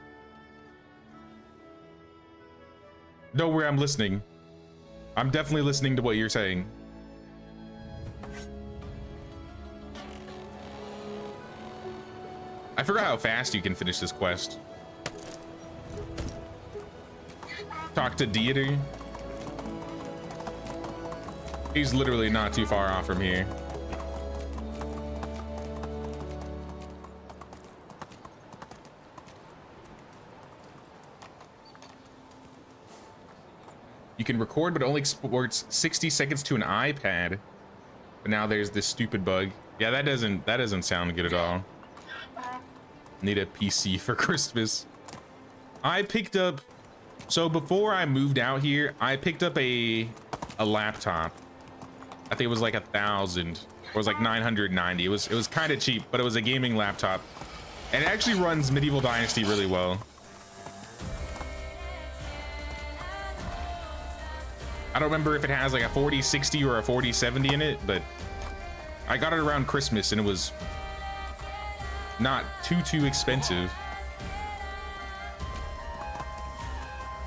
Don't worry, I'm listening. I'm definitely listening to what you're saying. I forgot how fast you can finish this quest. Talk to Deity. He's literally not too far off from here. You can record, but it only exports 60 seconds to an iPad. But now there's this stupid bug. Yeah, that doesn't sound good at all. Need a PC for Christmas. I picked up, so before I moved out here, I picked up a laptop. I think it was like 1,000, or it was like 990. It was kind of cheap, but it was a gaming laptop, and it actually runs Medieval Dynasty really well. I don't remember if it has like a 4060 or a 4070 in it, but I got it around Christmas and it was not too expensive.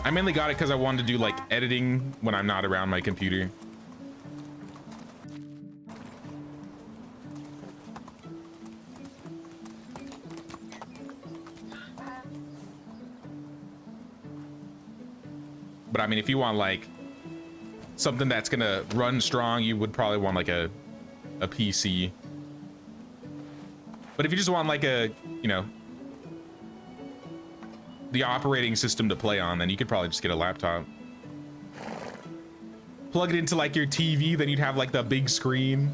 I mainly got it because I wanted to do like editing when I'm not around my computer. But I mean, if you want like something that's gonna run strong, you would probably want like a PC. But if you just want like a, you know, the operating system to play on, then you could probably just get a laptop. Plug it into like your TV, then you'd have like the big screen.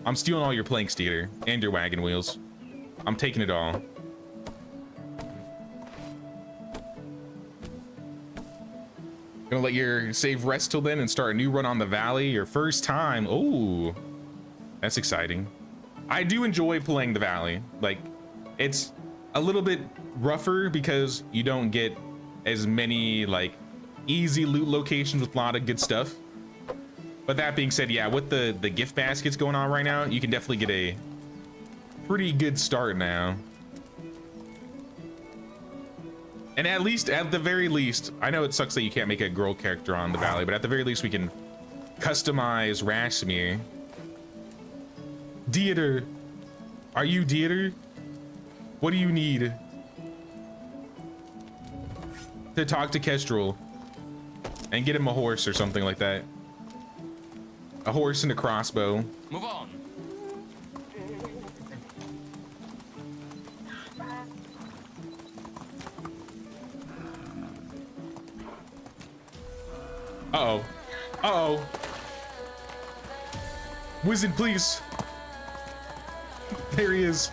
I'm stealing all your planks, Dieter, and your wagon wheels. I'm taking it all. Gonna let your save rest till then and start a new run on the valley. Your first time. Oh, that's exciting. I do enjoy playing the valley. Like, it's a little bit rougher because you don't get as many like easy loot locations with a lot of good stuff. But that being said, yeah, with the gift baskets going on right now, you can definitely get a pretty good start now. And at the very least, I know it sucks that you can't make a girl character on the valley, but at the very least we can customize Rasmir. Dieter, are you Dieter? What do you need to talk to Kestrel and get him a horse or something like that? A horse and a crossbow. Move on. Uh-oh. Uh-oh. Wizard, please. There he is.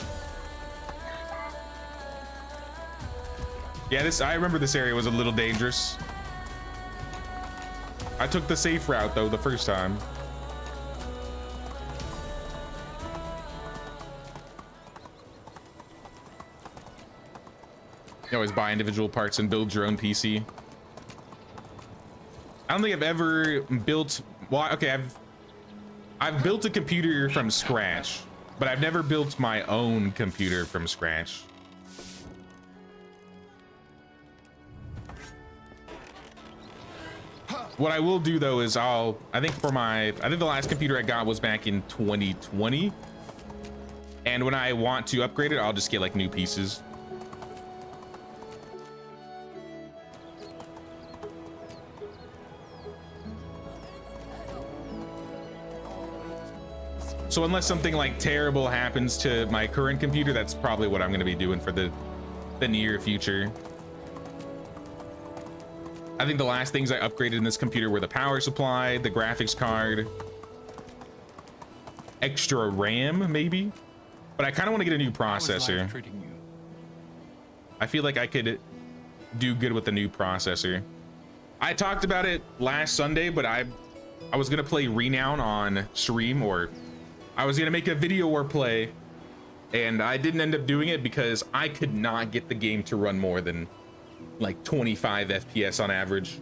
Yeah, I remember this area was a little dangerous. I took the safe route though the first time. You always buy individual parts and build your own PC. I don't think I've ever built, well, okay, I've built a computer from scratch, but I've never built my own computer from scratch. What I will do though is I think the last computer I got was back in 2020. And when I want to upgrade it, I'll just get like new pieces. So unless something like terrible happens to my current computer, that's probably what I'm going to be doing for the near future. I think the last things I upgraded in this computer were the power supply, the graphics card, extra RAM maybe, but I kind of want to get a new processor. I feel like I could do good with the new processor. I talked about it last Sunday, but I was going to play Renown on stream, or I was gonna make a video or play, and I didn't end up doing it because I could not get the game to run more than like 25 FPS on average.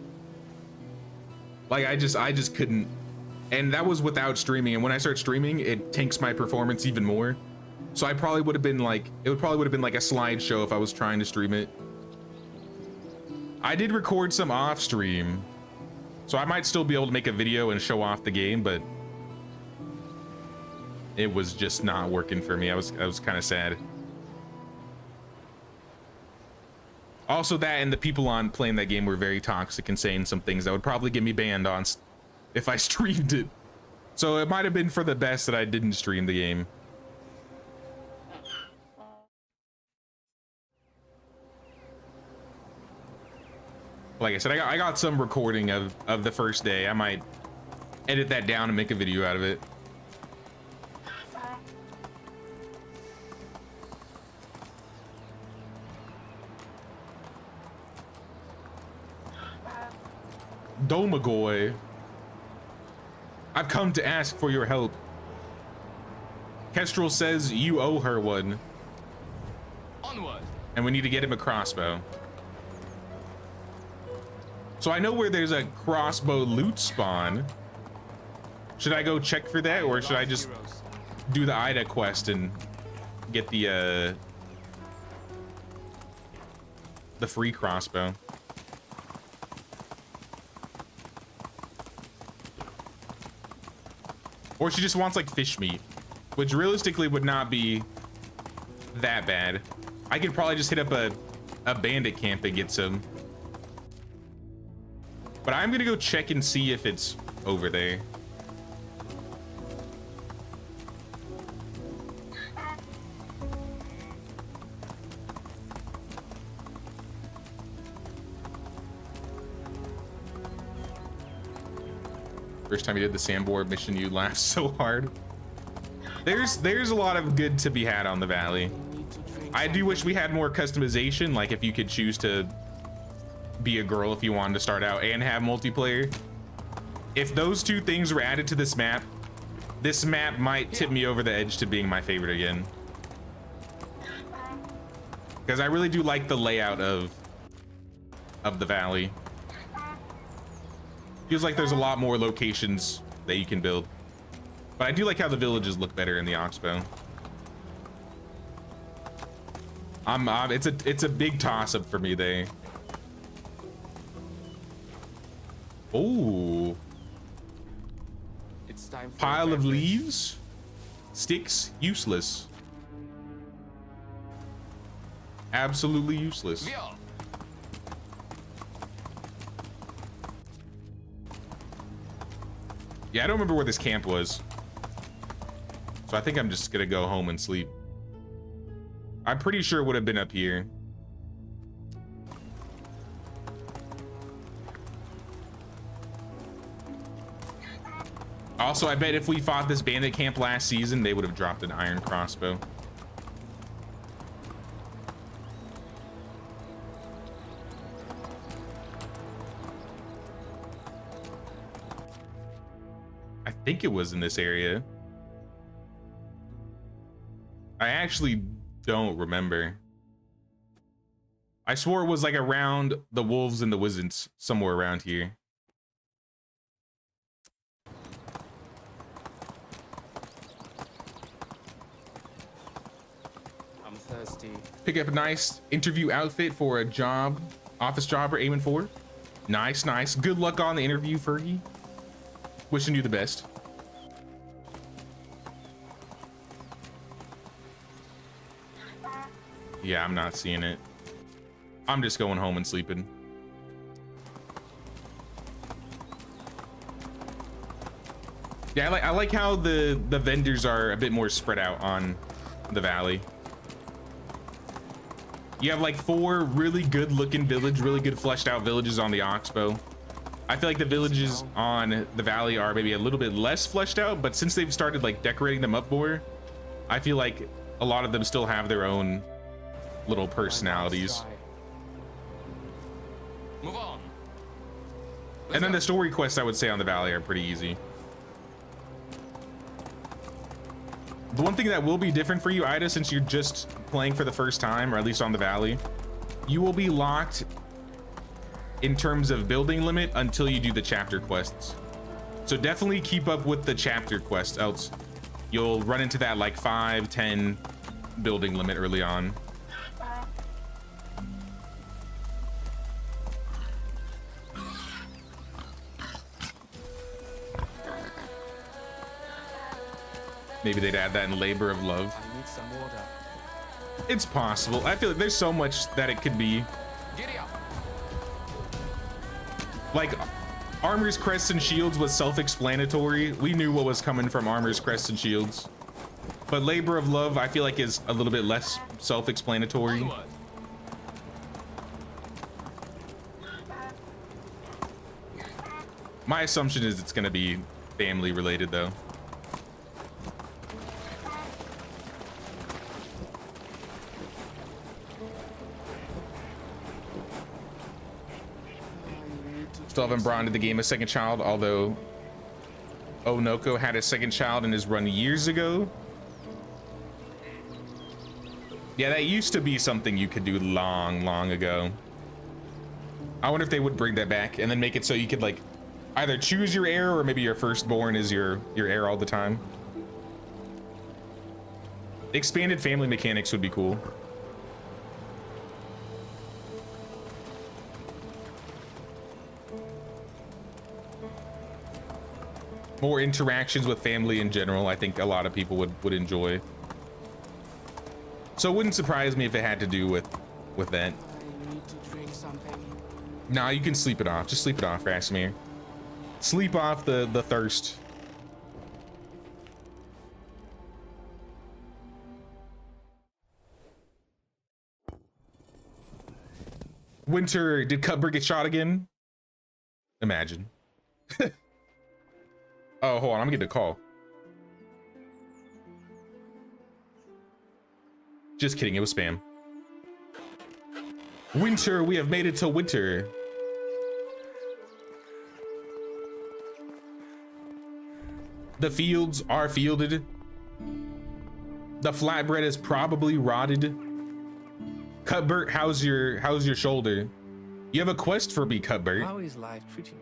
Like I just couldn't, and that was without streaming. And when I start streaming, it tanks my performance even more. So I probably would have been like, it would probably would have been like a slideshow if I was trying to stream it. I did record some off stream, so I might still be able to make a video and show off the game, but it was just not working for me. I was kind of sad. Also, that and the people on playing that game were very toxic and saying some things that would probably get me banned on if I streamed it. So it might have been for the best that I didn't stream the game. Like I said, I got some recording of the first day. I might edit that down and make a video out of it. Domagoy, I've come to ask for your help. Kestrel says you owe her one. Onward. And we need to get him a crossbow. So I know where there's a crossbow loot spawn. Should I go check for that, or should I just do the Ida quest and get the free crossbow? Or she just wants like fish meat, which realistically would not be that bad. I could probably just hit up a bandit camp and get some. But I'm gonna go check and see if it's over there. First time you did the Sambor mission, you laughed so hard. There's a lot of good to be had on the valley. I do wish we had more customization, like if you could choose to be a girl if you wanted to start out and have multiplayer. If those two things were added to this map might tip me over the edge to being my favorite again. Because I really do like the layout of the valley. Feels like there's a lot more locations that you can build. But I do like how the villages look better in the Oxbow. It's a big toss-up for me there. Oh, It's time for pile of breakfast. leaves, sticks, useless. Absolutely useless. Veal. Yeah, I don't remember where this camp was, so I think I'm just gonna go home and sleep. I'm pretty sure it would have been up here. Also, I bet if we fought this bandit camp last season, they would have dropped an iron crossbow. I think it was in this area. I actually don't remember. I swore it was like around the wolves and the wizards, somewhere around here. I'm thirsty. Pick up a nice interview outfit for a job, office job we're aiming for. Nice, nice. Good luck on the interview, Fergie. Wishing you the best. Yeah, I'm not seeing it. I'm just going home and sleeping. Yeah, I like how the vendors are a bit more spread out on the valley. You have like 4 really good looking villages, really good fleshed out villages on the Oxbow. I feel like the villages on the valley are maybe a little bit less fleshed out, but since they've started like decorating them up more, I feel like a lot of them still have their own little personalities. Move on. And then the story quests I would say on the valley are pretty easy. The one thing that will be different for you, Ida, since you're just playing for the first time, or at least on the valley, you will be locked in terms of building limit until you do the chapter quests. So definitely keep up with the chapter quests, else you'll run into that like 5-10 building limit early on. Maybe they'd add that in labor of love. I need some water. It's possible. I feel like there's so much that it could be. Giddy up. Like, Armors, Crests, and Shields was self-explanatory. We knew what was coming from Armors, Crests, and Shields. But Labor of Love, I feel like, is a little bit less self-explanatory. Onward. My assumption is it's gonna be family related, though. Still haven't brought into the game a second child, although Onoko had a second child in his run years ago. Yeah, that used to be something you could do long ago. I wonder if they would bring that back and then make it so you could like either choose your heir or maybe your firstborn is your heir all the time. Expanded family mechanics would be cool. More interactions with family in general, I think a lot of people would enjoy. So it wouldn't surprise me if it had to do with that. I need to drink something. Nah, you can sleep it off. Just sleep it off, Rasimir. Sleep off the thirst. Winter, did Cuthbert get shot again? Imagine. Oh, hold on, I'm getting a call. Just kidding, it was spam. Winter, we have made it to winter. The fields are fielded. The flatbread is probably rotted. Cuthbert, how's your shoulder? You have a quest for me, Cuthbert. How is life treating you?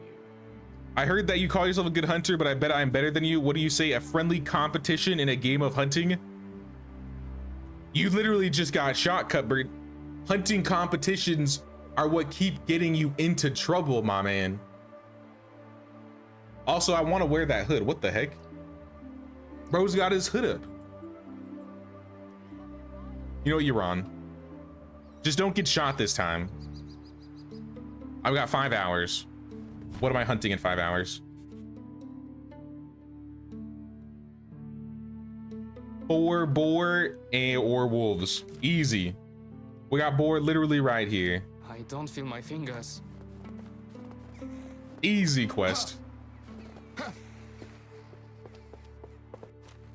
I heard that you call yourself a good hunter, but I bet I'm better than you. What do you say? A friendly competition in a game of hunting? You literally just got shot, Cuthbert. Hunting competitions are what keep getting you into trouble, my man. Also, I want to wear that hood. What the heck? Bro's got his hood up. You know what, you're on. Just don't get shot this time. I've got 5 hours. What am I hunting in 5 hours? 4 boar or wolves. Easy. We got boar literally right here. I don't feel my fingers. Easy quest.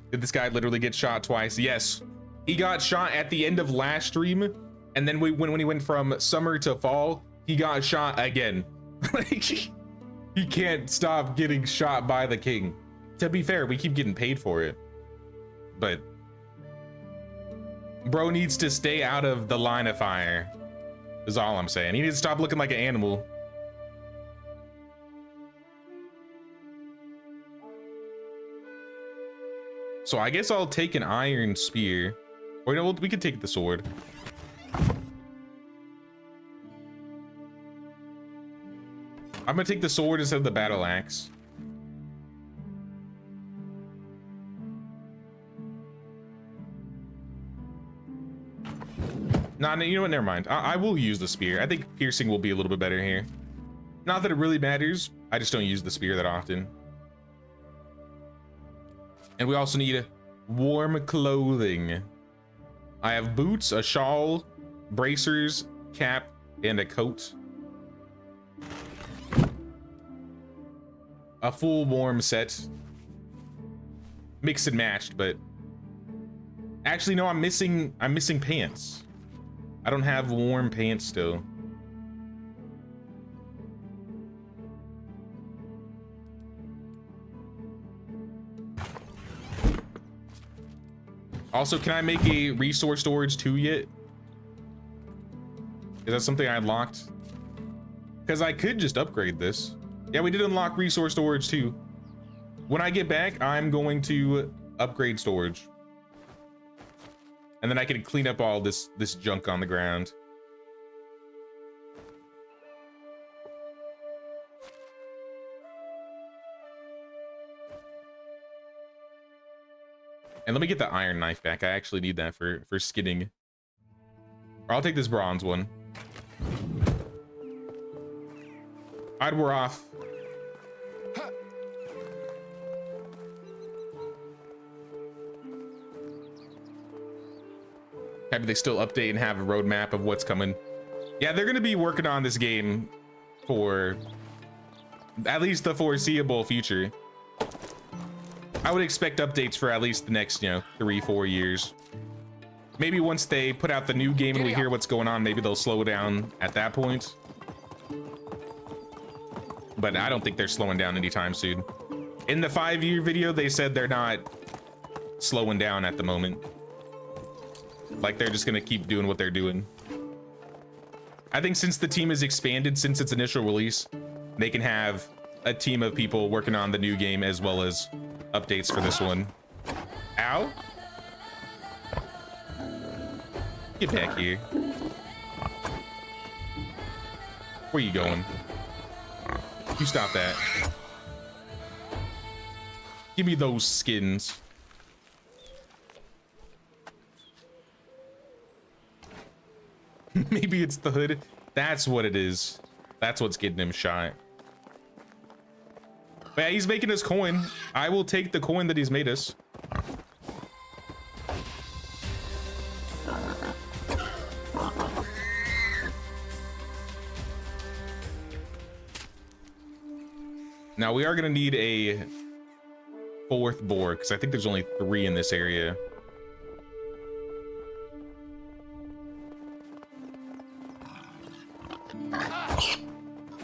Did this guy literally get shot twice? Yes. He got shot at the end of last stream, and then when he went from summer to fall, he got shot again. Like, he can't stop getting shot by the king. To be fair, we keep getting paid for it. But bro needs to stay out of the line of fire, is all I'm saying. He needs to stop looking like an animal. So I guess I'll take an iron spear. Or no, we could take the sword. I'm gonna take the sword instead of the battle axe. Nah, you know what? Never mind. I will use the spear. I think piercing will be a little bit better here. Not that it really matters. I just don't use the spear that often. And we also need warm clothing. I have boots, a shawl, bracers, cap, and a coat. A full warm set. Mixed and matched, but actually no, I'm missing pants. I don't have warm pants still. Also, can I make a resource storage 2 yet? Is that something I unlocked? Because I could just upgrade this. Yeah, we did unlock resource storage 2. When I get back, I'm going to upgrade storage. And then I can clean up all this junk on the ground. And let me get the iron knife back. I actually need that for skinning. Or I'll take this bronze one. All right, we're off. Happy they still update and have a roadmap of what's coming. Yeah, they're gonna be working on this game for at least the foreseeable future. I would expect updates for at least the next, 3-4 years. Maybe once they put out the new game and we hear what's going on, maybe they'll slow down at that point. But I don't think they're slowing down anytime soon. In the 5-year video, they said they're not slowing down at the moment. Like they're just gonna keep doing what they're doing. I think since the team has expanded since its initial release, they can have a team of people working on the new game as well as updates for this one. Ow. Get back here. Where you going? You stop that. Give me those skins. Maybe it's the hood. That's what it is. That's what's getting him shot. But yeah, he's making us coin. I will take the coin that he's made us. Now we are gonna need a 4th boar because I think there's only 3 in this area.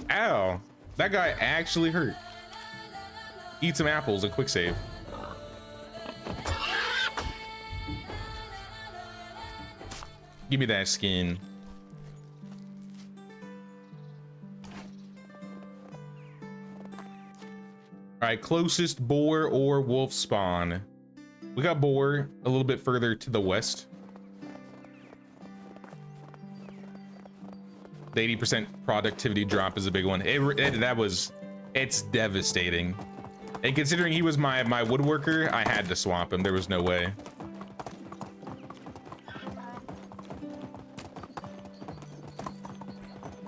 Ow, that guy actually hurt. Eat some apples and quick save. Give me that skin. All right, closest boar or wolf spawn. We got boar a little bit further to the west. The 80% productivity drop is a big one. It's devastating. And considering he was my woodworker, I had to swap him. There was no way.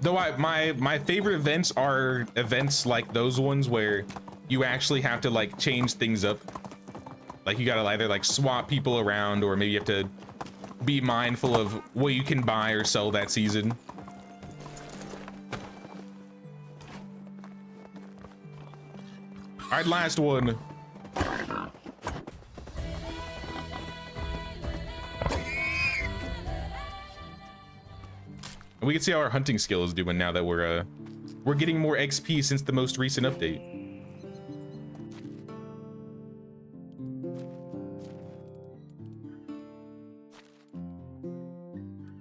Though my favorite events are events like those ones where you actually have to like change things up. Like you gotta either like swap people around or maybe you have to be mindful of what you can buy or sell that season. All right, last one. And we can see how our hunting skill is doing now that we're getting more XP since the most recent update.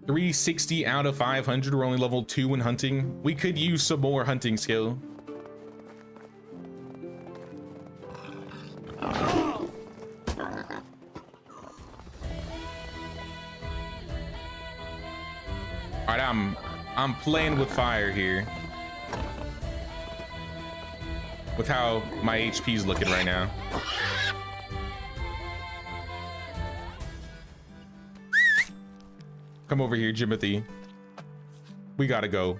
$360 out of 500. We're only level 2 in hunting. We could use some more hunting skill. All right, I'm playing with fire here. With how my HP is looking right now. Come over here, Jimothy. We gotta go.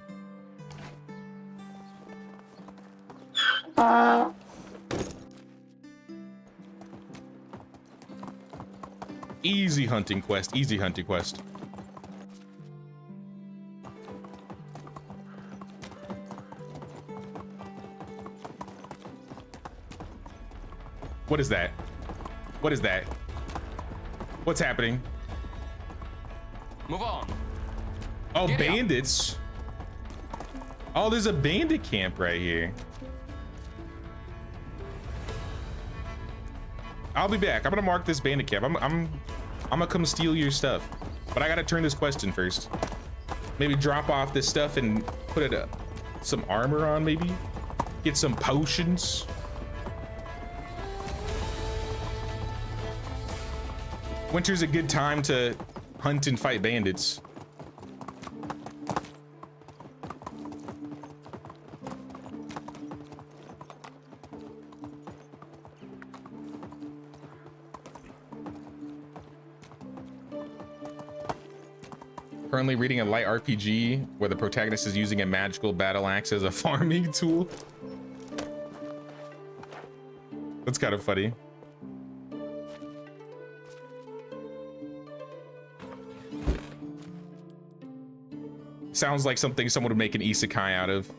Easy hunting quest, easy hunting quest. What is that? What is that? What's happening? Move on. Oh, Giddy up. bandits. Oh, there's a bandit camp right here. I'll be back. I'm gonna mark this bandit camp. I'm gonna come steal your stuff, but I gotta turn this quest in first. Maybe drop off this stuff and put it some armor on. Maybe get some potions. Winter's a good time to hunt and fight bandits. Currently reading a light RPG where the protagonist is using a magical battle axe as a farming tool. That's kind of funny. Sounds like something someone would make an isekai out of.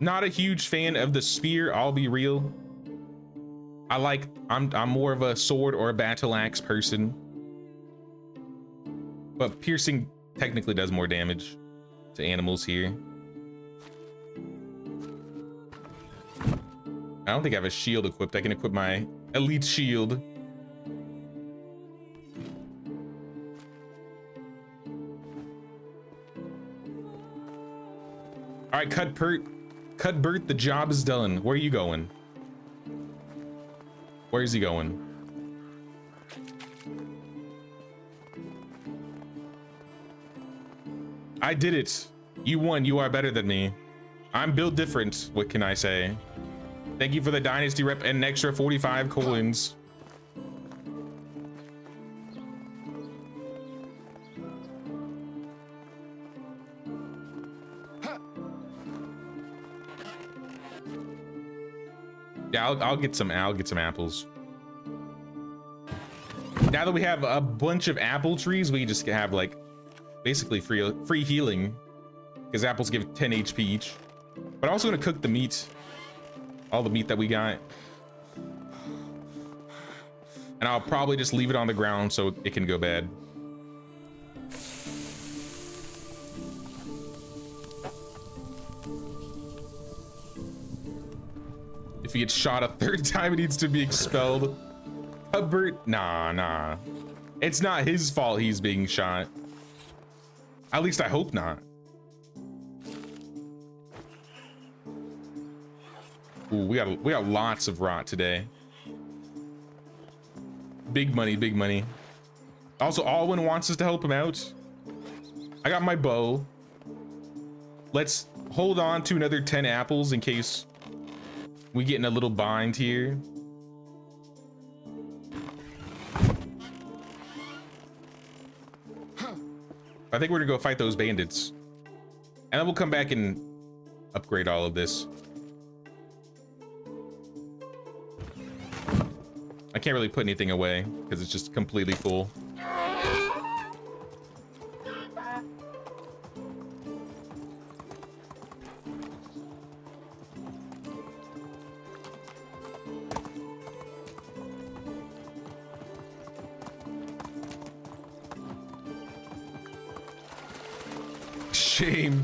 Not a huge fan of the spear, I'll be real. I'm more of a sword or a battle axe person. But piercing technically does more damage to animals here. I don't think I have a shield equipped. I can equip my elite shield. All right, Cuthbert, the job is done. Where are you going? Where is he going? I did it. You won. You are better than me. I'm built different. What can I say? Thank you for the Dynasty rep and an extra 45 coins. Yeah, I'll get some apples. Now that we have a bunch of apple trees, we just have like basically free healing because apples give 10 HP each. But I'm also gonna cook the meat, all the meat that we got, and I'll probably just leave it on the ground so it can go bad. If he gets shot a third time, it needs to be expelled. Hubbard, nah. It's not his fault he's being shot. At least I hope not. Ooh, we got lots of rot today. Big money, big money. Also, Alwyn wants us to help him out. I got my bow. Let's hold on to another 10 apples in case we get in a little bind here. I think we're gonna go fight those bandits. And then we'll come back and upgrade all of this. I can't really put anything away because it's just completely full.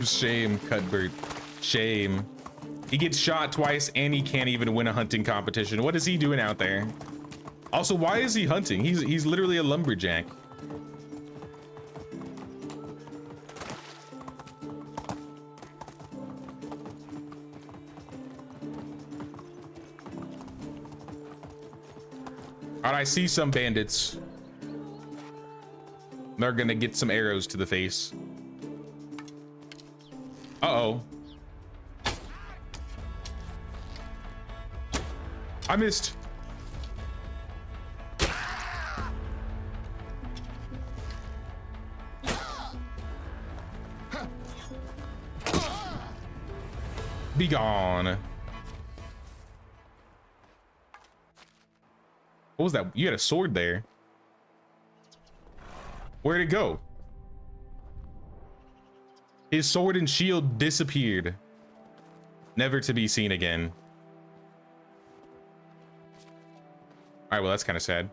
Shame, Cuthbert. Shame. He gets shot twice and he can't even win a hunting competition. What is he doing out there? Also, why is he hunting? He's literally a lumberjack. All right, I see some bandits. They're gonna get some arrows to the face. Uh-oh. I missed. Be gone. What was that? You had a sword there. Where'd it go? His sword and shield disappeared, never to be seen again. All right, well, that's kind of sad.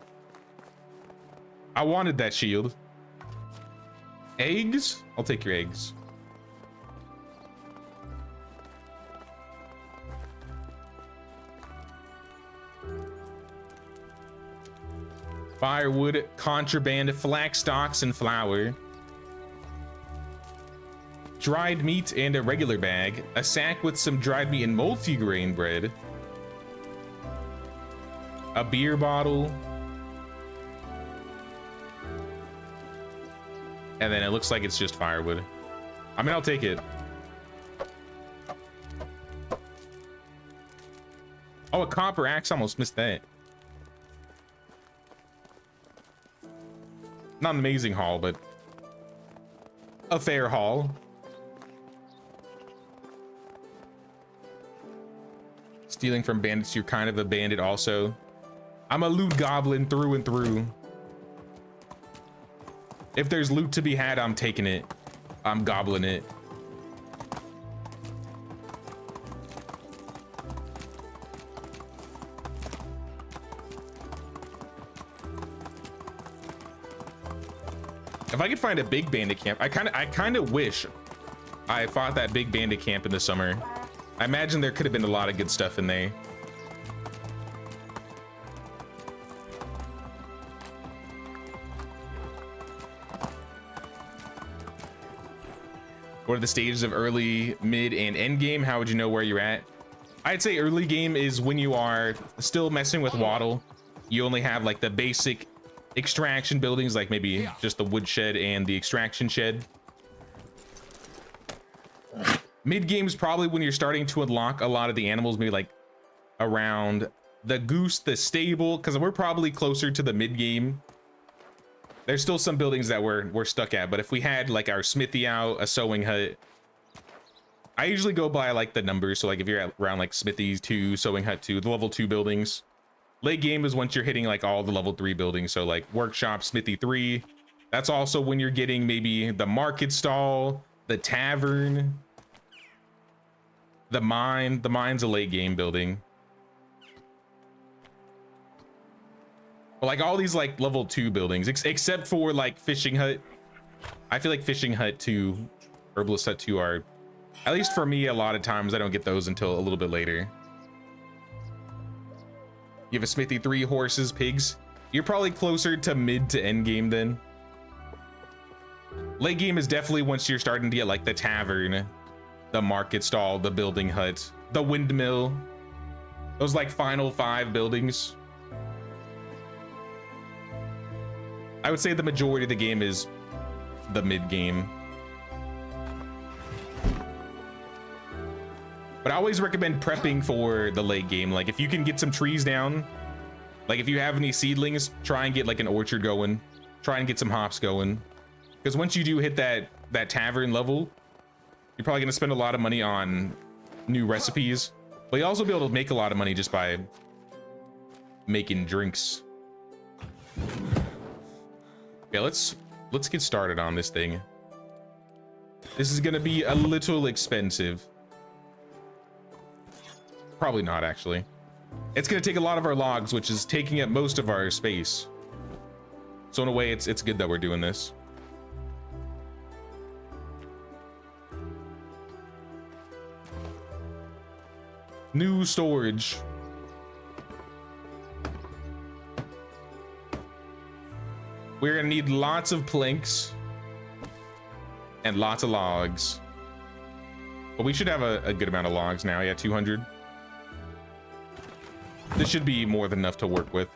I wanted that shield. Eggs? I'll take your eggs. Firewood, contraband, flax stalks, and flour. Dried meat and a regular bag, a sack with some dried meat and multigrain bread, a beer bottle, and then it looks like it's just firewood. I mean, I'll take it. Oh, a copper axe. Almost missed that. Not an amazing haul, but a fair haul. Stealing from bandits, you're kind of a bandit also. I'm a loot goblin through and through. If there's loot to be had, I'm taking it. I'm gobbling it. If I could find a big bandit camp, I kind of wish I fought that big bandit camp in the summer. I imagine there could have been a lot of good stuff in there. What are the stages of early, mid, and end game? How would you know where you're at? I'd say early game is when you are still messing with waddle. You only have like the basic extraction buildings, like maybe just the wood shed and the extraction shed. Mid game is probably when you're starting to unlock a lot of the animals, maybe like around the goose, the stable, because we're probably closer to the mid game. There's still some buildings that we're stuck at, but if we had like our smithy out, a sewing hut, I usually go by like the numbers. So like if you're at around like smithy 2, sewing hut 2, the level 2 buildings. Late game is once you're hitting like all the level 3 buildings. So like workshop, smithy 3. That's also when you're getting maybe the market stall, the tavern, the mine. The mine's a late game building. But like all these like level 2 buildings, except for like fishing hut. I feel like fishing hut 2, herbalist hut 2 are, at least for me, a lot of times I don't get those until a little bit later. You have a smithy 3, horses, pigs. You're probably closer to mid to end game then. Late game is definitely once you're starting to get like the tavern, the market stall, the building hut, the windmill. Those like final 5 buildings. I would say the majority of the game is the mid game. But I always recommend prepping for the late game. Like if you can get some trees down, like if you have any seedlings, try and get like an orchard going, try and get some hops going. Because once you do hit that tavern level, you're probably gonna spend a lot of money on new recipes, but you'll also be able to make a lot of money just by making drinks. Okay, let's get started on this thing. This is gonna be a little expensive. Probably not, actually. It's gonna take a lot of our logs, which is taking up most of our space. So in a way, it's good that we're doing this. New storage. We're gonna need lots of planks and lots of logs. But we should have a good amount of logs now. Yeah, 200. This should be more than enough to work with.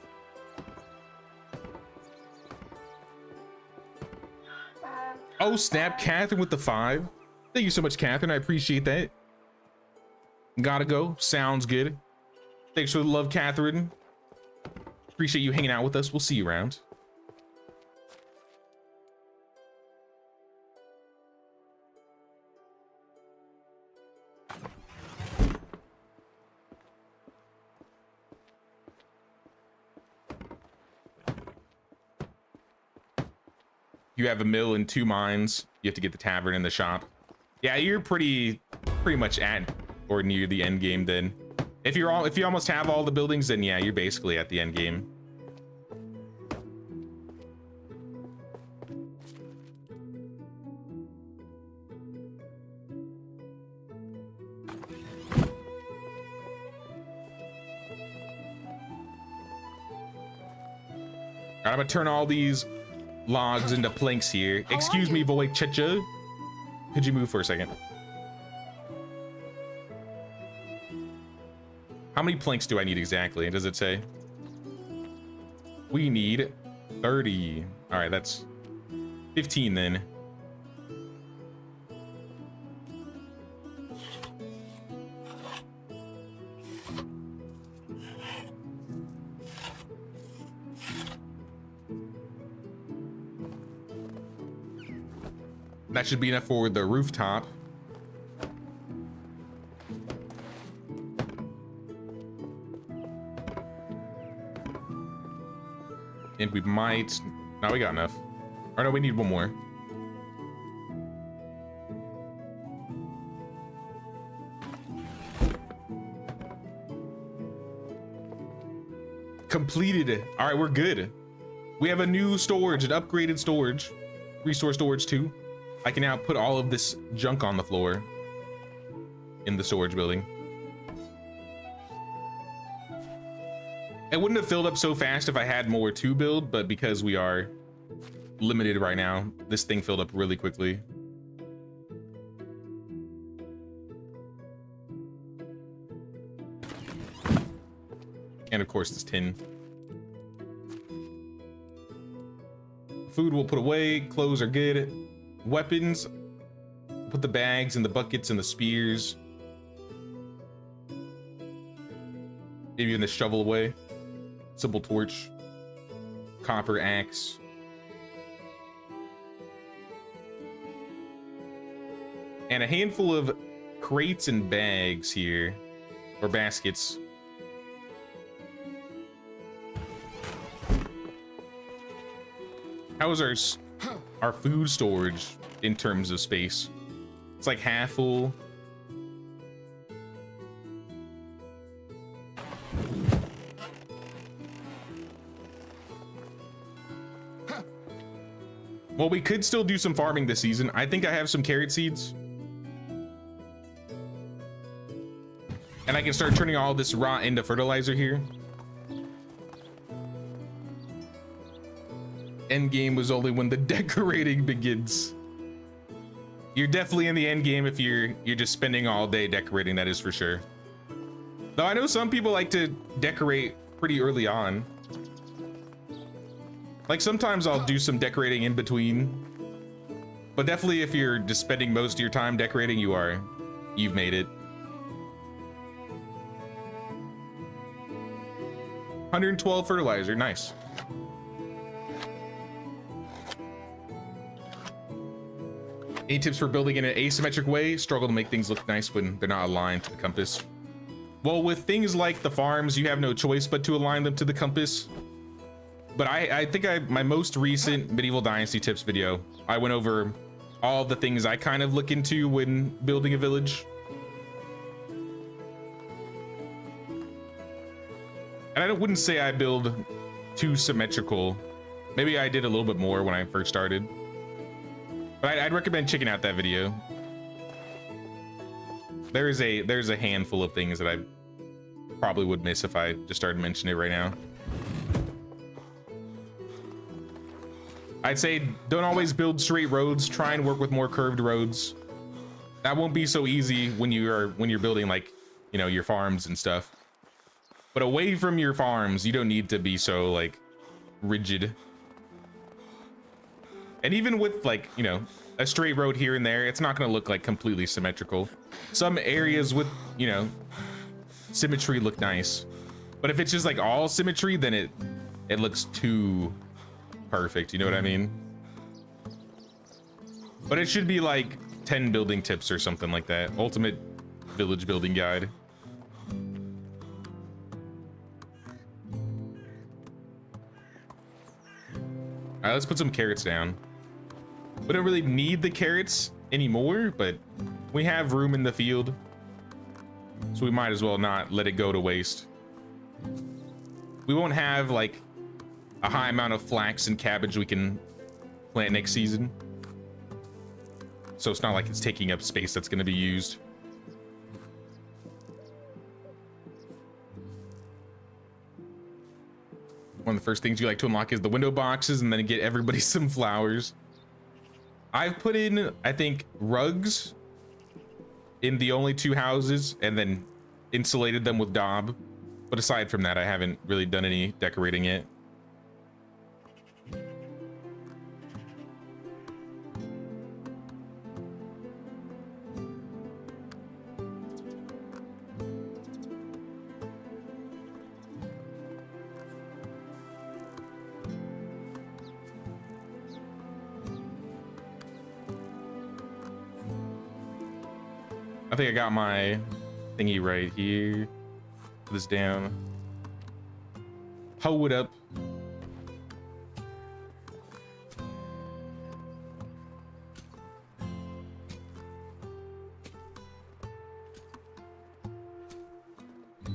Oh snap, Catherine with the 5. Thank you so much, Catherine. I appreciate that. Gotta go. Sounds good. Thanks for the love, Catherine. Appreciate you hanging out with us. We'll see you around. You have a mill and 2 mines. You have to get the tavern and the shop. Yeah, you're pretty much at or near the end game then. If you almost have all the buildings, then yeah, you're basically at the end game. All right, I'm gonna turn all these logs into planks here. Excuse me, Void Checha. Could you move for a second? How many planks do I need exactly? Does it say? We need 30. All right, that's 15 then. That should be enough for the rooftop. And we might, no, we got enough. Or no, we need one more. Completed. All right, we're good. We have a new storage, an upgraded storage. Resource storage 2. I can now put all of this junk on the floor in the storage building. It wouldn't have filled up so fast if I had more to build, but because we are limited right now, this thing filled up really quickly. And of course this tin. Food we'll put away, clothes are good. Weapons, put the bags and the buckets and the spears. Maybe even the shovel away. Simple torch. Copper axe. And a handful of crates and bags here. Or baskets. How is our food storage in terms of space? It's like half full. Well, we could still do some farming this season. I think I have some carrot seeds. And I can start turning all this rot into fertilizer here. End game was only when the decorating begins. You're definitely in the end game if you're just spending all day decorating, that is for sure. Though I know some people like to decorate pretty early on. Like sometimes I'll do some decorating in between. But definitely if you're just spending most of your time decorating, you've made it. 112 fertilizer, nice. Any tips for building in an asymmetric way? Struggle to make things look nice when they're not aligned to the compass. Well, with things like the farms, you have no choice but to align them to the compass. But I think my most recent Medieval Dynasty tips video, I went over all the things I kind of look into when building a village. And I wouldn't say I build too symmetrical. Maybe I did a little bit more when I first started. But I'd recommend checking out that video. There's a handful of things that I probably would miss if I just started mentioning it right now. I'd say don't always build straight roads. Try and work with more curved roads. That won't be so easy when you're building, like, you know, your farms and stuff. But away from your farms, you don't need to be so like rigid. And even with, like, you know, a straight road here and there, it's not going to look like completely symmetrical. Some areas with, you know, symmetry look nice. But if it's just like all symmetry, then it looks too perfect. You know what I mean? But it should be like 10 building tips or something like that. Ultimate village building guide. All right, let's put some carrots down. We don't really need the carrots anymore, but we have room in the field, so we might as well not let it go to waste. We won't have like a high amount of flax and cabbage we can plant next season, so it's not like it's taking up space that's going to be used. One of the first things you like to unlock is the window boxes and then get everybody some flowers. I've put in, I think, rugs in the only 2 houses and then insulated them with daub. But aside from that, I haven't really done any decorating yet. I think I got my thingy right here. Put this down. Hoe it up.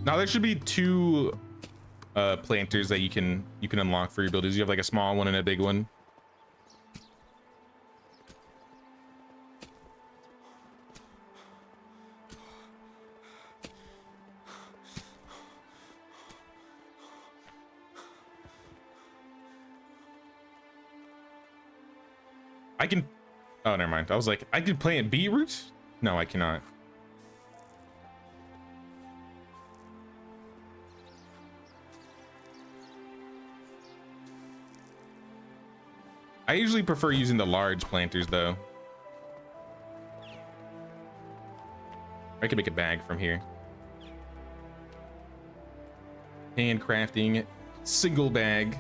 Now there should be two planters that you can unlock for your builders. You have like a small one and a big one. I can, oh, never mind. I was like, I could plant beetroot? No, I cannot. I usually prefer using the large planters though. I could make a bag from here. Handcrafting, single bag.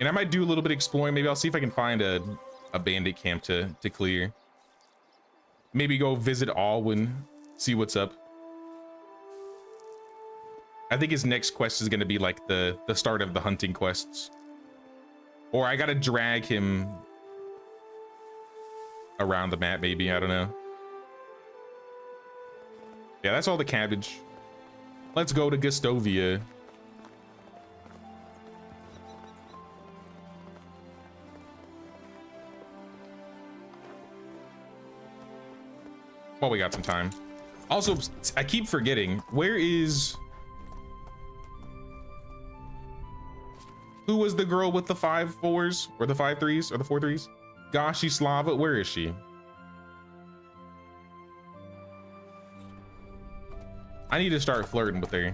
And I might do a little bit of exploring. Maybe I'll see if I can find a bandit camp to clear. Maybe go visit Alwyn, see what's up. I think his next quest is going to be like the start of the hunting quests. Or I got to drag him around the map, maybe. I don't know. Yeah, that's all the cabbage. Let's go to Gustovia. Well, we got some time. Also, I keep forgetting, where is... Who was the girl with the 5 4s? Or the 5 3s? Or the 4 3s? Gashi Slava, where is she? I need to start flirting with her.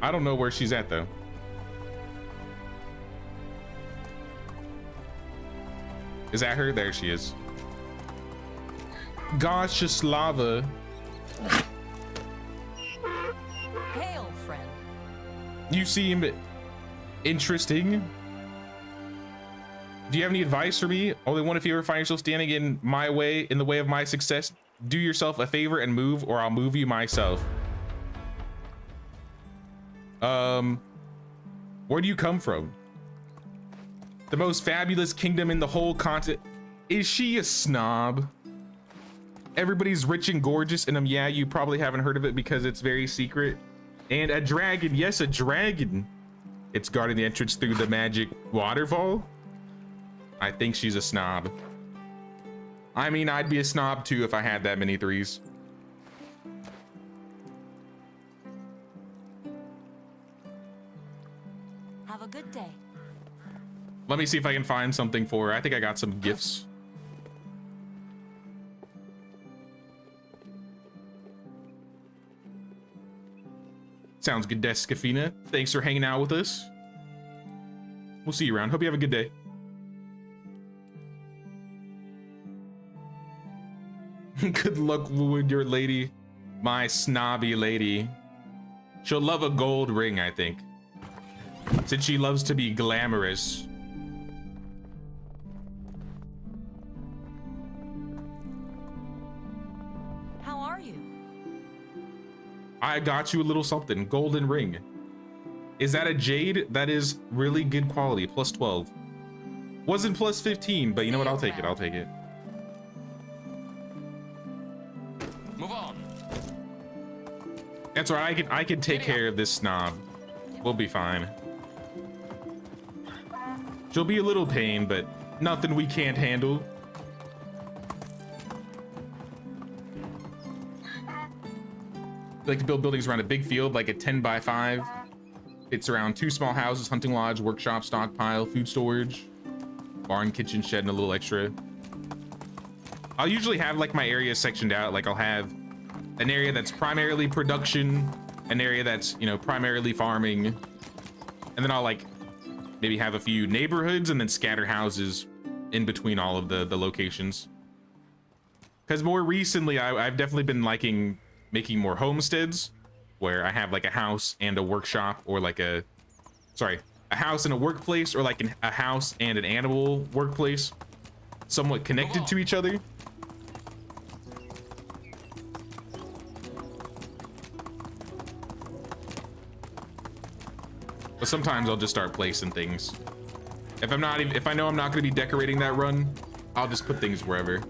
I don't know where she's at though. Is that her? There she is. Goshislava. Hail, friend. You seem interesting. Do you have any advice for me? Only one, if you ever find yourself standing in the way of my success, do yourself a favor and move, or I'll move you myself. Where do you come from? The most fabulous kingdom in the whole continent. Is she a snob? Everybody's rich and gorgeous, and yeah, you probably haven't heard of it because it's very secret. And a dragon, yes, a dragon. It's guarding the entrance through the magic waterfall. I think she's a snob. I mean, I'd be a snob too if I had that many 3s. Have a good day. Let me see if I can find something for her. I think I got some gifts. Sounds good, Descafina. Thanks for hanging out with us. We'll see you around. Hope you have a good day. Good luck with your lady. My snobby lady. She'll love a gold ring, I think. Since she loves to be glamorous. How are you? I got you a little something. Golden ring. Is that a jade? That is really good quality. Plus 12. Wasn't plus 15, but you know what? I'll take it. I'll take it. Move on. That's all right. I can take care of this snob. We'll be fine. She'll be a little pain, but nothing we can't handle. I like to build buildings around a big field, like a 10x5. It's around 2 small houses, hunting lodge, workshop, stockpile, food storage, barn, kitchen, shed, and a little extra. I'll usually have like my area sectioned out. Like I'll have an area that's primarily production, an area that's, you know, primarily farming, and then I'll like maybe have a few neighborhoods and then scatter houses in between all of the locations. Because more recently, I've definitely been liking making more homesteads where I have like a house and a workshop, or like a house and a workplace, or like a house and an animal workplace, somewhat connected to each other. But sometimes I'll just start placing things. If I know I'm not gonna be decorating that run, I'll just put things wherever.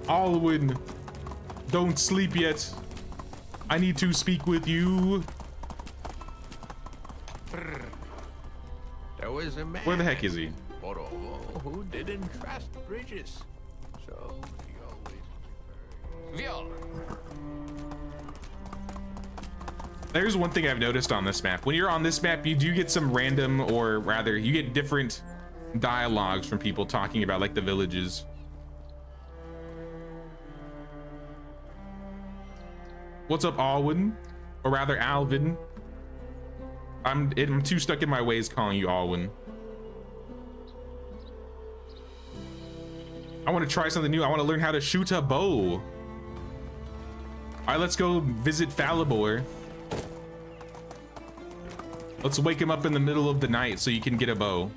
Alwyn, don't sleep yet. I need to speak with you. There was a man. Where the heck is he? Who didn't trust bridges. So he always Viol. There's one thing I've noticed on this map. When you're on this map, you do get some random, or rather, you get different dialogues from people talking about like the villages. What's up, Alwyn? Or rather, Alvin. I'm too stuck in my ways calling you Alwyn. I want to try something new. I want to learn how to shoot a bow. All right, let's go visit Falibor. Let's wake him up in the middle of the night so you can get a bow.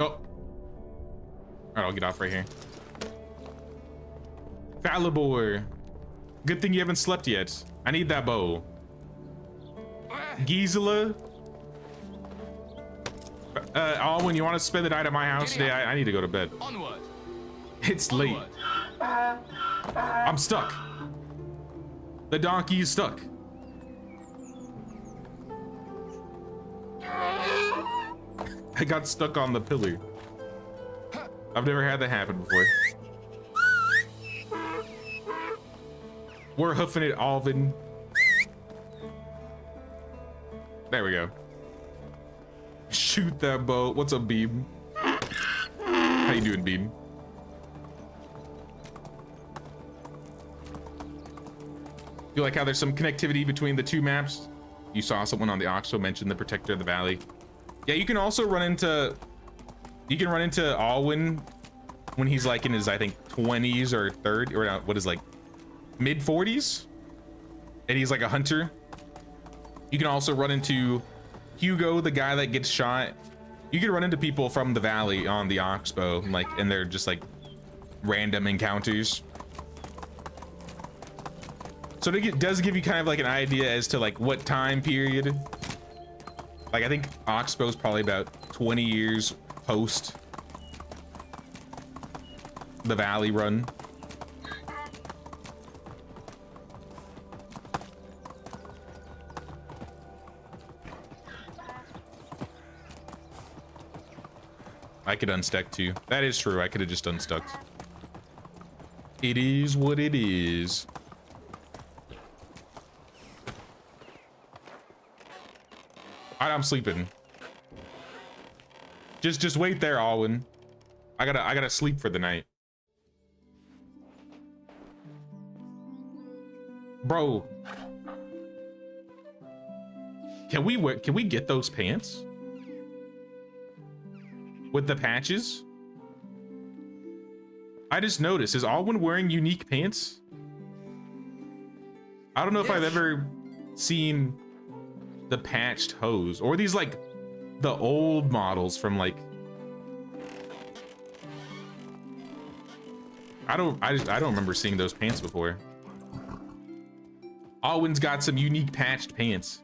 Oh. All right, I'll get off right here. Falibor. Good thing you haven't slept yet. I need that bow. Gisela. Alwyn, you want to spend the night at my house today? I need to go to bed. Onward. It's late. Onward. I'm stuck. The donkey is stuck. I got stuck on the pillar. I've never had that happen before. We're hoofing it, Alvin. There we go. Shoot that bow. What's up, Beam? How you doing, Beam? You like how there's some connectivity between the two maps? You saw someone on the Oxbow mention the Protector of the Valley. Yeah, you can also run into Alwyn when he's like in his, I think, 20s or 30, or what is like mid 40s, and he's like a hunter. You can also run into Hugo, the guy that gets shot. You can run into people from the valley on the Oxbow, like, and they're just like random encounters. So it does give you kind of like an idea as to like what time period. Like I think Oxbow's probably about 20 years post the valley run. I could unstuck too. That is true. I could have just unstuck. It is what it is. All right, I'm sleeping. Just wait there, Alwyn. I gotta sleep for the night. Bro. Can we get those pants? With the patches? I just noticed, is Alwyn wearing unique pants? I don't know if I've ever seen the patched hose, or these like the old models from like, I don't remember seeing those pants before. Alwyn's got some unique patched pants.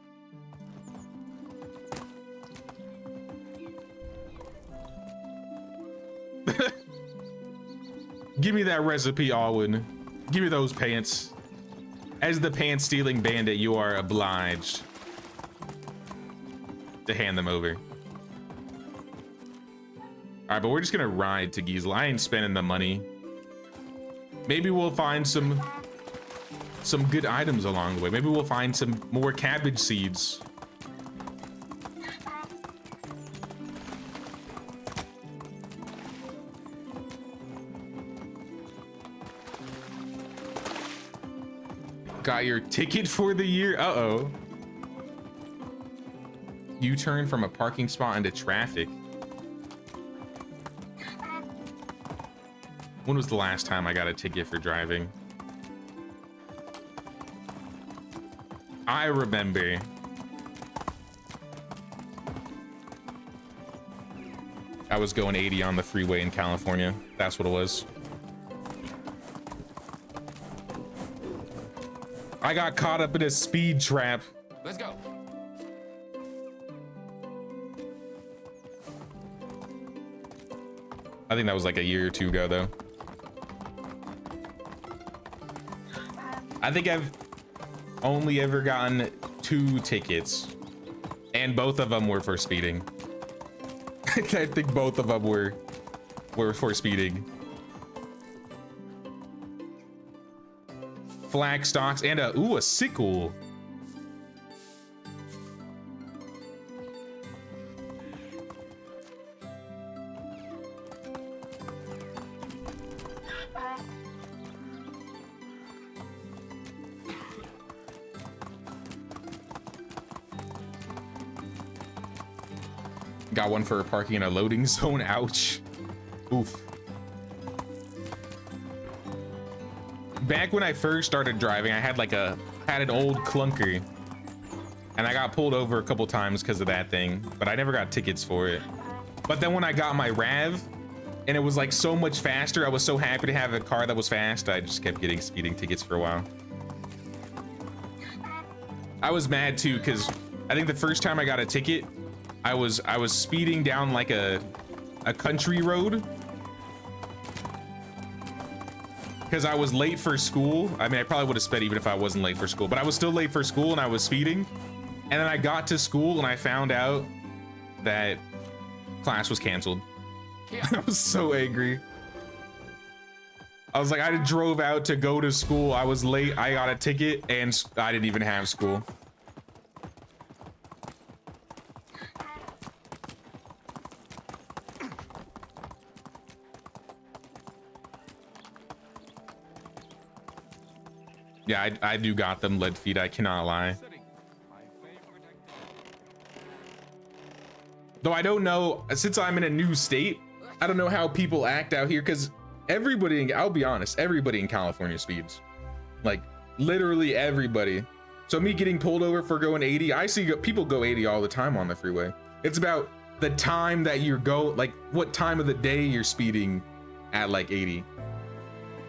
Give me that recipe, Alwyn. Give me those pants. As the pants stealing bandit, you are obliged to hand them over. All right, but we're just gonna ride to Gisela. I ain't spending the money. Maybe we'll find some good items along the way. Maybe we'll find some more cabbage seeds. Got your ticket for the year? Uh-oh. U-turn from a parking spot into traffic. When was the last time I got a ticket for driving? I remember. I was going 80 on the freeway in California. That's what it was. I got caught up in a speed trap. Let's go. I think that was like a year or two ago, though. I think I've only ever gotten 2 tickets, and both of them were for speeding. I think both of them were for speeding. Flax stocks and a sickle. Got one for parking in a loading zone. Ouch. Oof. Back when I first started driving, I had an old clunker, and I got pulled over a couple times because of that thing, but I never got tickets for it. But then when I got my RAV, and it was like so much faster, I was so happy to have a car that was fast, I just kept getting speeding tickets for a while. I was mad too, because I think the first time I got a ticket, I was speeding down like a country road because I was late for school. I mean, I probably would have sped even if I wasn't late for school, but I was still late for school and I was speeding. And then I got to school and I found out that class was canceled. I was so angry. I was like, I drove out to go to school. I was late. I got a ticket and I didn't even have school. Yeah, I do got them, lead feet. I cannot lie. Though I don't know, since I'm in a new state, I don't know how people act out here, because everybody, I'll be honest, everybody in California speeds. Like, literally everybody. So me getting pulled over for going 80, I see people go 80 all the time on the freeway. It's about the time that you go, like what time of the day you're speeding at like 80.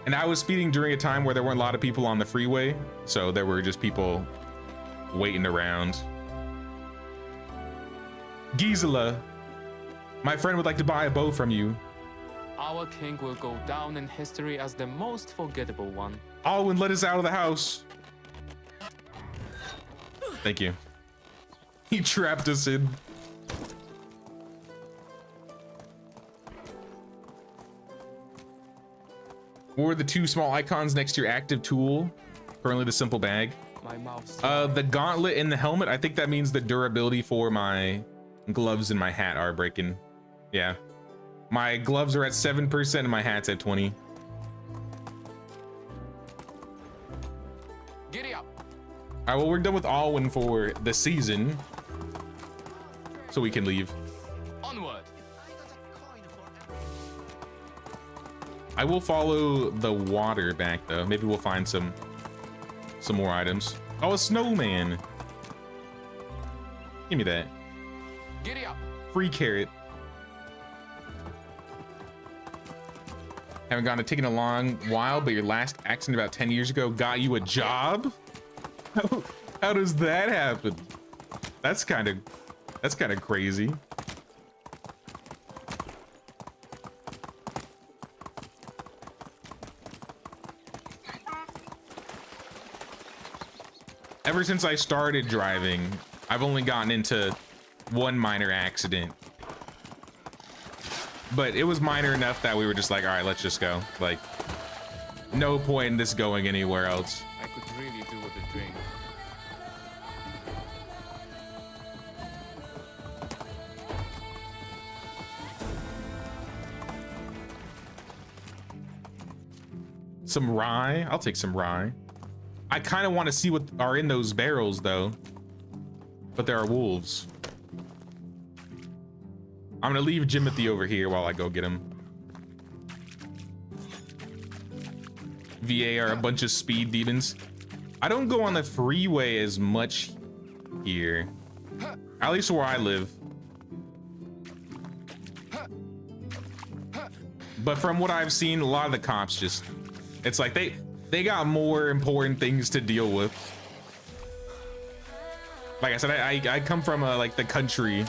And I was speeding during a time where there weren't a lot of people on the freeway, so there were just people waiting around. Gisela, my friend would like to buy a bow from you. Our king will go down in history as the most forgettable one. Alwyn, let us out of the house. Thank you. He trapped us in. What were the 2 small icons next to your active tool? Currently the simple bag. My mouth. The gauntlet and the helmet. I think that means the durability for my gloves and my hat are breaking. Yeah. My gloves are at 7% and my hat's at 20. Giddy up. All right, well, we're done with Alwyn for the season, so we can leave. Onward. I will follow the water back though. Maybe we'll find some more items. Oh, a snowman. Give me that. Giddy up. Free carrot. Haven't gotten a ticket in a long while, but your last accident about 10 years ago got you a job? How does that happen? That's kind of crazy. ever since I started driving, I've only gotten into one minor accident. But it was minor enough that we were just like, all right, let's just go. Like, no point in this going anywhere else. I could really do with a drink. Some rye. I'll take some rye. I kind of want to see what are in those barrels, though. But there are wolves. I'm gonna leave Jimothy over here while I go get him. VA are a bunch of speed demons. I don't go on the freeway as much here, at least where I live. But from what I've seen, a lot of the cops just, it's like they got more important things to deal with. Like I said, I come from like the country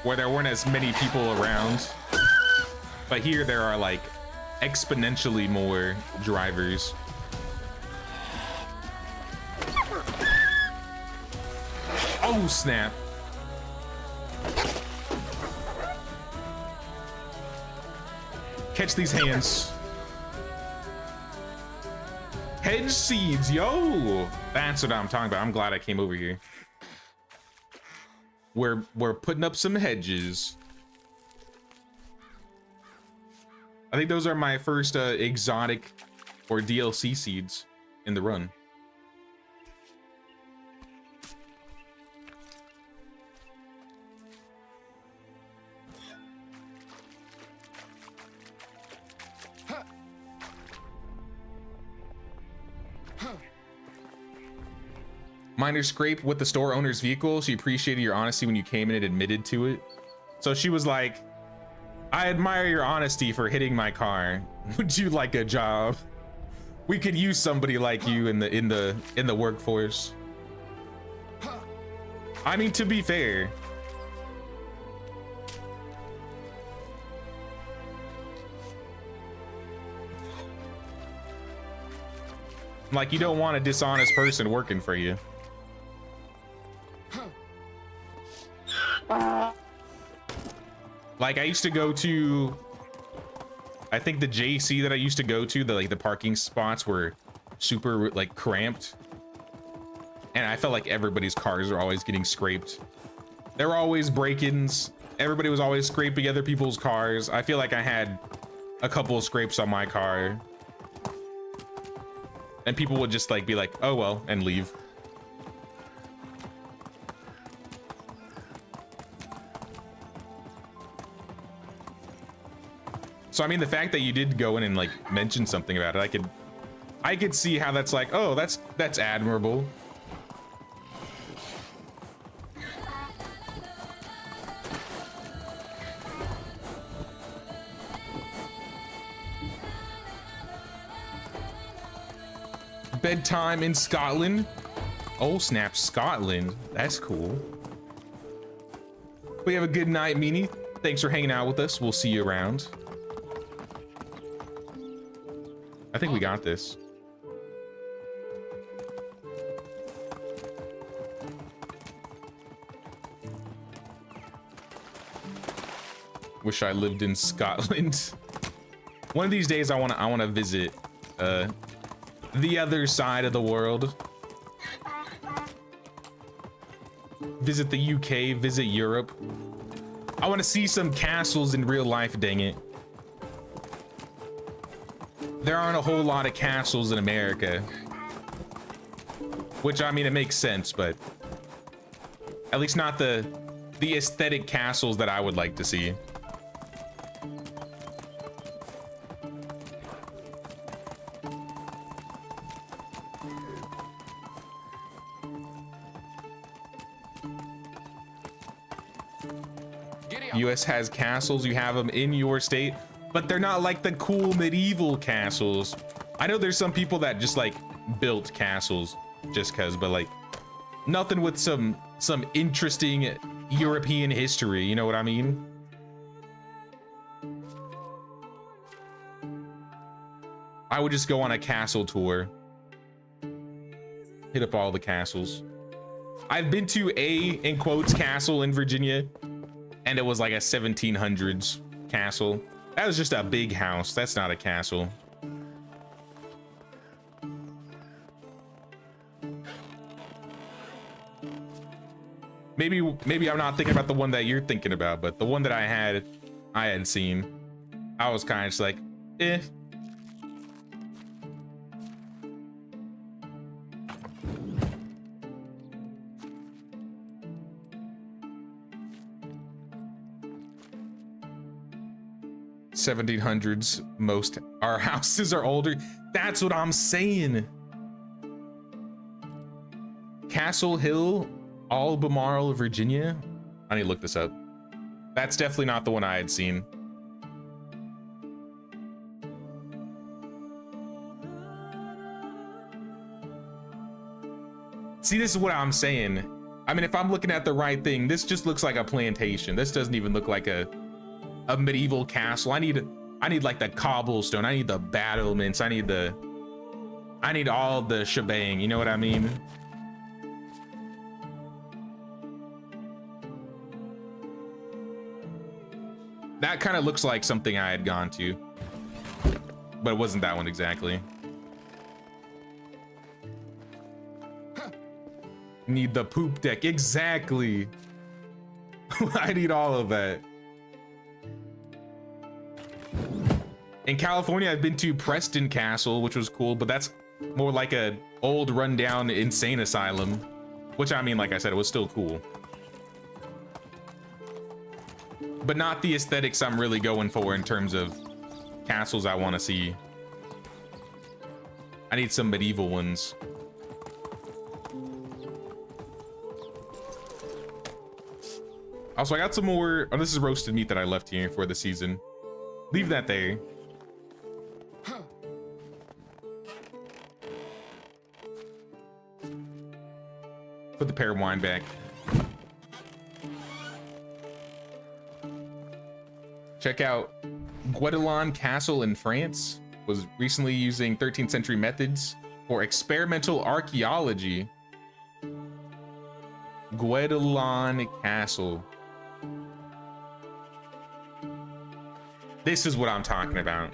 where there weren't as many people around, but here there are like exponentially more drivers. Oh snap. Catch these hands. Hedge seeds, yo. That's what I'm talking about. I'm glad I came over here. We're putting up some hedges. I think those are my first exotic or DLC seeds in the run. Miner scrape with the store owner's vehicle. She appreciated your honesty when you came in and admitted to it. So she was like, I admire your honesty for hitting my car. Would you like a job? We could use somebody like you in the workforce. I mean, to be fair, like, you don't want a dishonest person working for you. Like, I used to go to, I think the JC that I used to go to, the parking spots were super like cramped, and I felt like everybody's cars were always getting scraped. There were always break-ins. Everybody was always scraping other people's cars. I feel like I had a couple of scrapes on my car, and people would just like be like, oh well, and leave. So I mean, the fact that you did go in and like mention something about it, I could see how that's like, oh, that's admirable. Bedtime in Scotland. Oh snap, Scotland. That's cool. We have a good night, Meanie. Thanks for hanging out with us. We'll see you around. I think we got this. Wish I lived in Scotland. One of these days I want to visit the other side of the world. Visit the UK, visit Europe. I want to see some castles in real life, dang it. There aren't a whole lot of castles in America. Which, I mean, it makes sense, but at least not the aesthetic castles that I would like to see. US has castles, you have them in your state, but they're not like the cool medieval castles. I know there's some people that just like built castles just cause, but like nothing with some interesting European history, you know what I mean? I would just go on a castle tour. Hit up all the castles. I've been to a, in quotes, castle in Virginia, and it was like a 1700s castle. That was just a big house. That's not a castle. Maybe I'm not thinking about the one that you're thinking about, but the one that I had seen, I was kind of just like, eh. $1700s, most our houses are older. That's what I'm saying. Castle Hill, Albemarle, Virginia. I need to look this up. That's definitely not the one I had seen. See, this is what I'm saying. I mean, if I'm looking at the right thing, this just looks like a plantation. This doesn't even look like a medieval castle. I need like the cobblestone. I need the battlements. I need all the shebang. You know what I mean? That kind of looks like something I had gone to, but it wasn't that one exactly. Need the poop deck. Exactly. I need all of that. In California, I've been to Preston Castle, which was cool, but that's more like a old rundown insane asylum, which, I mean, like I said, it was still cool, but not the aesthetics I'm really going for in terms of castles I want to see. I need some medieval ones. Also, I got some more. Oh, this is roasted meat that I left here for the season. Leave that there. Put the pear wine back. Check out Guédelon Castle in France. Was recently using 13th century methods for experimental archaeology. Guédelon Castle. This is what I'm talking about.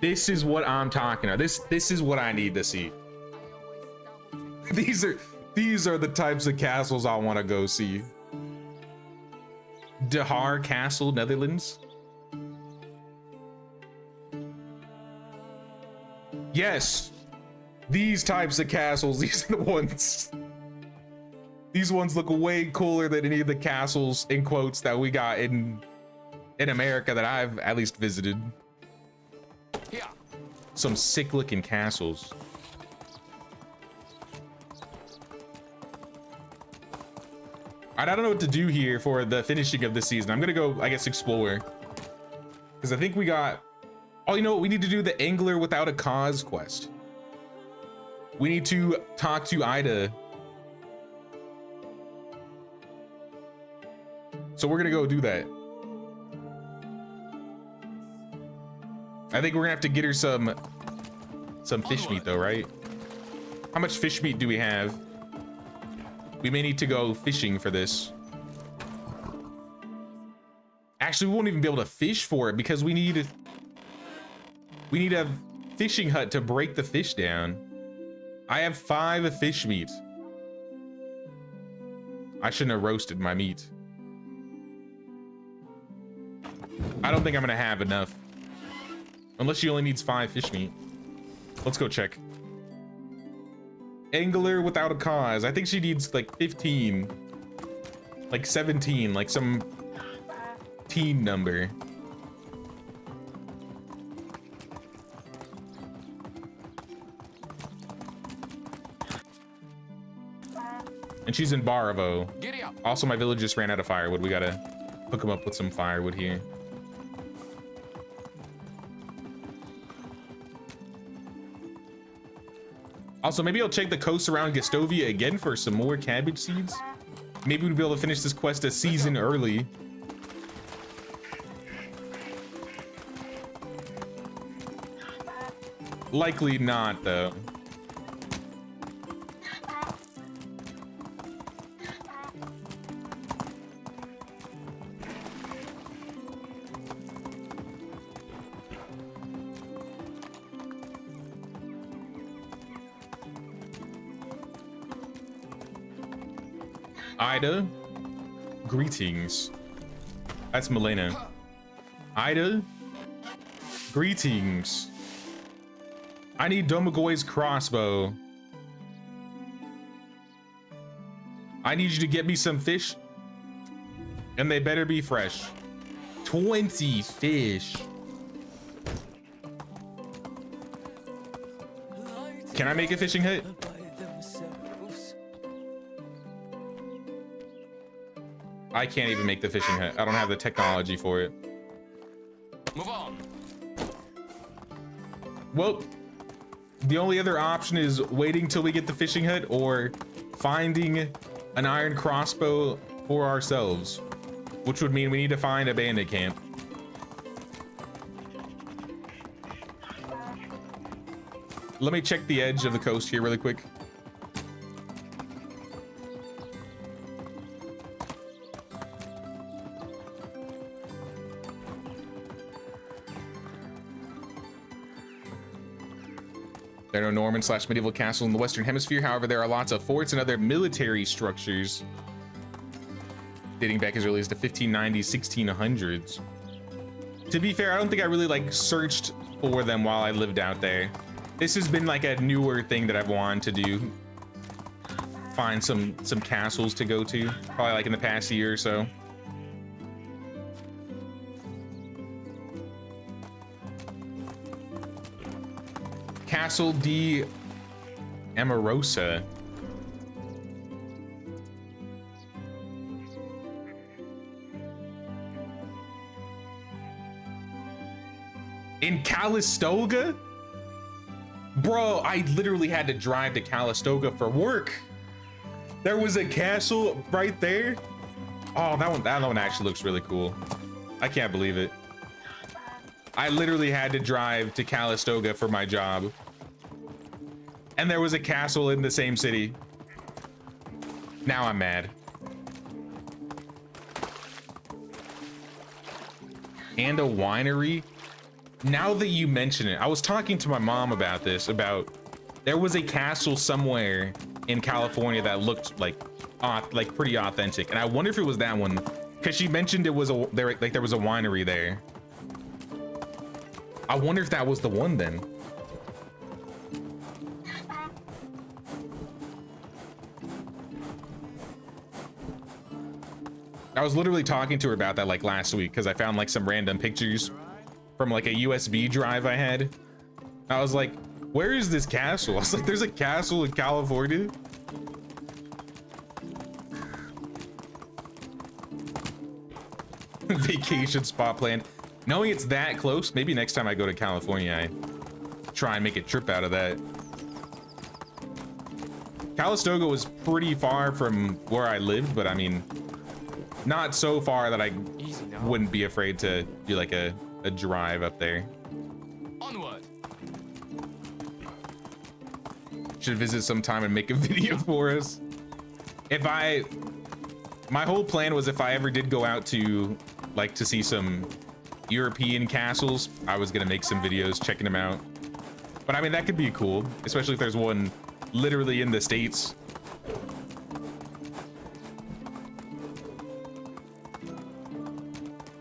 This is what I'm talking about. This is what I need to see. These are the types of castles I want to go see. De Haar Castle, Netherlands. Yes, these types of castles. These are the ones. These ones look way cooler than any of the castles, in quotes, that we got in America that I've at least visited. Here. Some sick looking castles. I don't know what to do here for the finishing of the season. I'm gonna go, I guess, explore, because I think we got, oh, you know what, we need to do the Angler Without a Cause quest. We need to talk to Ida. So we're gonna go do that. I think we're gonna have to get her some fish meat though, right? How much fish meat do we have? We may need to go fishing for this. Actually, we won't even be able to fish for it because we need a fishing hut to break the fish down. I have 5 fish meat. I shouldn't have roasted my meat. I don't think I'm gonna have enough. Unless she only needs 5 fish meat. Let's go check. Angler Without a Cause. I think she needs like 15. Like 17, like some teen number. And she's in Baravo. Giddy up. Also, my village just ran out of firewood. We gotta hook them up with some firewood here. Also, maybe I'll check the coast around Gastovia again for some more cabbage seeds. Maybe we'll be able to finish this quest a season early. Likely not, though. Ida, greetings. That's Milena. Ida, greetings. I need Domagoy's crossbow. I need you to get me some fish, and they better be fresh. 20 fish. Can I make a fishing hut? I can't even make the fishing hut. I don't have the technology for it. Move on. Well, the only other option is waiting till we get the fishing hut or finding an iron crossbow for ourselves, which would mean we need to find a bandit camp. Let me check the edge of the coast here really quick. There are no Norman/medieval castles in the Western Hemisphere. However, there are lots of forts and other military structures dating back as early as the 1590s, 1600s. To be fair, I don't think I really like searched for them while I lived out there. This has been like a newer thing that I've wanted to do. Find some castles to go to, probably like in the past year or so. Castle di Amorosa. In Calistoga? Bro, I literally had to drive to Calistoga for work. There was a castle right there. Oh, that one actually looks really cool. I can't believe it. I literally had to drive to Calistoga for my job. And there was a castle in the same city. Now I'm mad. And a winery. Now that you mention it, I was talking to my mom about this, there was a castle somewhere in California that looked like pretty authentic. And I wonder if it was that one, because she mentioned there was a winery there. I wonder if that was the one then. I was literally talking to her about that like last week because I found like some random pictures from like a USB drive I had. I was like, where is this castle? I was like, there's a castle in California. Vacation spot planned. Knowing it's that close, maybe next time I go to California, I try and make a trip out of that. Calistoga was pretty far from where I lived, but I mean, not so far that I wouldn't be afraid to do like a drive up there. Onward. Should visit sometime and make a video for us. My whole plan was if I ever did go out to see some European castles, I was gonna make some videos checking them out. But I mean, that could be cool, especially if there's one literally in the States.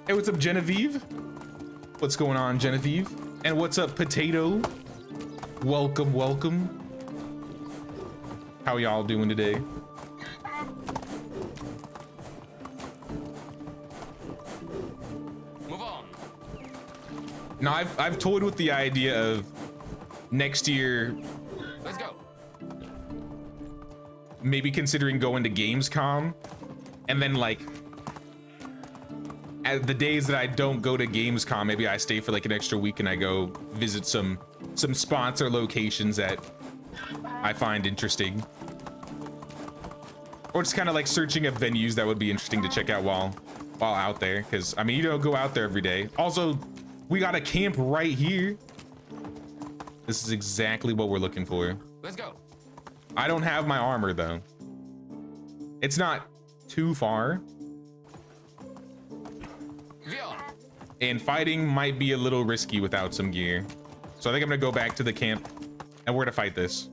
Hey, what's up, Genevieve? What's going on, Genevieve? And what's up, Potato? Welcome, welcome. How y'all doing today? Move on. Now, I've toyed with the idea of next year Let's go. maybe considering going to Gamescom, and then like at the days that I don't go to Gamescom, maybe I stay for like an extra week and I go visit some spots or locations that I find interesting, or just kind of like searching up venues that would be interesting to check out while out there, because I mean, you don't go out there every day. Also, we got a camp right here. This is exactly what we're looking for. Let's go. I don't have my armor though. It's not too far, Via. and fighting might be a little risky without some gear. So I think I'm gonna go back to the camp and we're gonna fight this.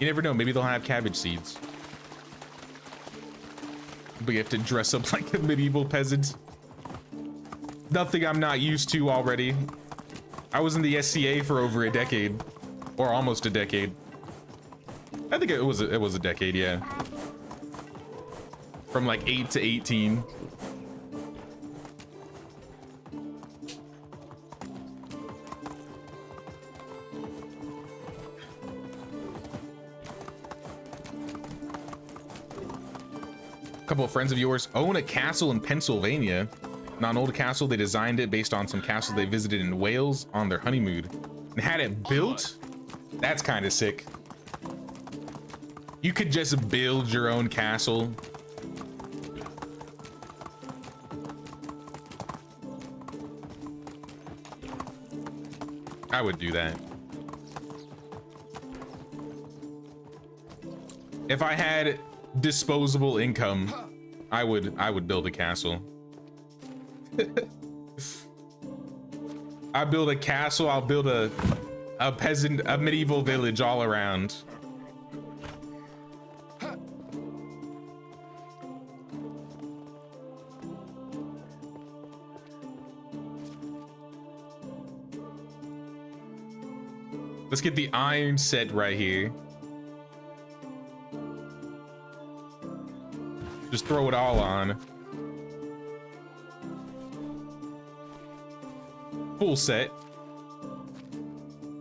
You never know, maybe they'll have cabbage seeds. But you have to dress up like a medieval peasant. Nothing I'm not used to already. I was in the SCA for over a decade, or almost a decade. I think it was a decade, yeah. From like 8 to 18. A couple of friends of yours own a castle in Pennsylvania. Not an old castle, they designed it based on some castles they visited in Wales on their honeymoon and had it built. That's kind of sick. You could just build your own castle. I would do that. If I had disposable income, I would build a castle. I build a castle, I'll build a medieval village all around. Let's get the iron set right here. Just throw it all on. Full set.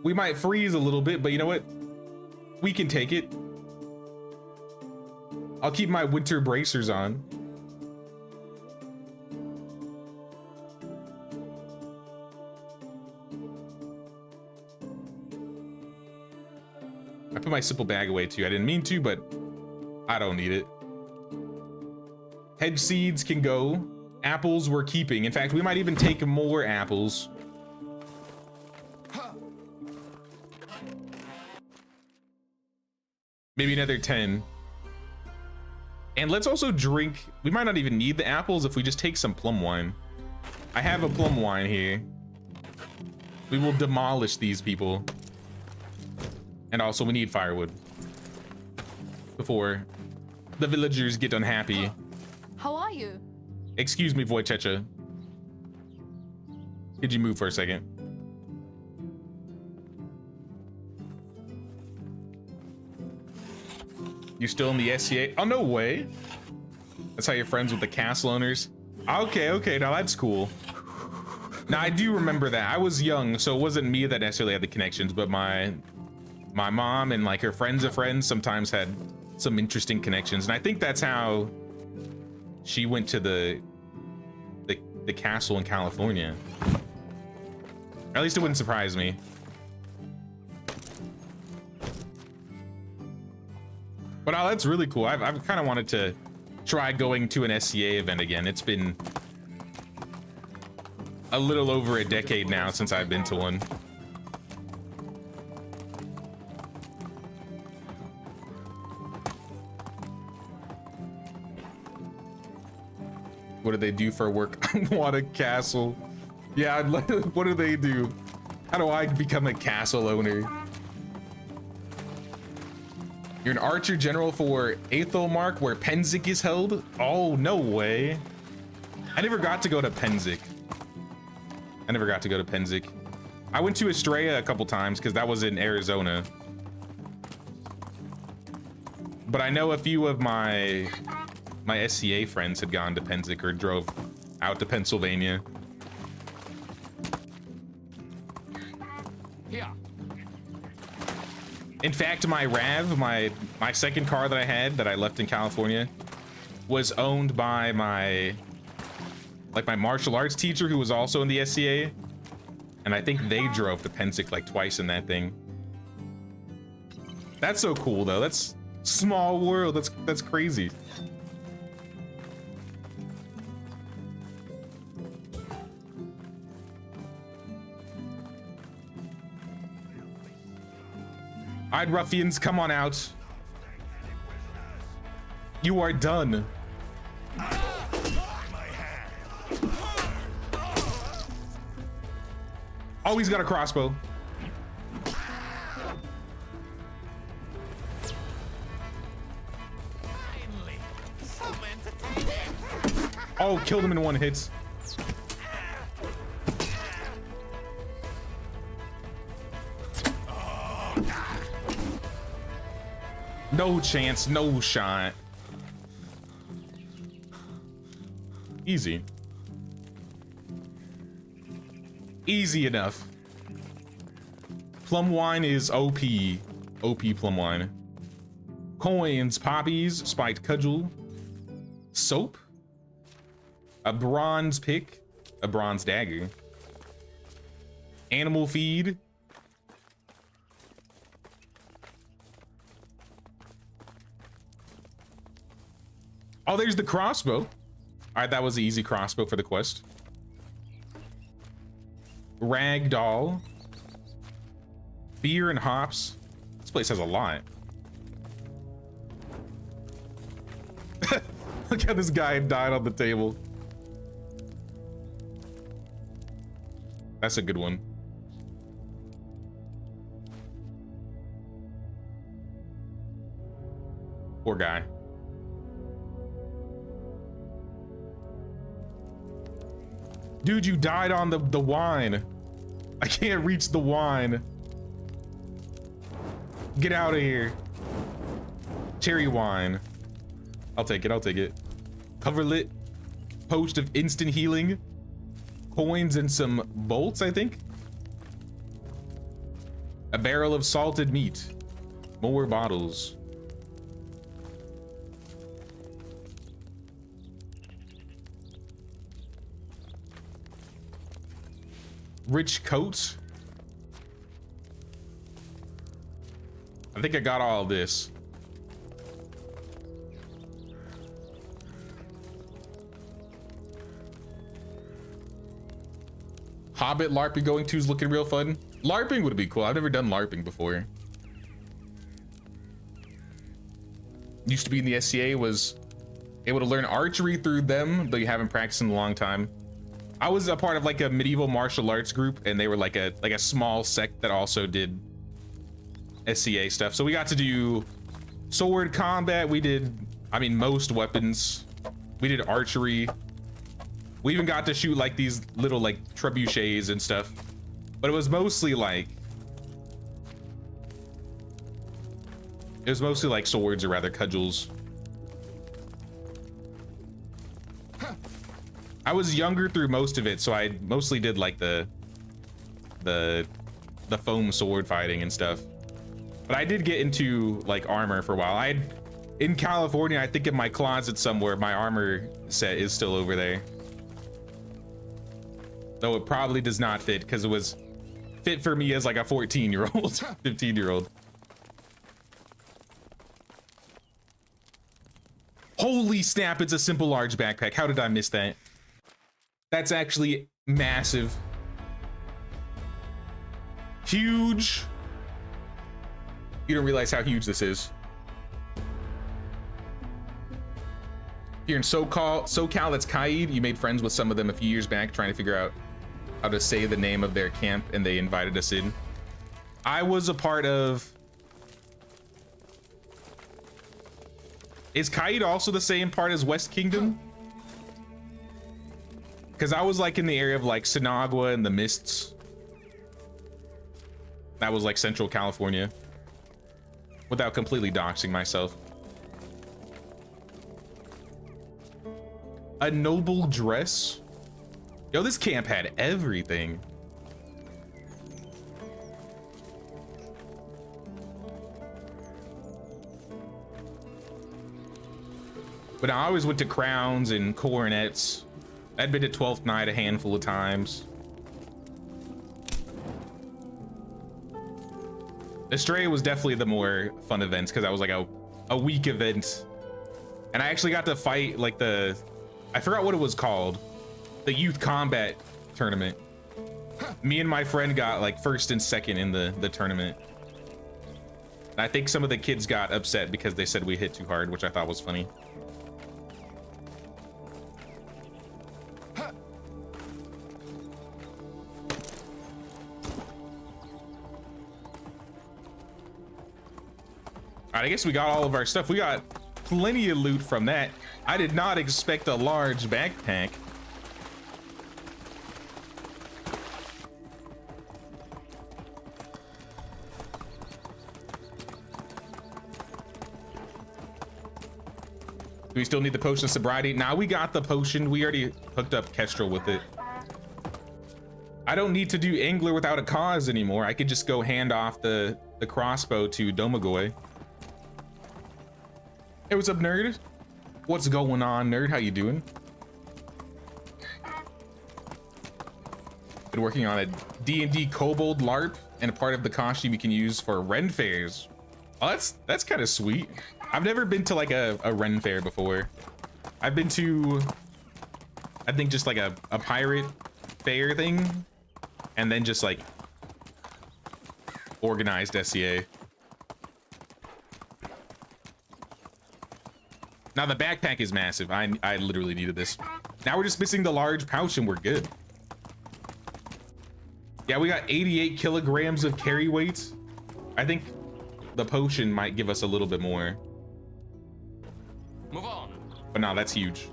We might freeze a little bit, but you know what? We can take it. I'll keep my winter bracers on. I put my simple bag away too. I didn't mean to, but I don't need it. Hedge seeds can go. Apples we're keeping. In fact, we might even take more apples. Maybe another 10. And let's also drink. We might not even need the apples if we just take some plum wine. I have a plum wine here. We will demolish these people. And also we need firewood before the villagers get unhappy. How are you? Excuse me, Wojciecha. Could you move for a second? You still in the SCA? Oh, no way. That's how you're friends with the castle owners? Okay, now that's cool. Now, I do remember that. I was young, so it wasn't me that necessarily had the connections, but my mom and like her friends of friends sometimes had some interesting connections. And I think that's how she went to the castle in California. Or at least it wouldn't surprise me. But oh, that's really cool. I've kind of wanted to try going to an SCA event again. It's been a little over a decade now since I've been to one. What do they do for work? I want a castle. Yeah, I'd like. What do they do? How do I become a castle owner? You're an archer general for Aethelmark, where Pennsic is held? Oh, no way. I never got to go to Pennsic. I went to Estrella a couple times because that was in Arizona. But I know a few of my SCA friends had gone to Pennsic or drove out to Pennsylvania. Here. In fact, my RAV, my second car that I had that I left in California, was owned by my martial arts teacher who was also in the SCA. And I think they drove to Pennsic like twice in that thing. That's so cool though. That's small world. That's crazy. All right, ruffians, come on out. You are done. Oh, he's got a crossbow. Oh, killed him in one hit. No chance, no shot. Easy. Easy enough. Plum wine is OP. OP plum wine. Coins, poppies, spiked cudgel. Soap. A bronze pick. A bronze dagger. Animal feed. Oh, there's the crossbow. All right, that was the easy crossbow for the quest. Rag doll. Beer and hops. This place has a lot. Look how this guy died on the table. That's a good one. Poor guy. Dude, you died on the wine. I can't reach the wine. Get out of here. Cherry wine. I'll take it, I'll take it. Coverlet. Post of instant healing. Coins and some bolts, I think. A barrel of salted meat. More bottles. Rich coat. I think I got all of this. Hobbit LARPing going to is looking real fun. LARPing would be cool. I've never done LARPing before. Used to be in the SCA, was able to learn archery through them, though you haven't practiced in a long time. I was a part of like a medieval martial arts group, and they were like a small sect that also did SCA stuff. So we got to do sword combat. We did, I mean, most weapons. We did archery. We even got to shoot like these little like trebuchets and stuff, but it was mostly like swords, or rather cudgels. I was younger through most of it, so I mostly did like the foam sword fighting and stuff. But I did get into like armor for a while. In California, I think in my closet somewhere, my armor set is still over there. Though it probably does not fit, because it was fit for me as like a 14-year-old, 15-year-old. Holy snap, it's a simple large backpack. How did I miss that? That's actually massive. Huge. You don't realize how huge this is. Here in SoCal, that's Kaid. You made friends with some of them a few years back trying to figure out how to say the name of their camp, and they invited us in. I was a part of... Is Kaid also the same part as West Kingdom? Because I was like in the area of like Sinagua and the Mists. That was like Central California. Without completely doxing myself. A noble dress? Yo, this camp had everything. But I always went to Crowns and Coronets. I'd been to 12th Night a handful of times. Estrella was definitely the more fun events, because I was like a week event. And I actually got to fight like I forgot what it was called. The youth combat tournament. Me and my friend got like first and second in the tournament. And I think some of the kids got upset because they said we hit too hard, which I thought was funny. All right, I guess we got all of our stuff. We got plenty of loot from that. I did not expect a large backpack. Do we still need the potion of sobriety? Nah, we got the potion. We already hooked up Kestrel with it. I don't need to do Angler without a cause anymore. I could just go hand off the crossbow to Domagoj. Hey, what's up, nerd? What's going on, nerd? How you doing? Been working on a D&D Kobold LARP and a part of the costume you can use for Ren fairs. Oh, that's kind of sweet. I've never been to like a Ren fair before. I've been to, I think just like a pirate fair thing, and then just like organized SCA. Now the backpack is massive. I literally needed this. Now we're just missing the large pouch and we're good. Yeah, we got 88 kilograms of carry weight. I think the potion might give us a little bit more. Move on. But no, that's huge.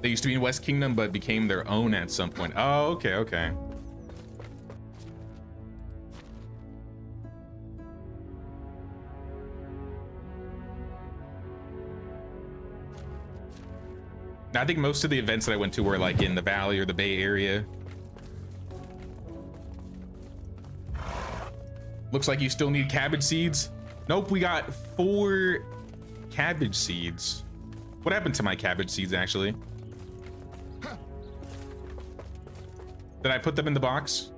They used to be in West Kingdom, but became their own at some point. Oh, okay, okay. I think most of the events that I went to were like in the Valley or the Bay Area. Looks like you still need cabbage seeds. Nope, we got 4 cabbage seeds. What happened to my cabbage seeds, actually? Did I put them in the box?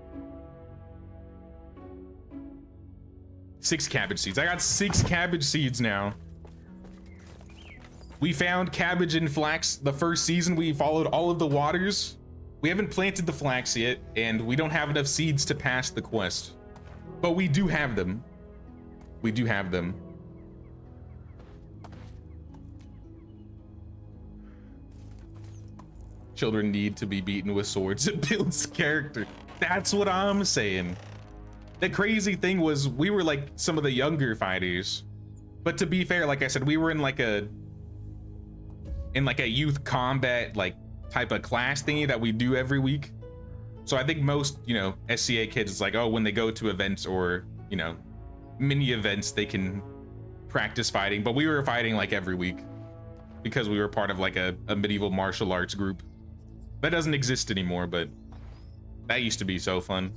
6 cabbage seeds. I got 6 cabbage seeds now. We found cabbage and flax the first season. We followed all of the waters. We haven't planted the flax yet, and we don't have enough seeds to pass the quest. But we do have them. We do have them. Children need to be beaten with swords. It builds character. That's what I'm saying. The crazy thing was we were like some of the younger fighters. But to be fair, like I said, we were in like a youth combat like type of class thingy that we do every week. So I think most, you know, SCA kids, it's like, oh, when they go to events or, you know, mini events, they can practice fighting. But we were fighting like every week because we were part of like a medieval martial arts group. That doesn't exist anymore, but that used to be so fun.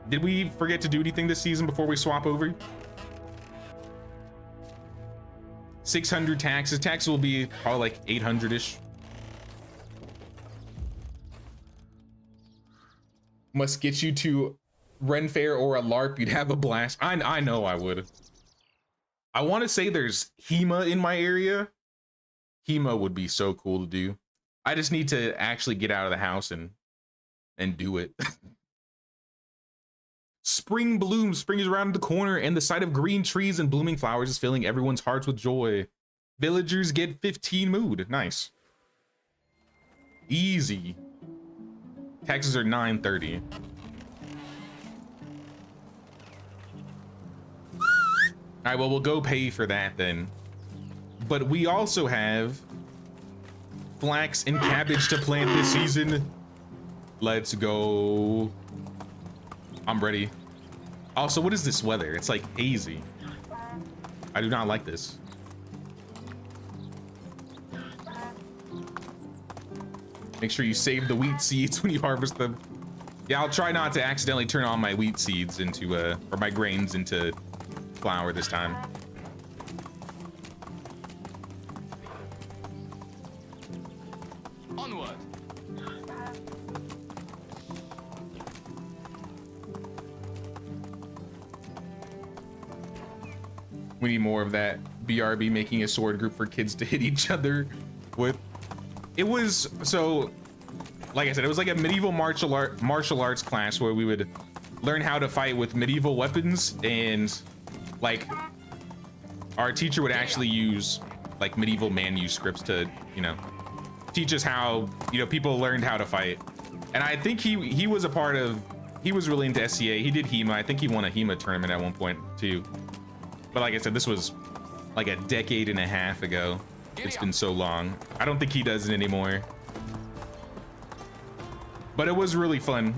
Did we forget to do anything this season before we swap over? 600 taxes. Taxes will be probably like 800-ish. Must get you to Ren Fair or a LARP. You'd have a blast. I know I would. I want to say there's HEMA in my area. HEMA would be so cool to do. I just need to actually get out of the house and do it. Spring blooms. Spring is around the corner, and the sight of green trees and blooming flowers is filling everyone's hearts with joy. Villagers get 15 mood. Nice. Easy. Taxes are 930. All right, well, we'll go pay for that then. But we also have flax and cabbage to plant this season. Let's go. I'm ready. Also, what is this weather? It's like hazy. I do not like this. Make sure you save the wheat seeds when you harvest them. Yeah, I'll try not to accidentally turn all my wheat seeds into, or my grains into flour this time. Onward. We need more of that. BRB making a sword group for kids to hit each other with. It was, so, like I said, it was like a medieval martial arts class where we would learn how to fight with medieval weapons, and like our teacher would actually use like medieval manuscripts to, you know, teach us how, you know, people learned how to fight. And I think he was a part of he was really into SCA. He did HEMA. I think he won a HEMA tournament at one point too. But like I said, this was like a decade and a half ago. It's been so long. I don't think he does it anymore. But it was really fun.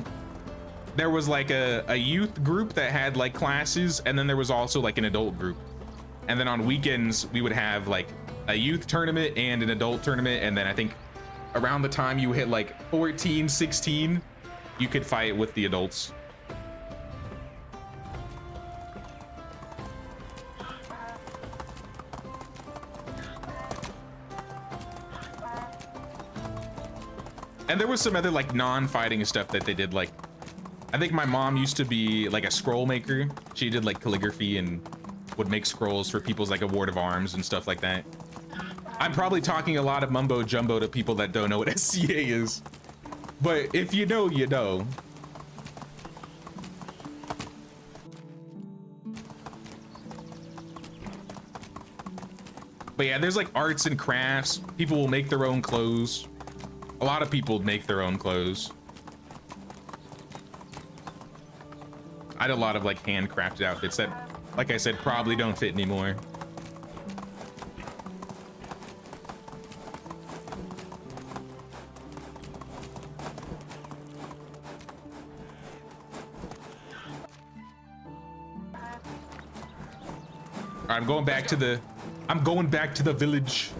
There was like a youth group that had like classes, and then there was also like an adult group. And then on weekends, we would have like a youth tournament and an adult tournament. And then I think around the time you hit like 14, 16, you could fight with the adults. And there was some other like non-fighting stuff that they did. Like, I think my mom used to be like a scroll maker. She did like calligraphy and would make scrolls for people's like award of arms and stuff like that. I'm probably talking a lot of mumbo jumbo to people that don't know what SCA is, but if you know, you know. But yeah, there's like arts and crafts. People will make their own clothes. A lot of people make their own clothes. I had a lot of like handcrafted outfits that, like I said, probably don't fit anymore. I'm going back to the village.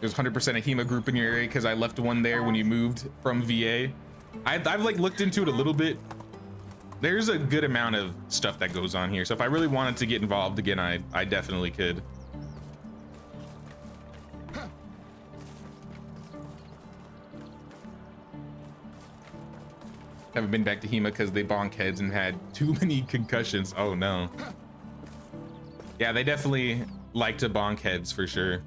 There's 100% a HEMA group in your area because I left one there when you moved from VA. I've like looked into it a little bit. There's a good amount of stuff that goes on here. So if I really wanted to get involved again, I definitely could. Haven't been back to HEMA because they bonk heads and had too many concussions. Oh no. Yeah, they definitely like to bonk heads for sure.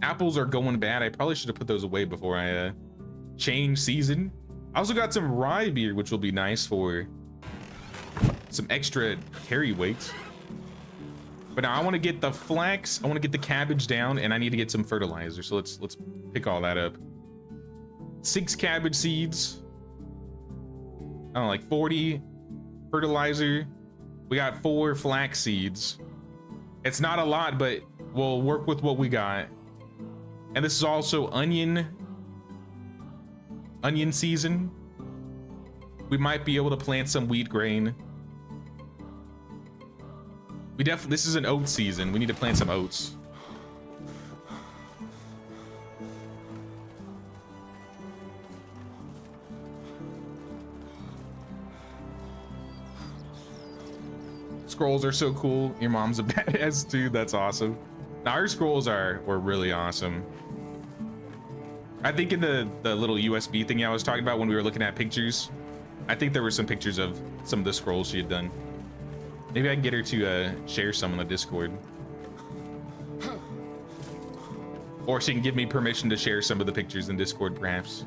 Apples are going bad. I probably should have put those away before I change season. I also got some rye beer, which will be nice for some extra carry weight. But now I want to get the flax, I want to get the cabbage down, and I need to get some fertilizer. So let's pick all that up. 6 cabbage seeds. I don't know, like 40 fertilizer. We got 4 flax seeds. It's not a lot, but we'll work with what we got. And this is also onion season. We might be able to plant some wheat grain. This is an oat season. We need to plant some oats. Scrolls are so cool. Your mom's a badass dude. That's awesome. Now our scrolls were really awesome. I think in the little USB thing I was talking about when we were looking at pictures, I think there were some pictures of some of the scrolls she had done. Maybe I can get her to share some on the Discord. Or she can give me permission to share some of the pictures in Discord, perhaps.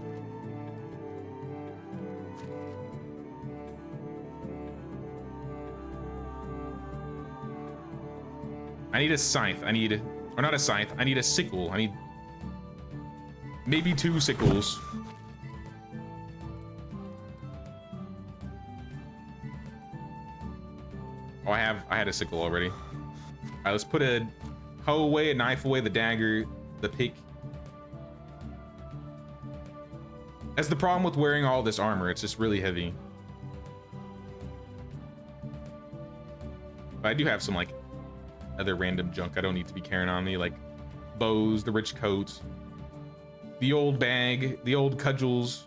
I need a scythe. Or not a scythe. I need a sickle. I need maybe 2 sickles. Oh, I had a sickle already. All right, let's put a hoe away, a knife away, the dagger, the pick. That's the problem with wearing all this armor. It's just really heavy. But I do have some like other random junk I don't need to be carrying on me, like bows, the rich coat, the old bag, the old cudgels.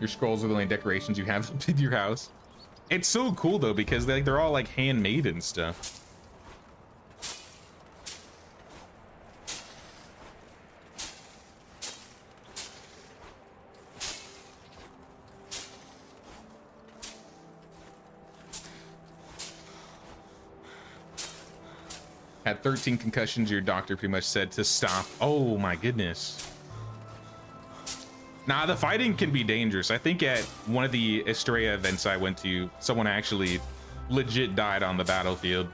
Your scrolls are the only decorations you have in your house. It's so cool though, because they're all like handmade and stuff. Had 13 concussions. Your doctor pretty much said to stop. Oh my goodness. Nah, the fighting can be dangerous. I think at one of the Estrella events I went to, someone actually legit died on the battlefield.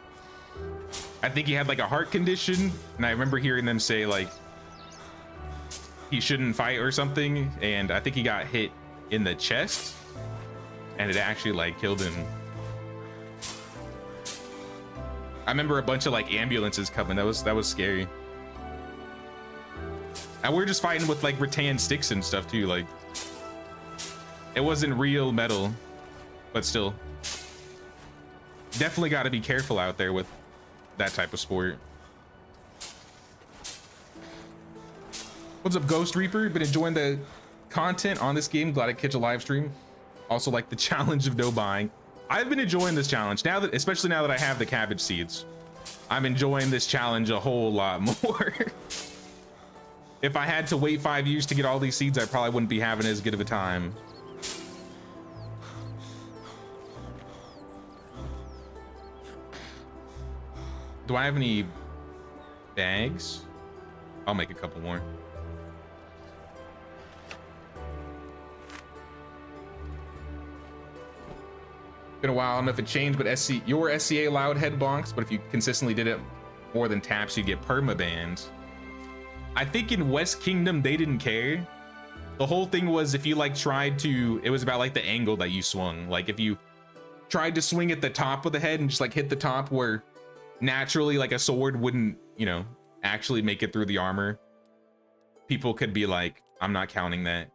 I think he had like a heart condition, and I remember hearing them say like he shouldn't fight or something, and I think he got hit in the chest, and it actually like killed him. I remember a bunch of like ambulances coming. That was scary. And we're just fighting with like rattan sticks and stuff too. Like it wasn't real metal, but still, definitely got to be careful out there with that type of sport. What's up, Ghost Reaper? Been enjoying the content on this game. Glad I catch a live stream. Also like the challenge of no buying. I've been enjoying this challenge now that, especially now that I have the cabbage seeds. I'm enjoying this challenge a whole lot more. If I had to wait 5 years to get all these seeds, I probably wouldn't be having as good of a time. Do I have any bags? I'll make a couple more. Been a while. I don't know if it changed, but your SCA allowed head bonks, but if you consistently did it more than taps, you get perma bans. I think in West Kingdom they didn't care. The whole thing was if you like tried to, it was about like the angle that you swung. Like if you tried to swing at the top of the head and just like hit the top where naturally like a sword wouldn't, you know, actually make it through the armor, people could be like, I'm not counting that.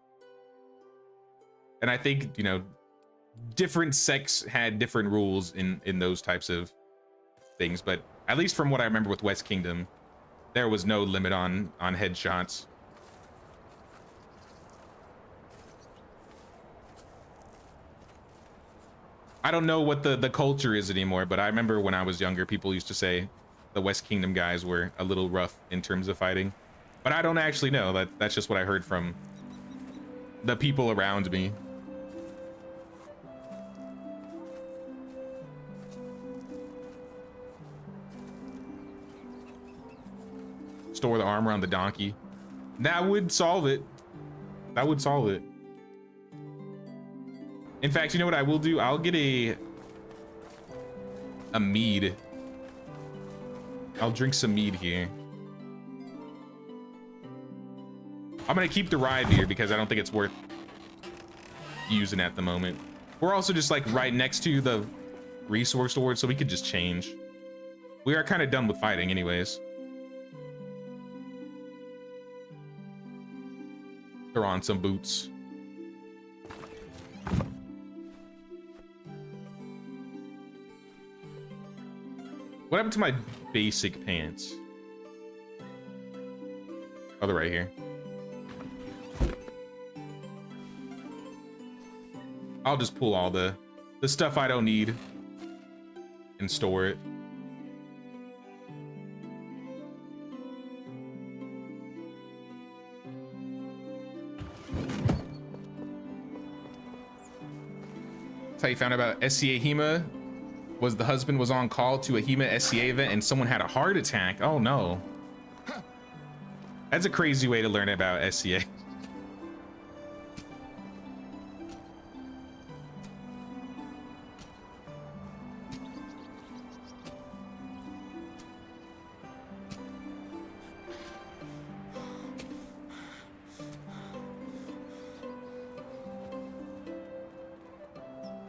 And I think, you know, different sects had different rules in those types of things, but at least from what I remember with West Kingdom, there was no limit on headshots. I don't know what the culture is anymore, but I remember when I was younger, people used to say the West Kingdom guys were a little rough in terms of fighting, but I don't actually know. That's just what I heard from the people around me. Store the armor on the donkey. That would solve it. That would solve it. In fact, you know what I will do? I'll get a mead. I'll drink some mead here. I'm gonna keep the rye beer because I don't think it's worth using at the moment. We're also just like right next to the resource store, so we could just change. We are kind of done with fighting anyways. Throw on some boots. What happened to my basic pants? Oh, they're right here. I'll just pull all the stuff I don't need and store it. That's how you found out about SCA HEMA. Was the husband was on call to a HEMA SCA event and someone had a heart attack. Oh no. That's a crazy way to learn about SCA.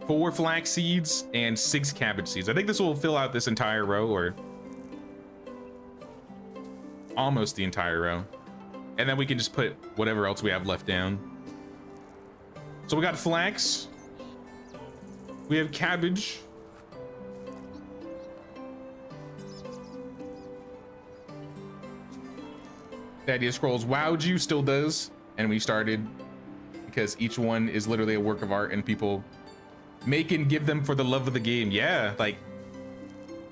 Four flax seeds and 6 cabbage seeds. I think this will fill out this entire row, or almost the entire row. And then we can just put whatever else we have left down. So we got flax. We have cabbage. The idea scrolls wowed you, still does. And we started because each one is literally a work of art and people make and give them for the love of the game. Yeah, like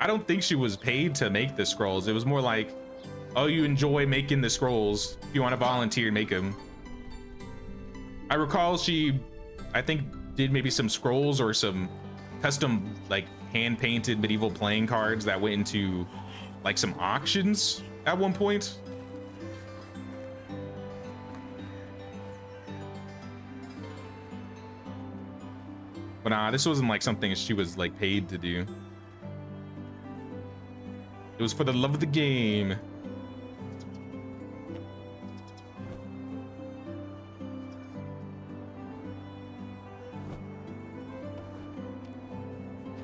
I don't think she was paid to make the scrolls. It was more like, oh, you enjoy making the scrolls, if you want to volunteer, make them. I recall she, I think, did maybe some scrolls or some custom like hand painted medieval playing cards that went into like some auctions at one point. But nah, this wasn't like something she was like paid to do. It was for the love of the game.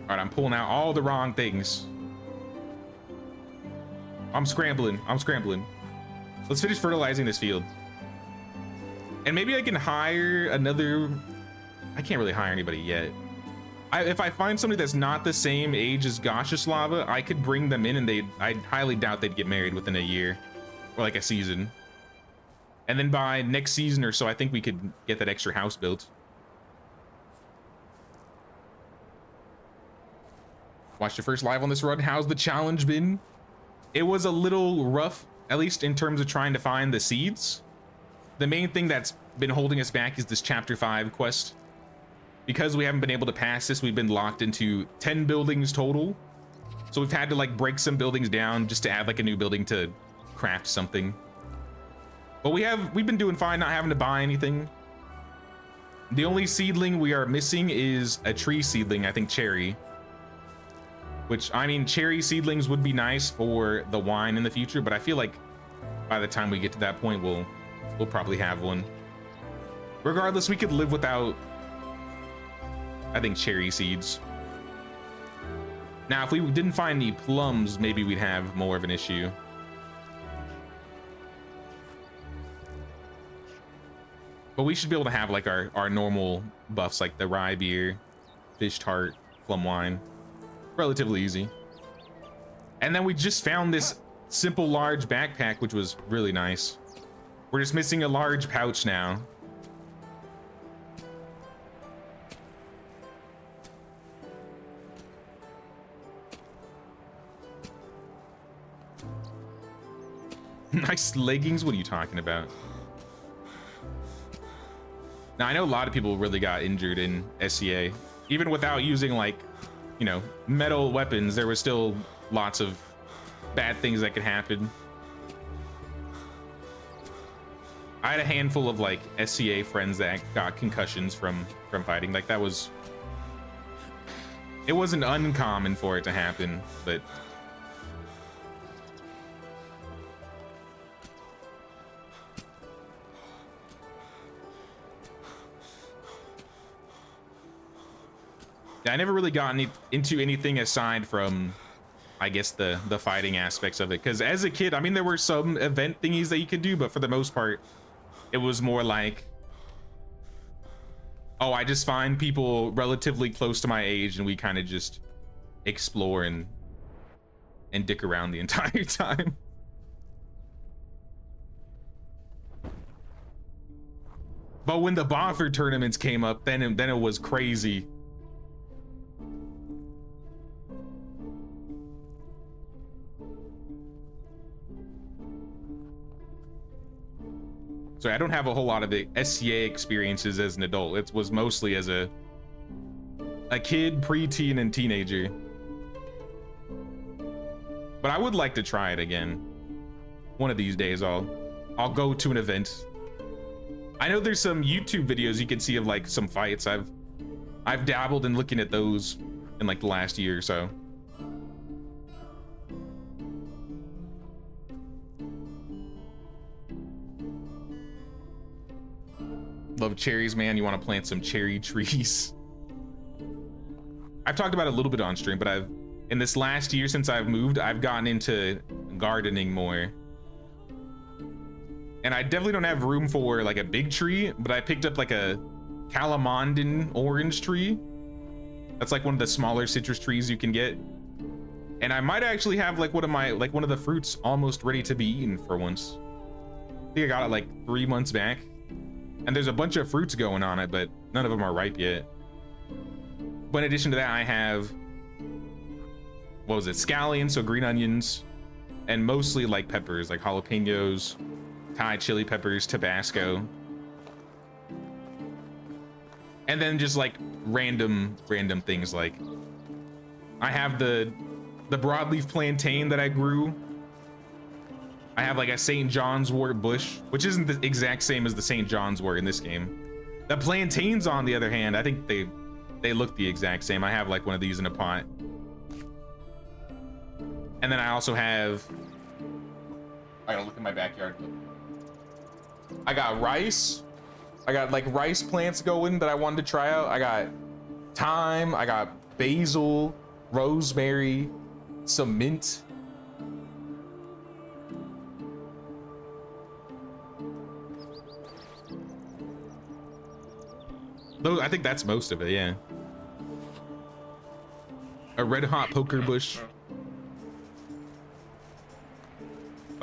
All right, I'm pulling out all the wrong things. I'm scrambling. Let's finish fertilizing this field. And maybe I can hire another... I can't really hire anybody yet. If I find somebody that's not the same age as Goshislava, I could bring them in, and I highly doubt they'd get married within a year or like a season. And then by next season or so, I think we could get that extra house built. Watched your first live on this run. How's the challenge been? It was a little rough, at least in terms of trying to find the seeds. The main thing that's been holding us back is this chapter 5 quest. Because we haven't been able to pass this, we've been locked into 10 buildings total. So we've had to like break some buildings down just to add like a new building to craft something. But we've been doing fine, not having to buy anything. The only seedling we are missing is a tree seedling, I think cherry. Which, I mean, cherry seedlings would be nice for the wine in the future, but I feel like by the time we get to that point, we'll probably have one. Regardless, we could live without, I think, cherry seeds. Now, if we didn't find any plums, maybe we'd have more of an issue. But we should be able to have like our normal buffs, like the rye beer, fish tart, plum wine. Relatively easy. And then we just found this simple large backpack, which was really nice. We're just missing a large pouch now. Nice leggings? What are you talking about? Now, I know a lot of people really got injured in SCA. Even without using, like, you know, metal weapons, there was still lots of bad things that could happen. I had a handful of, like, SCA friends that got concussions from fighting. Like, that was... It wasn't uncommon for it to happen, but... I never really got into anything aside from, I guess, the fighting aspects of it. Because as a kid, I mean, there were some event thingies that you could do, but for the most part, it was more like, oh, I just find people relatively close to my age, and we kind of just explore and dick around the entire time. But when the Boffer tournaments came up, then it was crazy. So I don't have a whole lot of the SCA experiences as an adult. It was mostly as a kid, preteen, and teenager. But I would like to try it again. One of these days, I'll go to an event. I know there's some YouTube videos you can see of like some fights. I've dabbled in looking at those in like the last year or so. Love cherries, man. You want to plant some cherry trees. I've talked about it a little bit on stream, but in this last year since I've moved, I've gotten into gardening more. And I definitely don't have room for like a big tree, but I picked up like a Calamandan orange tree. That's like one of the smaller citrus trees you can get. And I might actually have like one of the fruits almost ready to be eaten for once. I think I got it like 3 months back. And there's a bunch of fruits going on it, but none of them are ripe yet. But in addition to that, I have, what was it, scallions, so green onions, and mostly like peppers, like jalapenos, Thai chili peppers, Tabasco. And then just like random things, like I have the the broadleaf plantain that I grew. I have like a St. John's wort bush, which isn't the exact same as the St. John's wort in this game. The plantains, on the other hand, I think they look the exact same. I have like one of these in a pot. And then I also have, I gotta look in my backyard. I got rice. I got like rice plants going that I wanted to try out. I got thyme, I got basil, rosemary, some mint. Though I think that's most of it, yeah. A red hot poker bush.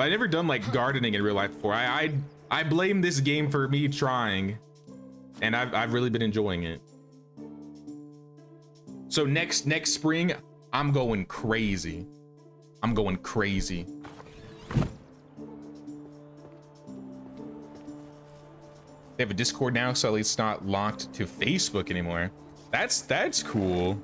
I've never done like gardening in real life before. I blame this game for me trying, and I've really been enjoying it. So next spring, I'm going crazy. I'm going crazy. They have a Discord now, so at least it's not locked to Facebook anymore. That's cool.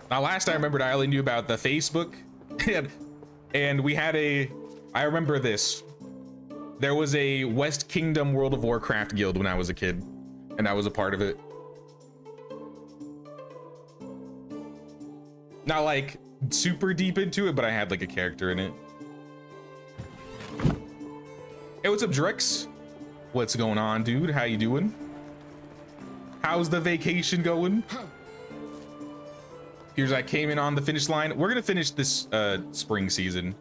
Now, last I remembered, I only knew about the Facebook, and we had I remember this. There was a West Kingdom World of Warcraft guild when I was a kid, and I was a part of it. Not like super deep into it, but I had like a character in it. Hey, what's up, Drex? What's going on, dude? How you doing? How's the vacation going? Here's I came in on the finish line. We're gonna finish this spring season.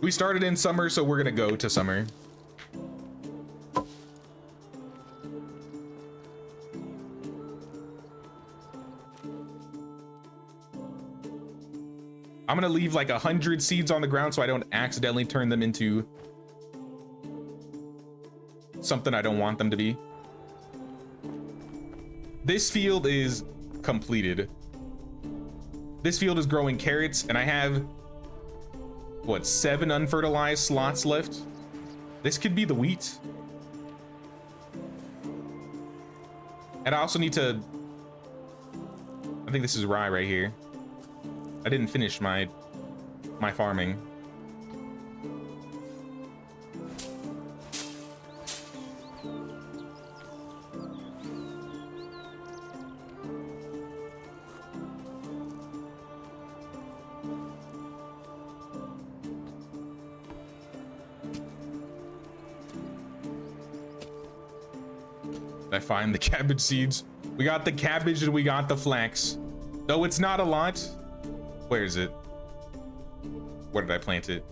We started in summer, so we're gonna go to summer. I'm gonna leave like 100 seeds on the ground so I don't accidentally turn them into something I don't want them to be. This field is completed. This field is growing carrots, and I have what, 7 unfertilized slots left. This could be the wheat. And I also need to, I think this is rye right here. I didn't finish my farming. I find the cabbage seeds. We got the cabbage and we got the flax. Though it's not a lot. Where is it? Where did I plant it?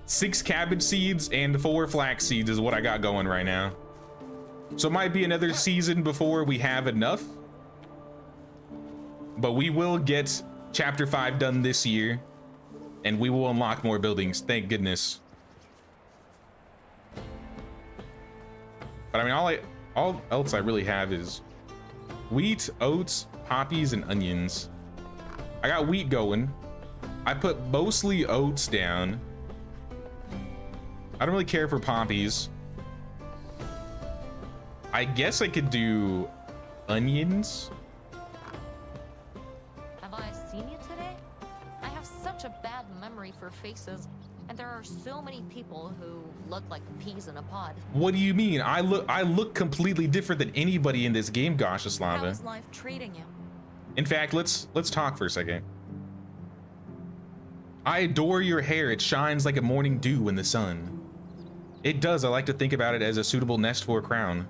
6 cabbage seeds and 4 flax seeds is what I got going right now. So it might be another season before we have enough. But we will get chapter 5 done this year. And we will unlock more buildings, thank goodness. But I mean, all else I really have is wheat, oats, poppies, and onions. I got wheat going. I put mostly oats down. I don't really care for poppies. I guess I could do onions. Have I seen you today? I have such a bad memory for faces, and there are so many people who look like peas in a pod. What do you mean? I look completely different than anybody in this game, Goshaslava. How is life treating you? In fact, let's talk for a second. I adore your hair. It shines like a morning dew in the sun. It does. I like to think about it as a suitable nest for a crown.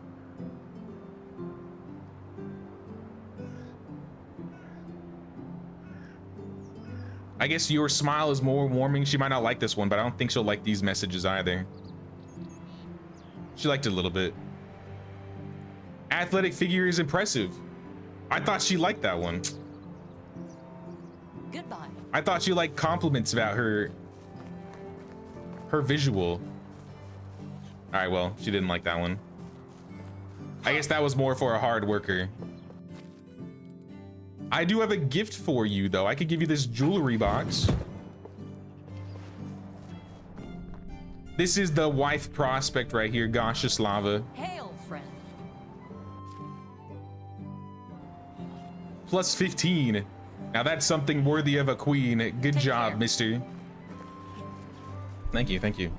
I guess your smile is more warming. She might not like this one, but I don't think she'll like these messages either. She liked it a little bit. Athletic figure is impressive. I thought she liked that one. Goodbye. I thought she liked compliments about her visual. All right, well, she didn't like that one. I guess that was more for a hard worker. I do have a gift for you, though. I could give you this jewelry box. This is the wife prospect right here, Goshaslava. Hail, plus 15. Now that's something worthy of a queen. Good Take job, care. mister. Thank you, thank you.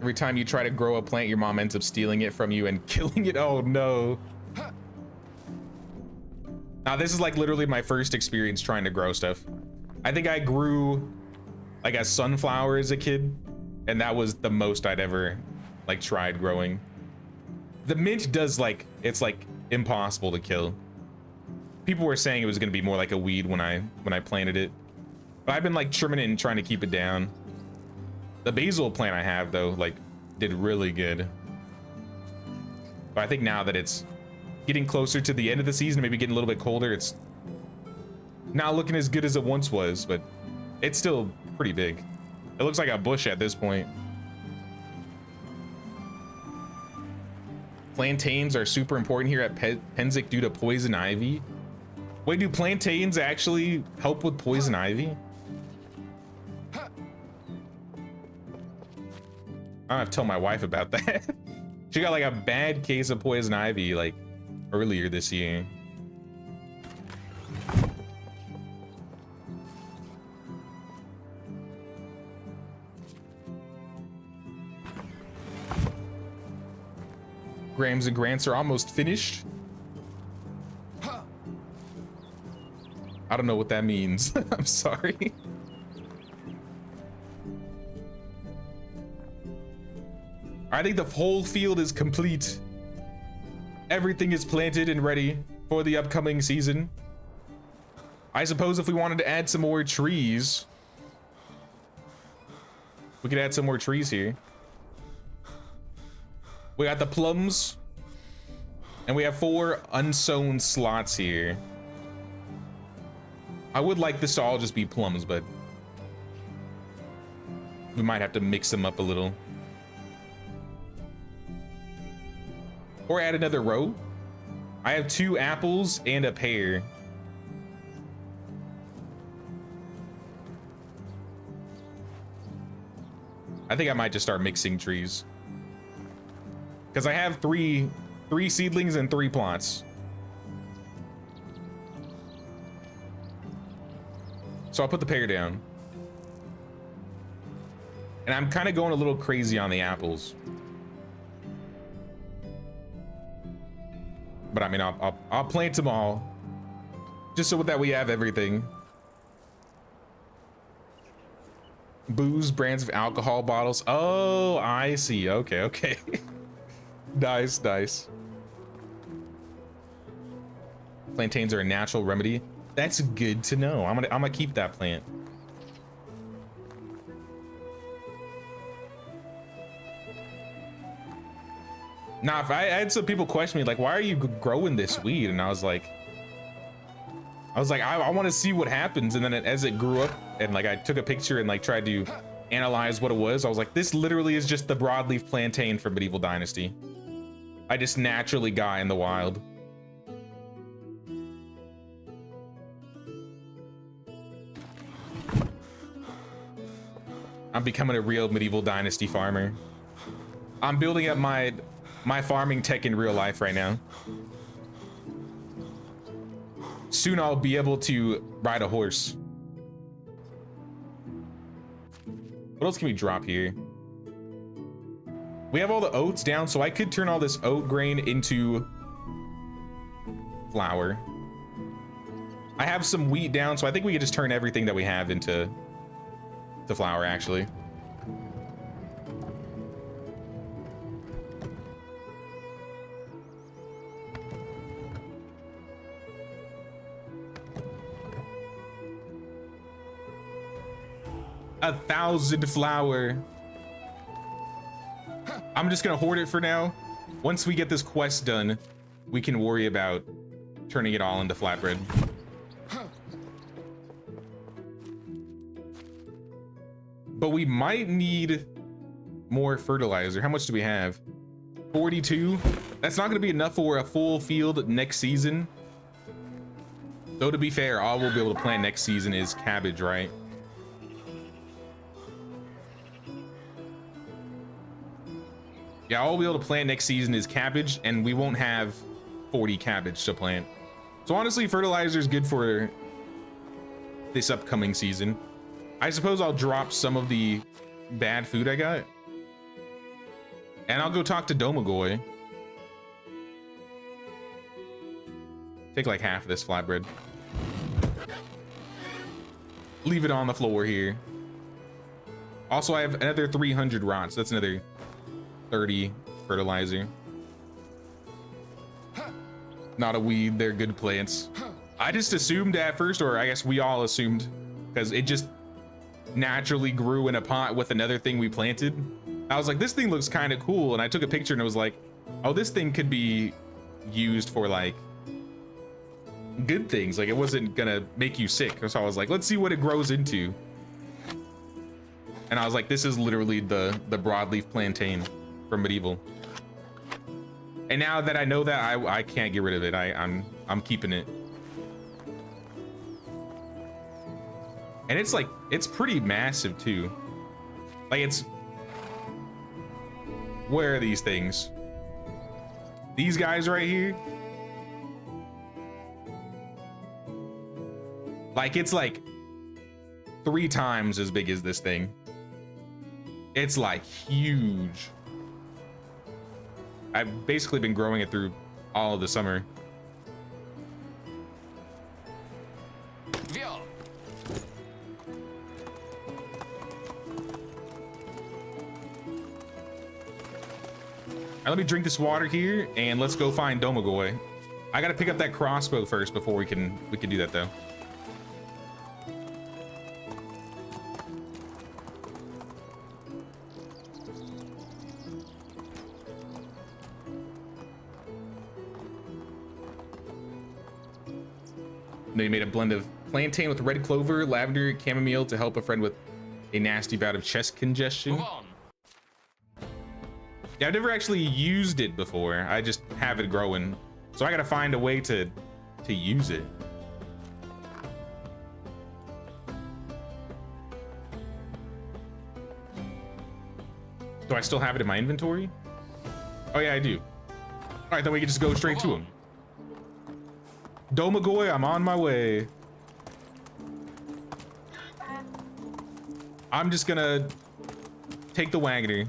Every time you try to grow a plant, your mom ends up stealing it from you and killing it. Oh no. Now this is like literally my first experience trying to grow stuff. I think I grew like a sunflower as a kid, and that was the most I'd ever like tried growing. The mint does like, it's like impossible to kill. People were saying it was gonna be more like a weed when I planted it, but I've been like trimming it and trying to keep it down. The basil plant I have though, like, did really good. But I think now that it's getting closer to the end of the season, maybe getting a little bit colder, it's not looking as good as it once was, but it's still pretty big. It looks like a bush at this point. Plantains are super important here at Penzic due to poison ivy. Wait, do plantains actually help with poison ivy? I have to tell my wife about that. She got like a bad case of poison ivy like earlier this year. Grams and grants are almost finished. I don't know what that means. I'm sorry. I think the whole field is complete. Everything is planted and ready for the upcoming season. I suppose if we wanted to add some more trees, we could add some more trees here. We got the plums, and we have 4 unsown slots here. I would like this to all just be plums, but we might have to mix them up a little. Or add another row. I have 2 apples and a pear. I think I might just start mixing trees, because I have three seedlings and 3 plots. So I'll put the pear down. And I'm kind of going a little crazy on the apples. But I mean, I'll plant them all, just so that we have everything. Booze, brands of alcohol bottles. Oh, I see. Okay, okay. Nice, nice. Plantains are a natural remedy. That's good to know. I'm gonna keep that plant. Nah, if I had some people question me like, why are you growing this weed? And I was like, I want to see what happens. And then as it grew up, and like I took a picture and like tried to analyze what it was, I was like, this literally is just the broadleaf plantain from Medieval Dynasty. I just naturally got in the wild. I'm becoming a real Medieval Dynasty farmer. I'm building up my farming tech in real life right now. Soon I'll be able to ride a horse. What else can we drop here? We have all the oats down, so I could turn all this oat grain into flour. I have some wheat down, so I think we could just turn everything that we have into flour, actually. A 1,000 flour. I'm just gonna hoard it for now. Once we get this quest done, we can worry about turning it all into flatbread. But we might need more fertilizer. How much do we have? 42. That's not going to be enough for a full field next season. Though, to be fair, all we'll be able to plant next season is cabbage, right? Yeah, all we'll be able to plant next season is cabbage, and we won't have 40 cabbage to plant. So honestly, fertilizer is good for this upcoming season. I suppose I'll drop some of the bad food I got. And I'll go talk to Domagoy. Take like half of this flatbread. Leave it on the floor here. Also, I have another 300 rods. That's another 30 fertilizer. Not a weed, they're good plants. I just assumed at first, or I guess we all assumed, because it just naturally grew in a pot with another thing we planted. I was like, this thing looks kind of cool, and I took a picture and it was like, oh, this thing could be used for like good things. Like, it wasn't gonna make you sick. So I was like, let's see what it grows into. And I was like, this is literally the broadleaf plantain from Medieval. And now that I know that, I can't get rid of it. I'm keeping it. And it's like, it's pretty massive too. Like, it's, where are these things? These guys right here. Like, it's like 3 times as big as this thing. It's like huge. I've basically been growing it through all of the summer. Wio. All right, let me drink this water here, and let's go find Domagoy. I gotta pick up that crossbow first before we can do that though. They made a blend of plantain with red clover, lavender, chamomile to help a friend with a nasty bout of chest congestion. Move on. Yeah, I've never actually used it before. I just have it growing. So I gotta find a way to use it. Do I still have it in my inventory? Oh yeah, I do. All right, then we can just go straight to him. Domagoy, I'm on my way. I'm just gonna take the wagoner.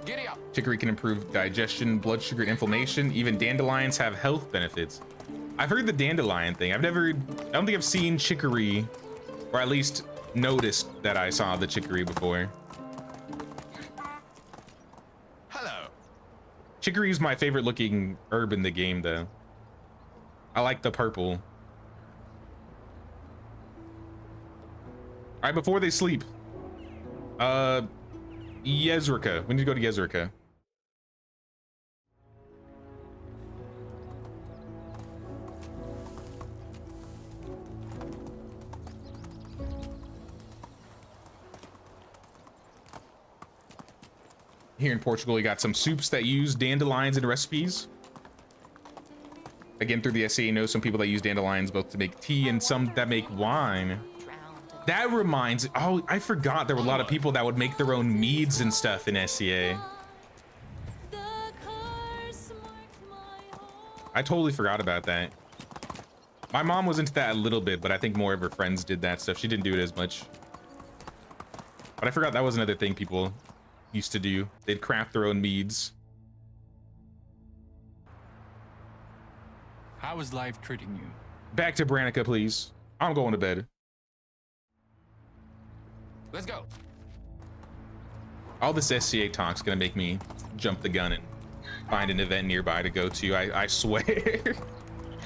Giddy up. Chicory can improve digestion, blood sugar, inflammation. Even dandelions have health benefits. I've heard the dandelion thing. I don't think I've seen chicory, or at least noticed that I saw the chicory before. Hello. Chicory is my favorite looking herb in the game though. I like the purple. All right, before they sleep, Yezrika. We need to go to Yezrika. Here in Portugal, you got some soups that use dandelions in recipes. Again, through the SCA, you know some people that use dandelions both to make tea and some that make wine. That reminds, oh, I forgot there were a lot of people that would make their own meads and stuff in SCA. I totally forgot about that. My mom was into that a little bit, but I think more of her friends did that stuff. She didn't do it as much. But I forgot that was another thing people used to do. They'd craft their own meads. How is life treating you? Back to Branica, please. I'm going to bed. Let's go. All this SCA talk's gonna make me jump the gun and find an event nearby to go to. I swear.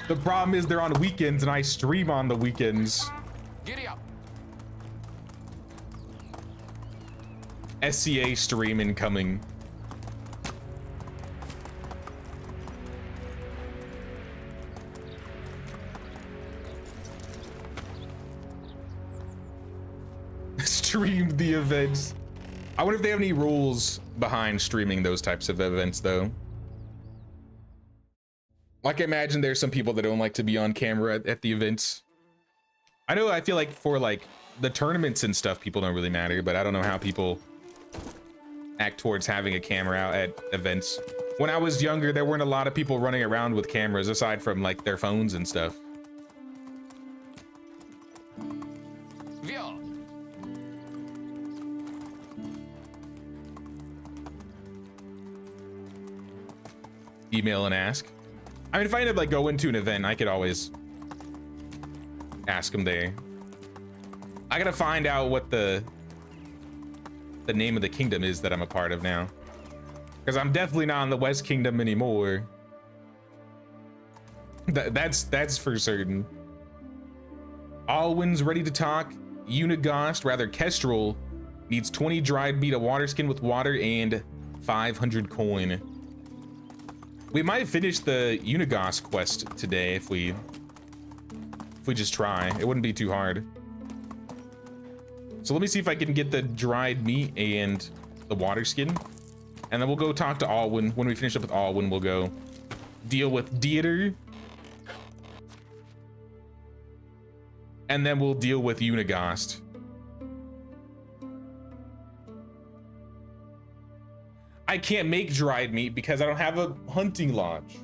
The problem is they're on weekends and I stream on the weekends. Giddy up. SCA stream incoming. stream the events. I wonder if they have any rules behind streaming those types of events though. Like, I imagine there's some people that don't like to be on camera at the events. I know, I feel like for like the tournaments and stuff, people don't really matter, but I don't know how people act towards having a camera out at events. When I was younger, there weren't a lot of people running around with cameras aside from like their phones and stuff. Via. Email and ask. I mean, if I end up like go into an event, I could always ask them there. I gotta find out what the name of the kingdom is that I'm a part of now, because I'm definitely not in the West Kingdom anymore. That's for certain. Alwyn's ready to talk. Unigost, rather Kestrel, needs 20 dried meat, a water skin with water, and 500 coin. We might finish the Unigost quest today if we just try. It wouldn't be too hard. So let me see if I can get the dried meat and the water skin, and then we'll go talk to Alwyn. When we finish up with Alwyn, we'll go deal with Dieter, and then we'll deal with Unigost. I can't make dried meat because I don't have a hunting lodge.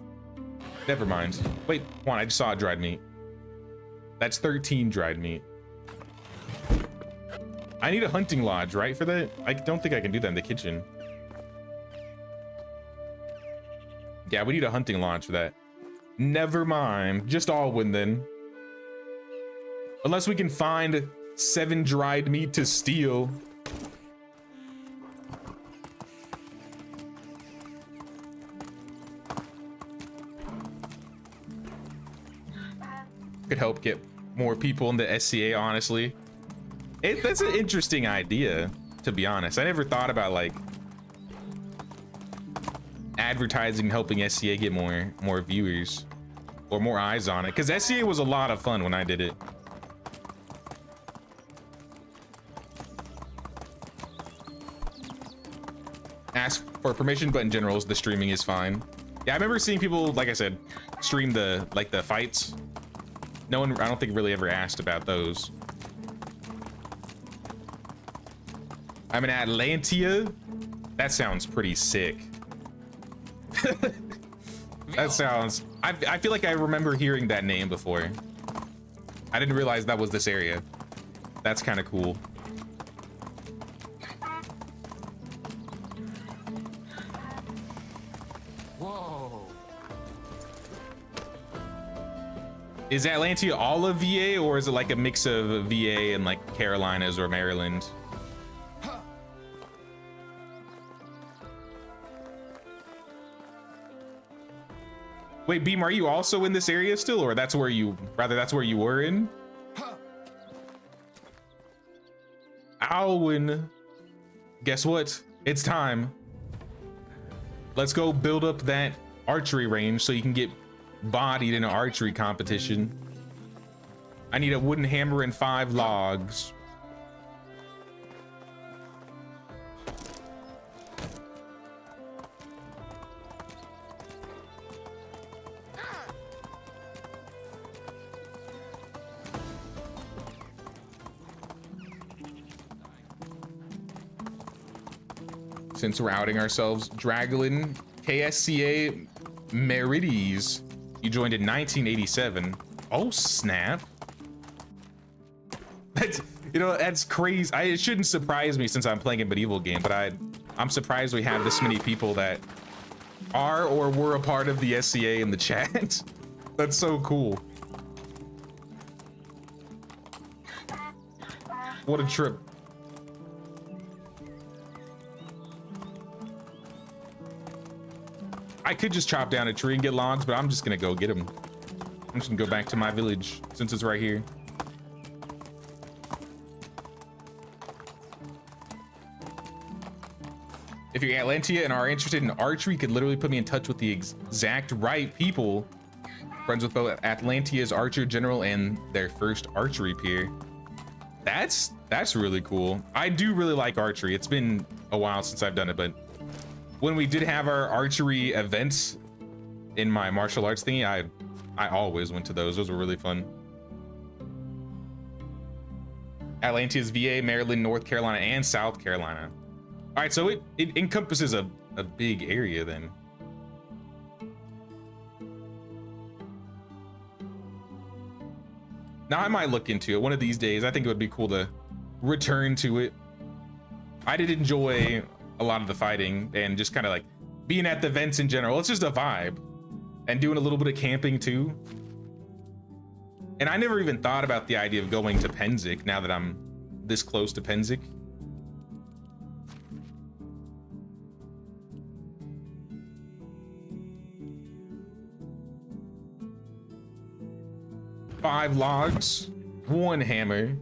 Never mind. Wait, one, I just saw dried meat. That's 13 dried meat. I need a hunting lodge, right, for that? I don't think I can do that in the kitchen. Yeah, we need a hunting lodge for that. Never mind. Just Alwyn then. Unless we can find 7 dried meat to steal. Could help get more people in the SCA, honestly. That's an interesting idea, to be honest. I never thought about like advertising helping SCA get more viewers or more eyes on it, because SCA was a lot of fun when I did it. Ask for permission, but in general, the streaming is fine. Yeah, I remember seeing people, like I said, stream the fights. No one, I don't think, really ever asked about those. I'm in Atlantia. That sounds pretty sick. That sounds, I feel like I remember hearing that name before. I didn't realize that was this area. That's kind of cool. Whoa. Is Atlantia all of VA, or is it like a mix of VA and like Carolinas or Maryland? Wait, Beam, are you also in this area still, or that's where you were in? Alwyn, guess what? It's time. Let's go build up that archery range so you can get bodied in an archery competition. I need a wooden hammer and 5 logs. Since we're outing ourselves, Draglin KSCA Merides. You joined in 1987. Oh snap! That's, you know, that's crazy. It shouldn't surprise me since I'm playing a medieval game, but I'm surprised we have this many people that are or were a part of the SCA in the chat. That's so cool. What a trip. I could just chop down a tree and get logs, but I'm just gonna go get them. I'm just gonna go back to my village since it's right here. If you're Atlantia and are interested in archery, you could literally put me in touch with the exact right people. Friends with both Atlantia's archer general and their first archery peer. That's really cool. I do really like archery. It's been a while since I've done it, but when we did have our archery events in my martial arts thingy, I always went to those. Those were really fun. Atlanta's VA, Maryland, North Carolina, and South Carolina. All right, so it encompasses a big area then. Now I might look into it one of these days. I think it would be cool to return to it. I did enjoy a lot of the fighting and just kind of like being at the events in general. It's just a vibe, and doing a little bit of camping too. And I never even thought about the idea of going to Penzik now that I'm this close to Penzik. Five logs, one hammer.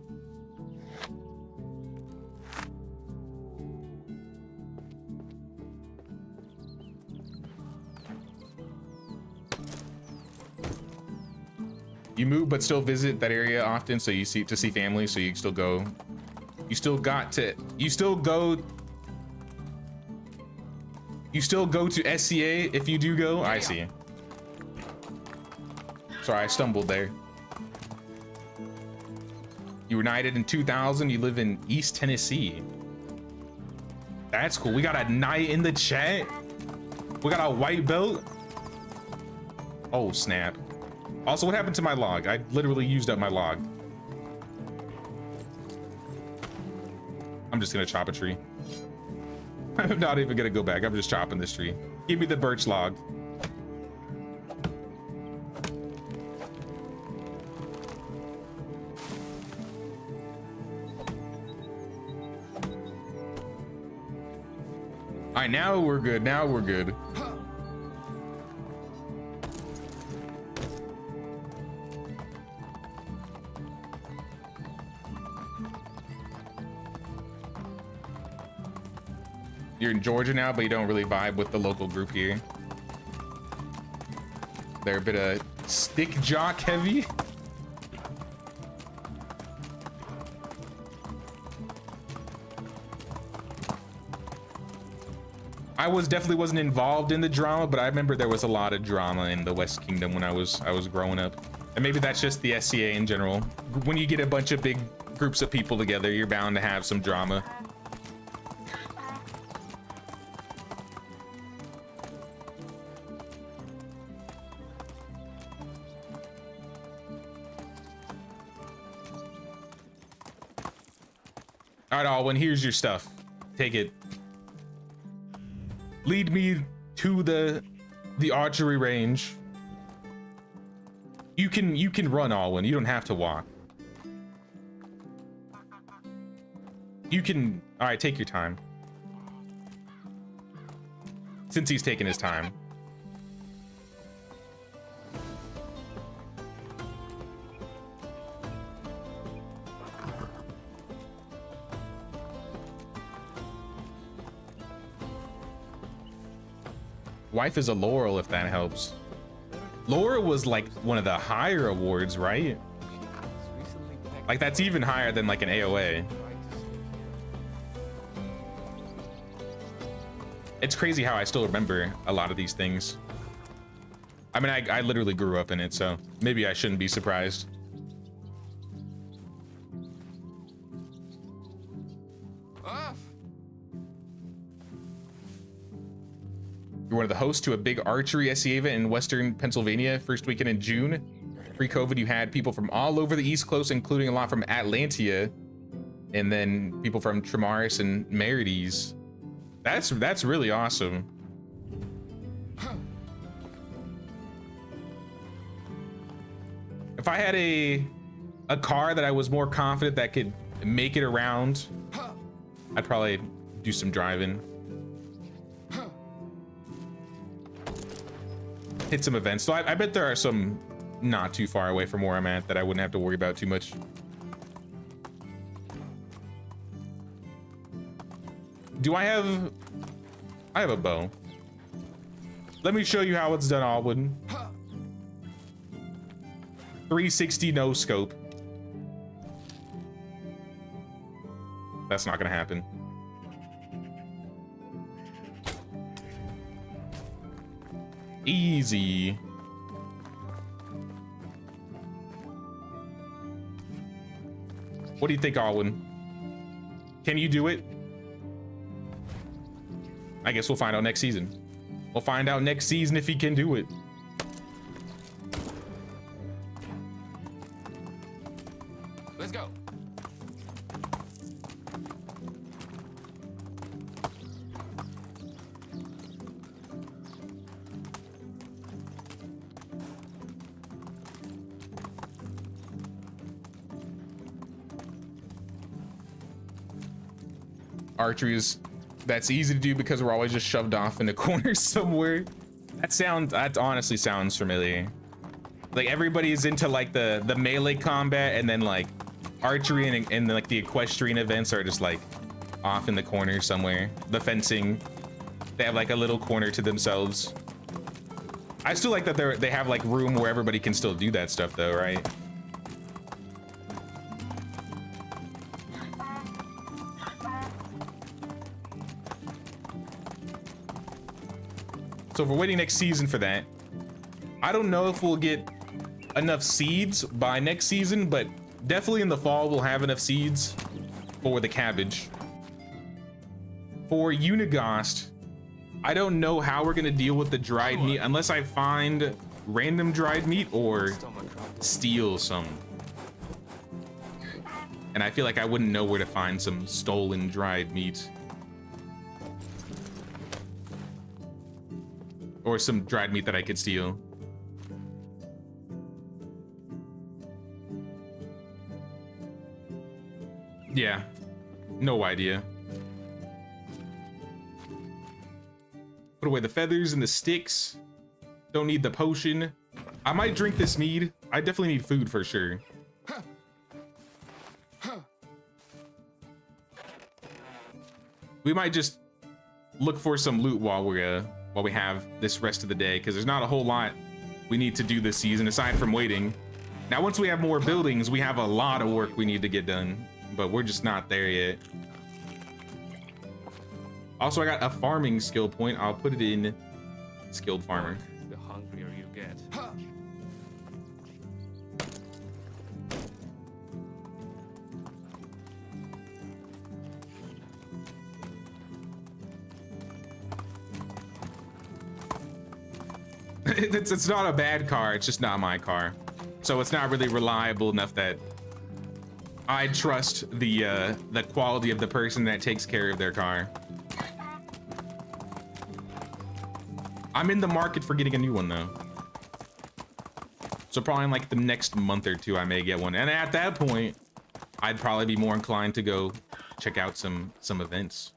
You move but still visit that area often, so you see family, so you still go. You still go to SCA if you do go. I see. Sorry, I stumbled there. You were knighted in 2000. You live in East Tennessee. That's cool. We got a knight in the chat. We got a white belt. Oh, snap. Also, what happened to my log? I literally used up my log. I'm just gonna chop a tree. I'm not even gonna go back. I'm just chopping this tree. Give me the birch log. All right, now we're good. Now we're good. You're in Georgia now, but you don't really vibe with the local group here. They're a bit of stick jock heavy. I definitely wasn't involved in the drama, but I remember there was a lot of drama in the West Kingdom when I was growing up. And maybe that's just the SCA in general. When you get a bunch of big groups of people together, you're bound to have some drama. All right, Alwyn, here's your stuff. Take it. Lead me to the archery range. You can run, Alwyn. You don't have to walk. You can. All right, take your time. Since he's taking his time. Wife is a laurel, if that helps. Laurel was like one of the higher awards, right? Like that's even higher than like an AOA. It's crazy how I still remember a lot of these things. I mean, I literally grew up in it, so maybe I shouldn't be surprised. You're one of the hosts to a big archery SCA event in Western Pennsylvania, first weekend in June. Pre-COVID, you had people from all over the East Coast, including a lot from Atlantia, and then people from Tremaris and Merides. That's really awesome. If I had a car that I was more confident that could make it around, I'd probably do some driving. Hit some events. So I bet there are some not too far away from where I'm at that I wouldn't have to worry about too much. Do I have a bow. Let me show you how it's done, Alwyn. 360 no scope. That's not gonna happen. Easy. What do you think, Alwyn? Can you do it? I guess we'll find out next season. We'll find out next season if he can do it. Let's go. Archery is, that's easy to do because we're always just shoved off in the corner somewhere. That honestly sounds familiar. Like everybody's into like the melee combat, and then like archery and like the equestrian events are just like off in the corner somewhere. The fencing, they have like a little corner to themselves. I still like that they have like room where everybody can still do that stuff though, right? So if we're waiting next season for that, I don't know if we'll get enough seeds by next season, but definitely in the fall we'll have enough seeds for the cabbage. For Unigost, I don't know how we're gonna deal with the dried meat unless I find random dried meat or steal some. And I feel like I wouldn't know where to find some stolen dried meat. Or some dried meat that I could steal. Yeah, no idea. Put away the feathers and the sticks. Don't need the potion. I might drink this mead. I definitely need food for sure. We might just look for some loot while we have this rest of the day, because there's not a whole lot we need to do this season aside from waiting. Now, once we have more buildings, we have a lot of work we need to get done, but we're just not there yet. Also, I got a farming skill point. I'll put it in skilled farmer. The hungrier you get. It's not a bad car, it's just not my car. So it's not really reliable enough that I trust the quality of the person that takes care of their car. I'm in the market for getting a new one though. So probably in like the next month or two I may get one. And at that point, I'd probably be more inclined to go check out some events.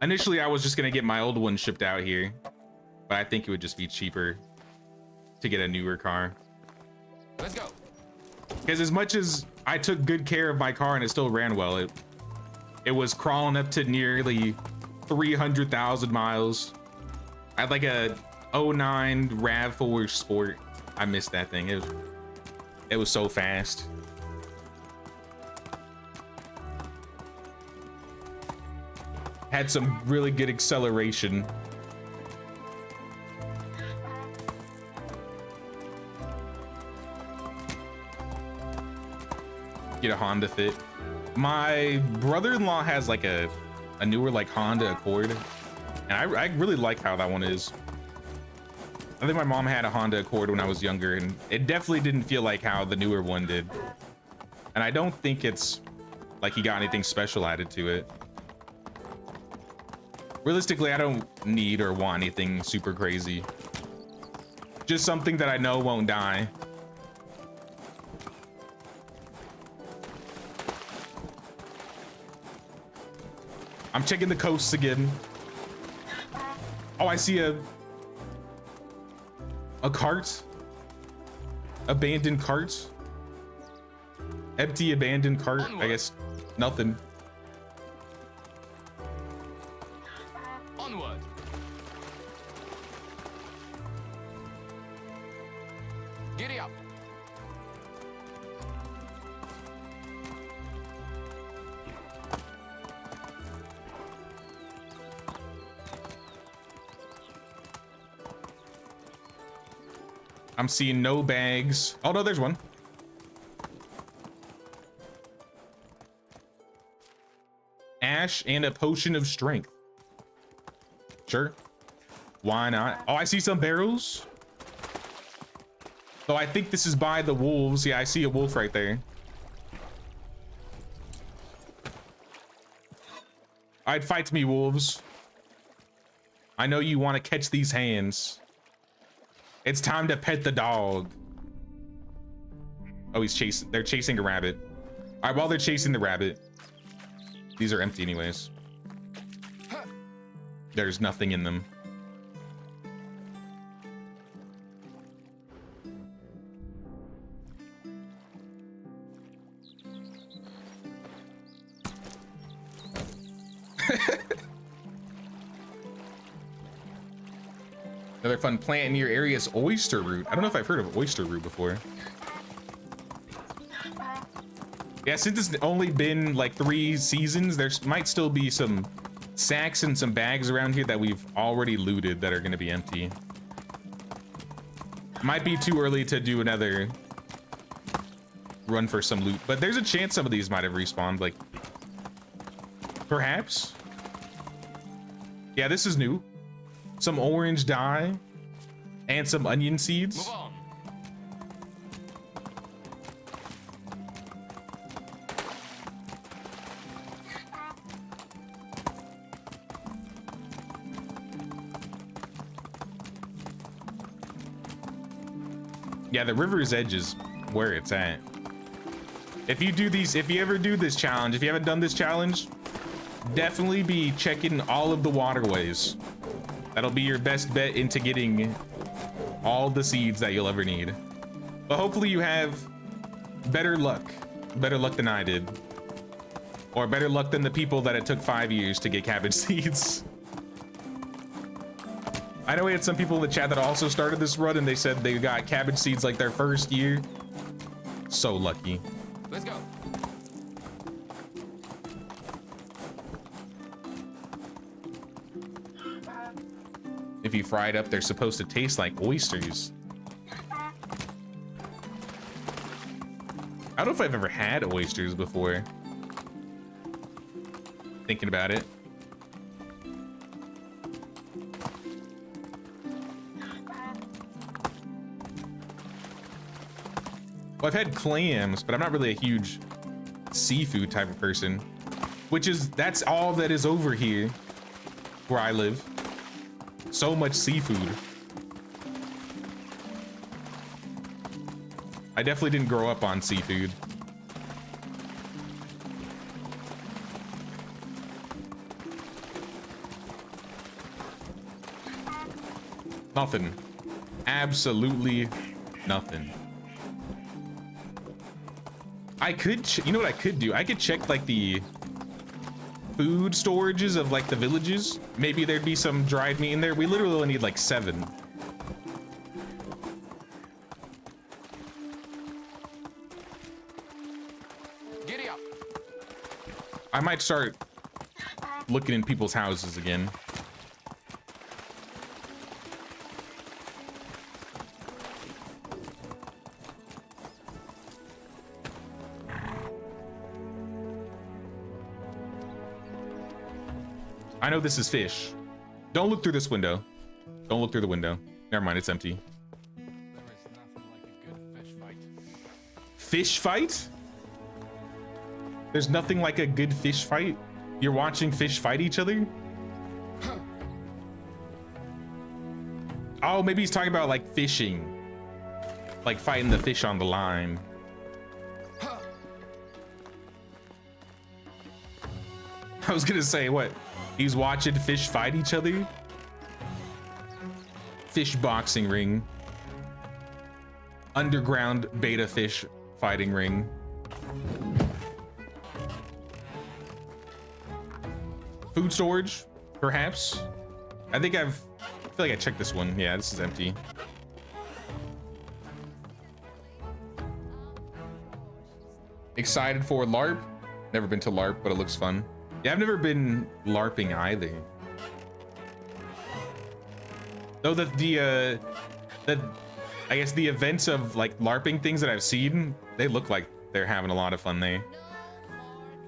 Initially, I was just gonna get my old one shipped out here, but I think it would just be cheaper to get a newer car. Let's go. Because as much as I took good care of my car and it still ran well, it was crawling up to nearly 300,000 miles. I had like a 09 RAV4 Sport. I missed that thing. It was so fast. Had some really good acceleration. Get a Honda Fit. My brother-in-law has like a newer like Honda Accord, and I really like how that one is. I think my mom had a Honda Accord when I was younger, and it definitely didn't feel like how the newer one did. And I don't think it's like he got anything special added to it. Realistically, I don't need or want anything super crazy. Just something that I know won't die. I'm checking the coasts again. Oh, I see a cart. Abandoned cart. Empty abandoned cart. I guess nothing. Onward. Giddy up. I'm seeing no bags. Oh no, there's one. Ash and a potion of strength. Sure. Why not? Oh, I see some barrels. So I think this is by the wolves. Yeah, I see a wolf right there. Alright, fight me, wolves. I know you want to catch these hands. It's time to pet the dog. Oh, they're chasing a rabbit. All right, while they're chasing the rabbit, these are empty anyways. There's nothing in them. Another fun plant in your area is oyster root. I don't know if I've heard of oyster root before. Yeah, since it's only been like 3 seasons, there might still be some sacks and some bags around here that we've already looted that are going to be empty. Might be too early to do another run for some loot, but there's a chance some of these might have respawned, like perhaps. Yeah, this is new. Some orange dye and some onion seeds. Move on. Yeah, the river's edge is where it's at. If you do these, if you ever do this challenge, if you haven't done this challenge, definitely be checking all of the waterways. That'll be your best bet into getting all the seeds that you'll ever need. But hopefully you have better luck than I did, or better luck than the people that it took 5 years to get cabbage seeds. I know we had some people in the chat that also started this run and they said they got cabbage seeds like their first year. So lucky. Let's go. If you fry it up, they're supposed to taste like oysters. I don't know if I've ever had oysters before. Thinking about it. Well, I've had clams, but I'm not really a huge seafood type of person, that's all that is over here where I live. So much seafood. I definitely didn't grow up on seafood. Nothing. Absolutely nothing. I could, you know what I could do? I could check like the food storages of like the villages. Maybe there'd be some dried meat in there. We literally only need like 7. Giddy up. I might start looking in people's houses again. I know this is fish. Don't look through this window. Don't look through the window. Never mind, it's empty. There is nothing like a good fish fight. Fish fight? There's nothing like a good fish fight? You're watching fish fight each other? Oh, maybe he's talking about like fishing. Like fighting the fish on the line. I was gonna say, what? He's watching fish fight each other? Fish boxing ring. Underground beta fish fighting ring. Food storage, perhaps? I feel like I checked this one. Yeah, this is empty. Excited for LARP? Never been to LARP, but it looks fun. Yeah, I've never been LARPing either. Though the I guess the events of like LARPing things that I've seen, they look like they're having a lot of fun there. No more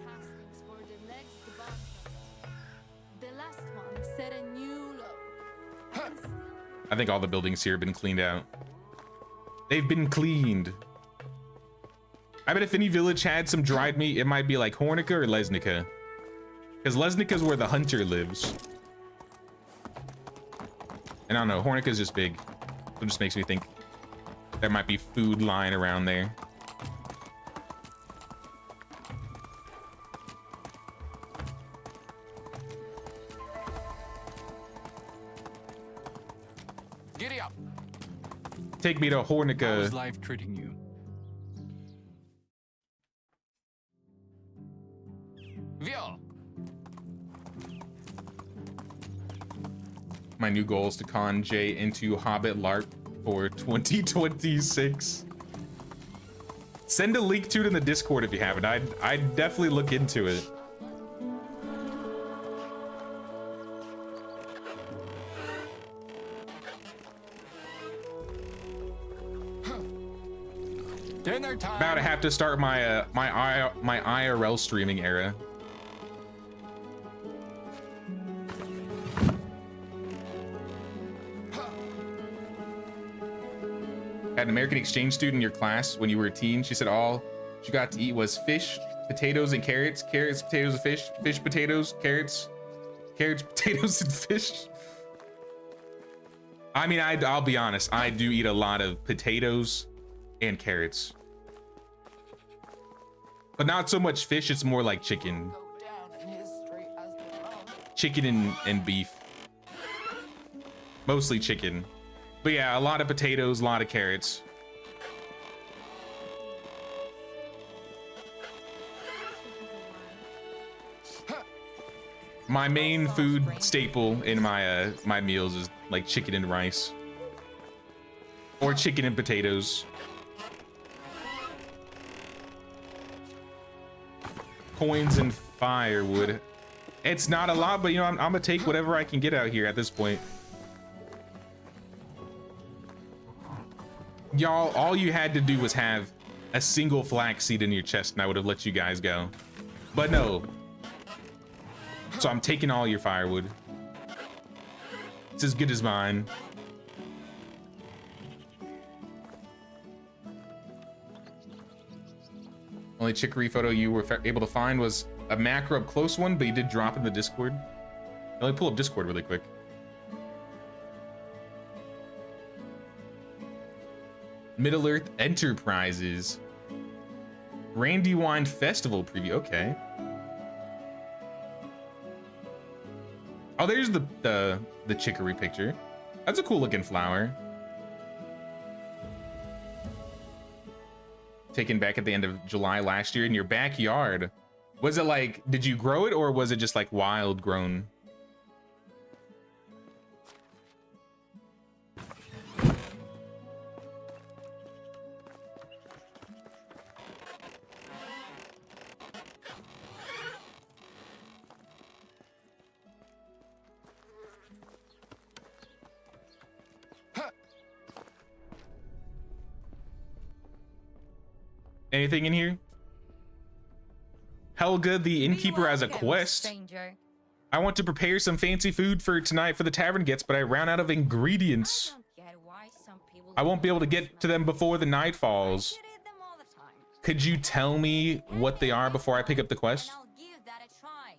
castings for the next bunker. The last one set a new low. I think all the buildings here have been cleaned out. They've been cleaned. I bet if any village had some dried meat, it might be like Hornica or Lesnica. Because Lesnica's where the hunter lives. And I don't know, Hornica's just big. It just makes me think there might be food lying around there. Giddy up. Take me to How Hornica. is life treating you? Vio. My new goal is to con Jay into Hobbit LARP for 2026. Send a link to it in the Discord if you haven't. I'd definitely look into it. Dinner time. About to have to start my my IRL streaming era. Had an American exchange student in your class when you were a teen. She said all she got to eat was fish, potatoes, and carrots. Carrots, potatoes, and fish. Fish, potatoes, carrots. Carrots, potatoes, and fish. I mean, I'll be honest. I do eat a lot of potatoes and carrots. But not so much fish. It's more like chicken. Go down in history as the most. Chicken and beef. Mostly chicken. But yeah, a lot of potatoes, a lot of carrots. My main food staple in my my meals is like chicken and rice. Or chicken and potatoes. Coins and firewood. It's not a lot, but you know, I'm gonna take whatever I can get out here at this point. Y'all, all you had to do was have a single flax seed in your chest and I would have let you guys go. But no. So I'm taking all your firewood. It's as good as mine. Only chicory photo you were able to find was a macro up close one, but you did drop in the Discord. Let me pull up Discord really quick. Middle Earth Enterprises. Randy Wine Festival preview. Okay. Oh, there's the chicory picture. That's a cool looking flower. Taken back at the end of July last year in your backyard. Was it like, did you grow it or was it just like wild grown? Anything in here? Helga, the innkeeper, has a quest. Stranger. I want to prepare some fancy food for tonight for the tavern gets, but I ran out of ingredients. I don't get why some people I won't be able to get to them before the night falls. should eat them all the time. Could you tell me what they are before I pick up the quest? And I'll give that a try.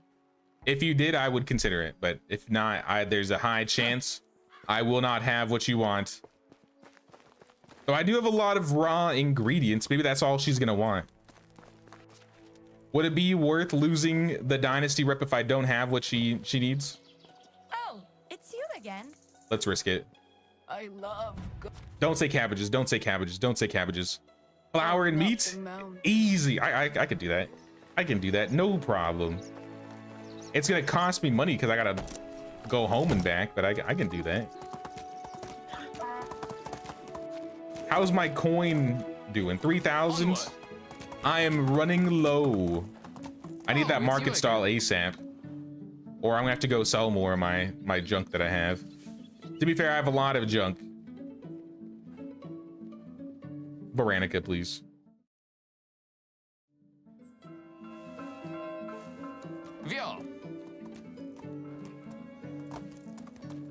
If you did, I would consider it, but if not, there's a high chance I will not have what you want. So I do have a lot of raw ingredients. Maybe that's all she's gonna want. Would it be worth losing the Dynasty rep if I don't have what she needs? Oh, it's you again. Let's risk it. I love Don't say cabbages. Don't say cabbages. Don't say cabbages. Flour and meat? Easy. I could do that. I can do that. No problem. It's gonna cost me money because I gotta go home and back, but I can do that. How's my coin doing? 3,000? I am running low. I need that market stall ASAP. Or I'm gonna have to go sell more of my junk that I have. To be fair, I have a lot of junk. Baranica, please. Vio.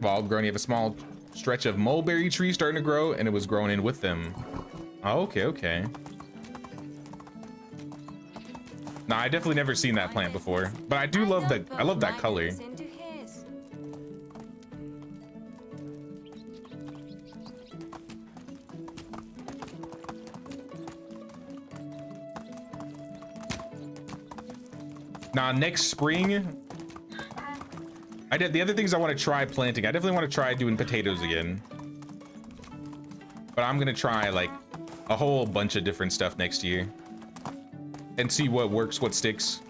Wild grown, you have a small stretch of mulberry trees starting to grow, and it was grown in with them. Oh, okay, okay. Nah, I definitely never seen that plant before, but I do love that. I love that color. Now, next spring, the other things I want to try planting. I definitely want to try doing potatoes again. But I'm gonna try like a whole bunch of different stuff next year and see what works, what sticks.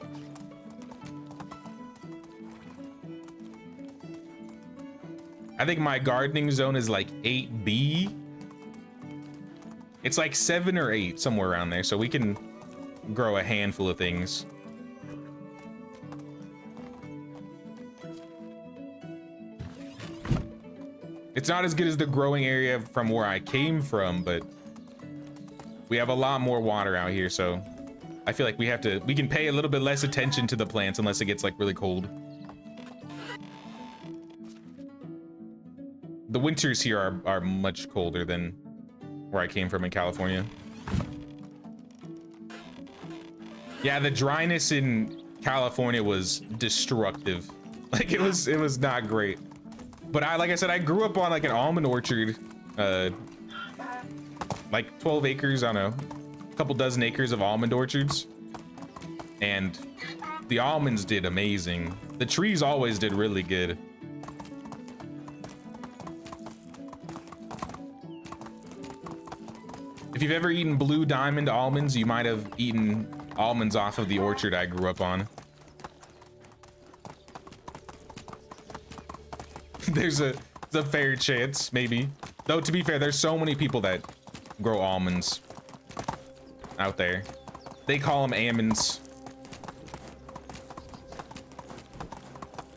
I think my gardening zone is like 8B. It's like 7 or 8, somewhere around there, so we can grow a handful of things. It's not as good as the growing area from where I came from, but we have a lot more water out here, so I feel like we can pay a little bit less attention to the plants unless it gets like really cold. The winters here are much colder than where I came from in California. Yeah, the dryness in California was destructive. Like it was not great. But like I said, I grew up on like an almond orchard, like 12 acres, I don't know, a couple dozen acres of almond orchards. And the almonds did amazing. The trees always did really good. If you've ever eaten Blue Diamond almonds, you might have eaten almonds off of the orchard I grew up on. There's a fair chance, maybe. Though, to be fair, there's so many people that grow almonds out there. They call them almonds.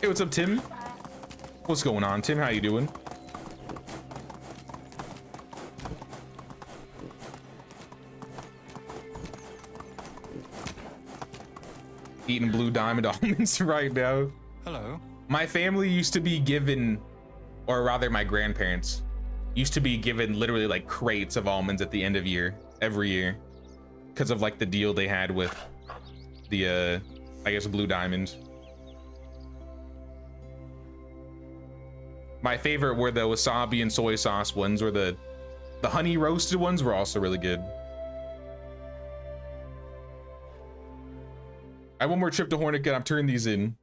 Hey, what's up, Tim? What's going on, Tim? How you doing? Eating Blue Diamond almonds right now. Hello. My family used to be given, or rather my grandparents used to be given literally like crates of almonds at the end of every year, because of like the deal they had with the I guess Blue Diamond. My favorite were the wasabi and soy sauce ones, or the honey roasted ones were also really good. I have one more trip to Hornica. I'm turning these in.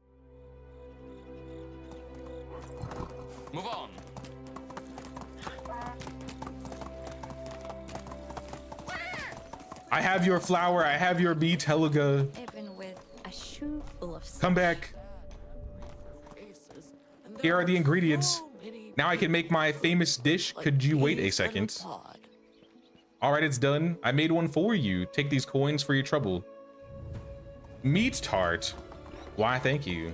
Move on. I have your flower. I have your meat, Helga. Even with a shoe full of Come back. Here are the ingredients. Now I can make my famous dish. Could you wait a second? All right, it's done. I made one for you. Take these coins for your trouble. Meat tart. Why, thank you.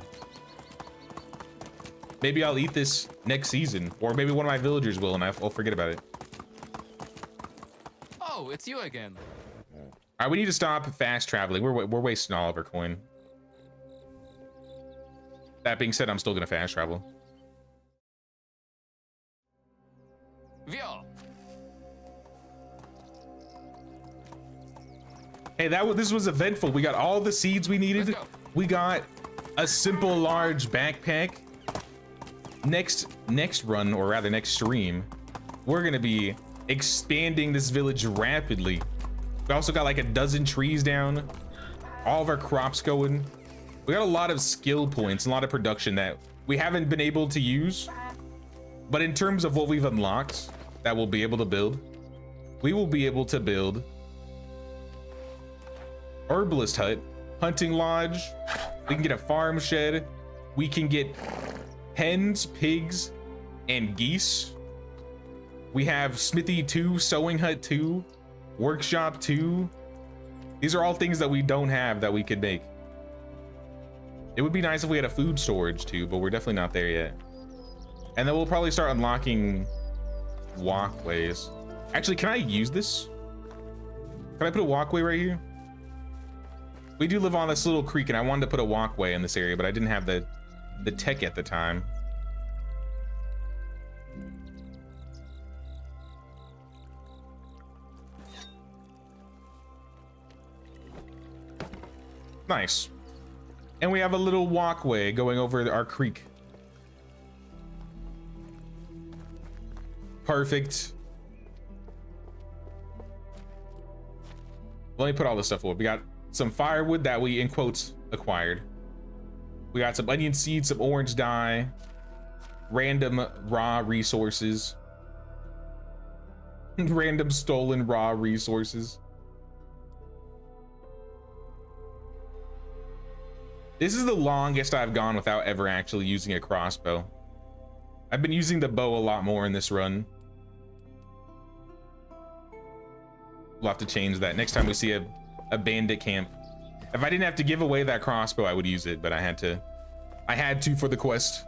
Maybe I'll eat this next season, or maybe one of my villagers will, and I'll forget about it. Oh, it's you again. All right, we need to stop fast traveling. We're wasting all of our coin. That being said, I'm still gonna fast travel. Vio. Hey, this was eventful. We got all the seeds we needed. Let's go. We got a simple large backpack. Next run, or rather next stream, we're gonna be expanding this village rapidly. We also got like a dozen trees down, all of our crops going. We got a lot of skill points, a lot of production that we haven't been able to use. But in terms of what we've unlocked that we'll be able to build, we will be able to build herbalist hut, hunting lodge. We can get a farm shed. We can get hens, pigs, and geese. We have smithy 2, sewing hut 2, workshop 2. These are all things that we don't have that we could make. It would be nice if we had a food storage too, but we're definitely not there yet. And then we'll probably start unlocking walkways. Actually, can I use this? Can I put a walkway right here? We do live on this little creek, and I wanted to put a walkway in this area, but I didn't have the tech at the time. Nice. And we have a little walkway going over our creek. Perfect. Let me put all this stuff away. We got some firewood that we, in quotes, acquired. We got some onion seeds, some orange dye, random raw resources. Random stolen raw resources. This is the longest I've gone without ever actually using a crossbow. I've been using the bow a lot more in this run. We'll have to change that next time we see a bandit camp. If I didn't have to give away that crossbow, I would use it, but I had to for the quest.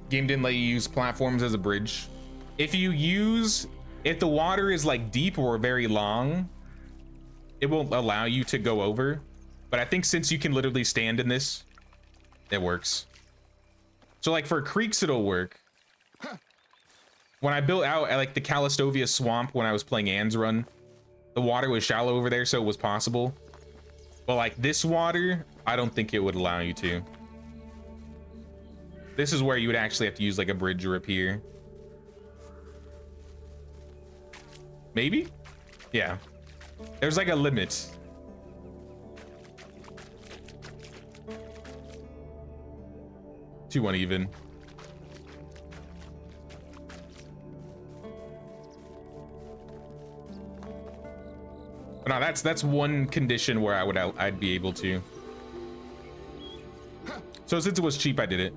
Game didn't let you use platforms as a bridge. If the water is like deep or very long, it won't allow you to go over. But I think since you can literally stand in this, it works. So like for creeks, it'll work. When I built out at like the Calastovia swamp when I was playing Anne's run, the water was shallow over there, so it was possible. But like this water, I don't think it would allow you to. This is where you would actually have to use like a bridge or a pier. Maybe? Yeah. There's like a limit. Too uneven. But no, that's one condition where I'd be able to. So since it was cheap, I did it.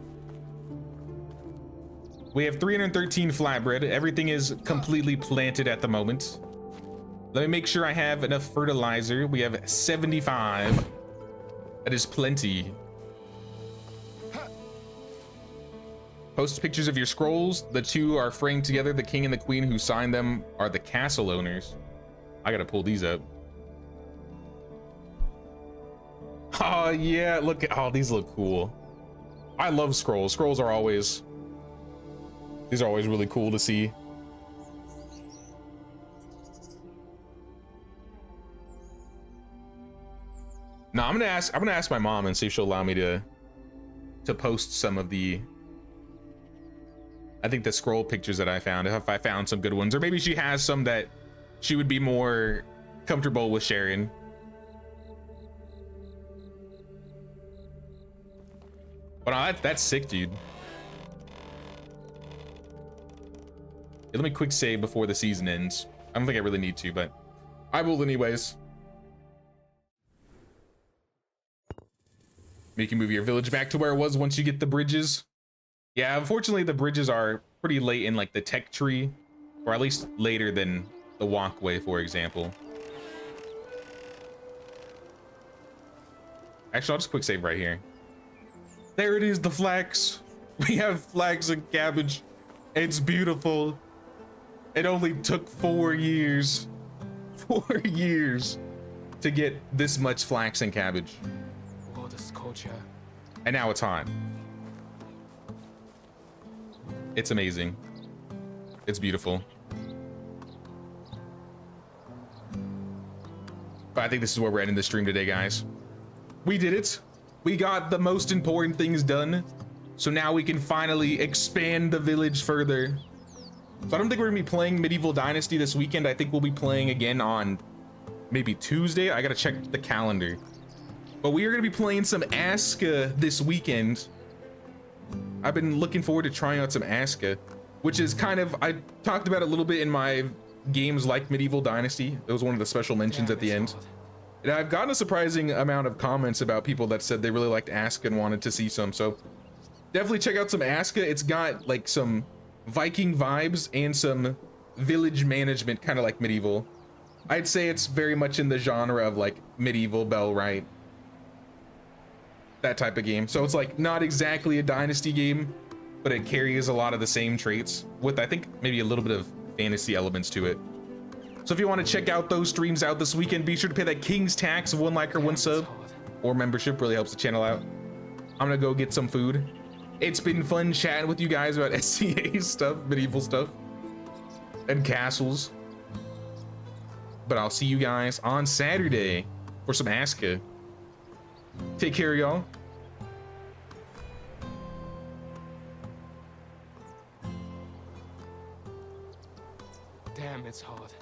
We have 313 flatbread. Everything is completely planted at the moment. Let me make sure I have enough fertilizer. We have 75. That is plenty. Post pictures of your scrolls. The two are framed together. The king and the queen who signed them are the castle owners. I gotta pull these up. Oh yeah, look at, oh, these look cool. I love scrolls. Scrolls are always, these are always really cool to see. No, I'm gonna ask my mom and see if she'll allow me to post some of the, I think the scroll pictures that I found, if I found some good ones, or maybe she has some that she would be more comfortable with sharing. But that's sick, dude. Yeah, let me quick save before the season ends. I don't think I really need to, but I will anyways. You can move your village back to where it was once you get the bridges. Yeah, unfortunately the bridges are pretty late in like the tech tree, or at least later than the walkway, for example. Actually, I'll just quick save right here. There it is, the flax. We have flax and cabbage. It's beautiful. It only took 4 years. 4 years to get this much flax and cabbage. What is culture? And now it's on. It's amazing. It's beautiful. But I think this is where we're ending the stream today, guys. We did it. We got the most important things done. So now we can finally expand the village further. So I don't think we're gonna be playing Medieval Dynasty this weekend. I think we'll be playing again on maybe Tuesday. I gotta check the calendar. But we are gonna be playing some Aska this weekend. I've been looking forward to trying out some Aska, which is kind of, I talked about it a little bit in my games like Medieval Dynasty. It was one of the special mentions at the end. And I've gotten a surprising amount of comments about people that said they really liked Aska and wanted to see some. So definitely check out some Aska. It's got like some Viking vibes and some village management, kind of like medieval. I'd say it's very much in the genre of like medieval Bellwright. that type of game. So it's like not exactly a Dynasty game, but it carries a lot of the same traits with, I think, maybe a little bit of fantasy elements to it. So if you want to check out those streams out this weekend, be sure to pay that King's tax of 1 like or 1 sub or membership. Really helps the channel out. I'm gonna go get some food. It's been fun chatting with you guys about SCA stuff, medieval stuff, and castles. But I'll see you guys on Saturday for some Aska. Take care, y'all. Damn, it's hot.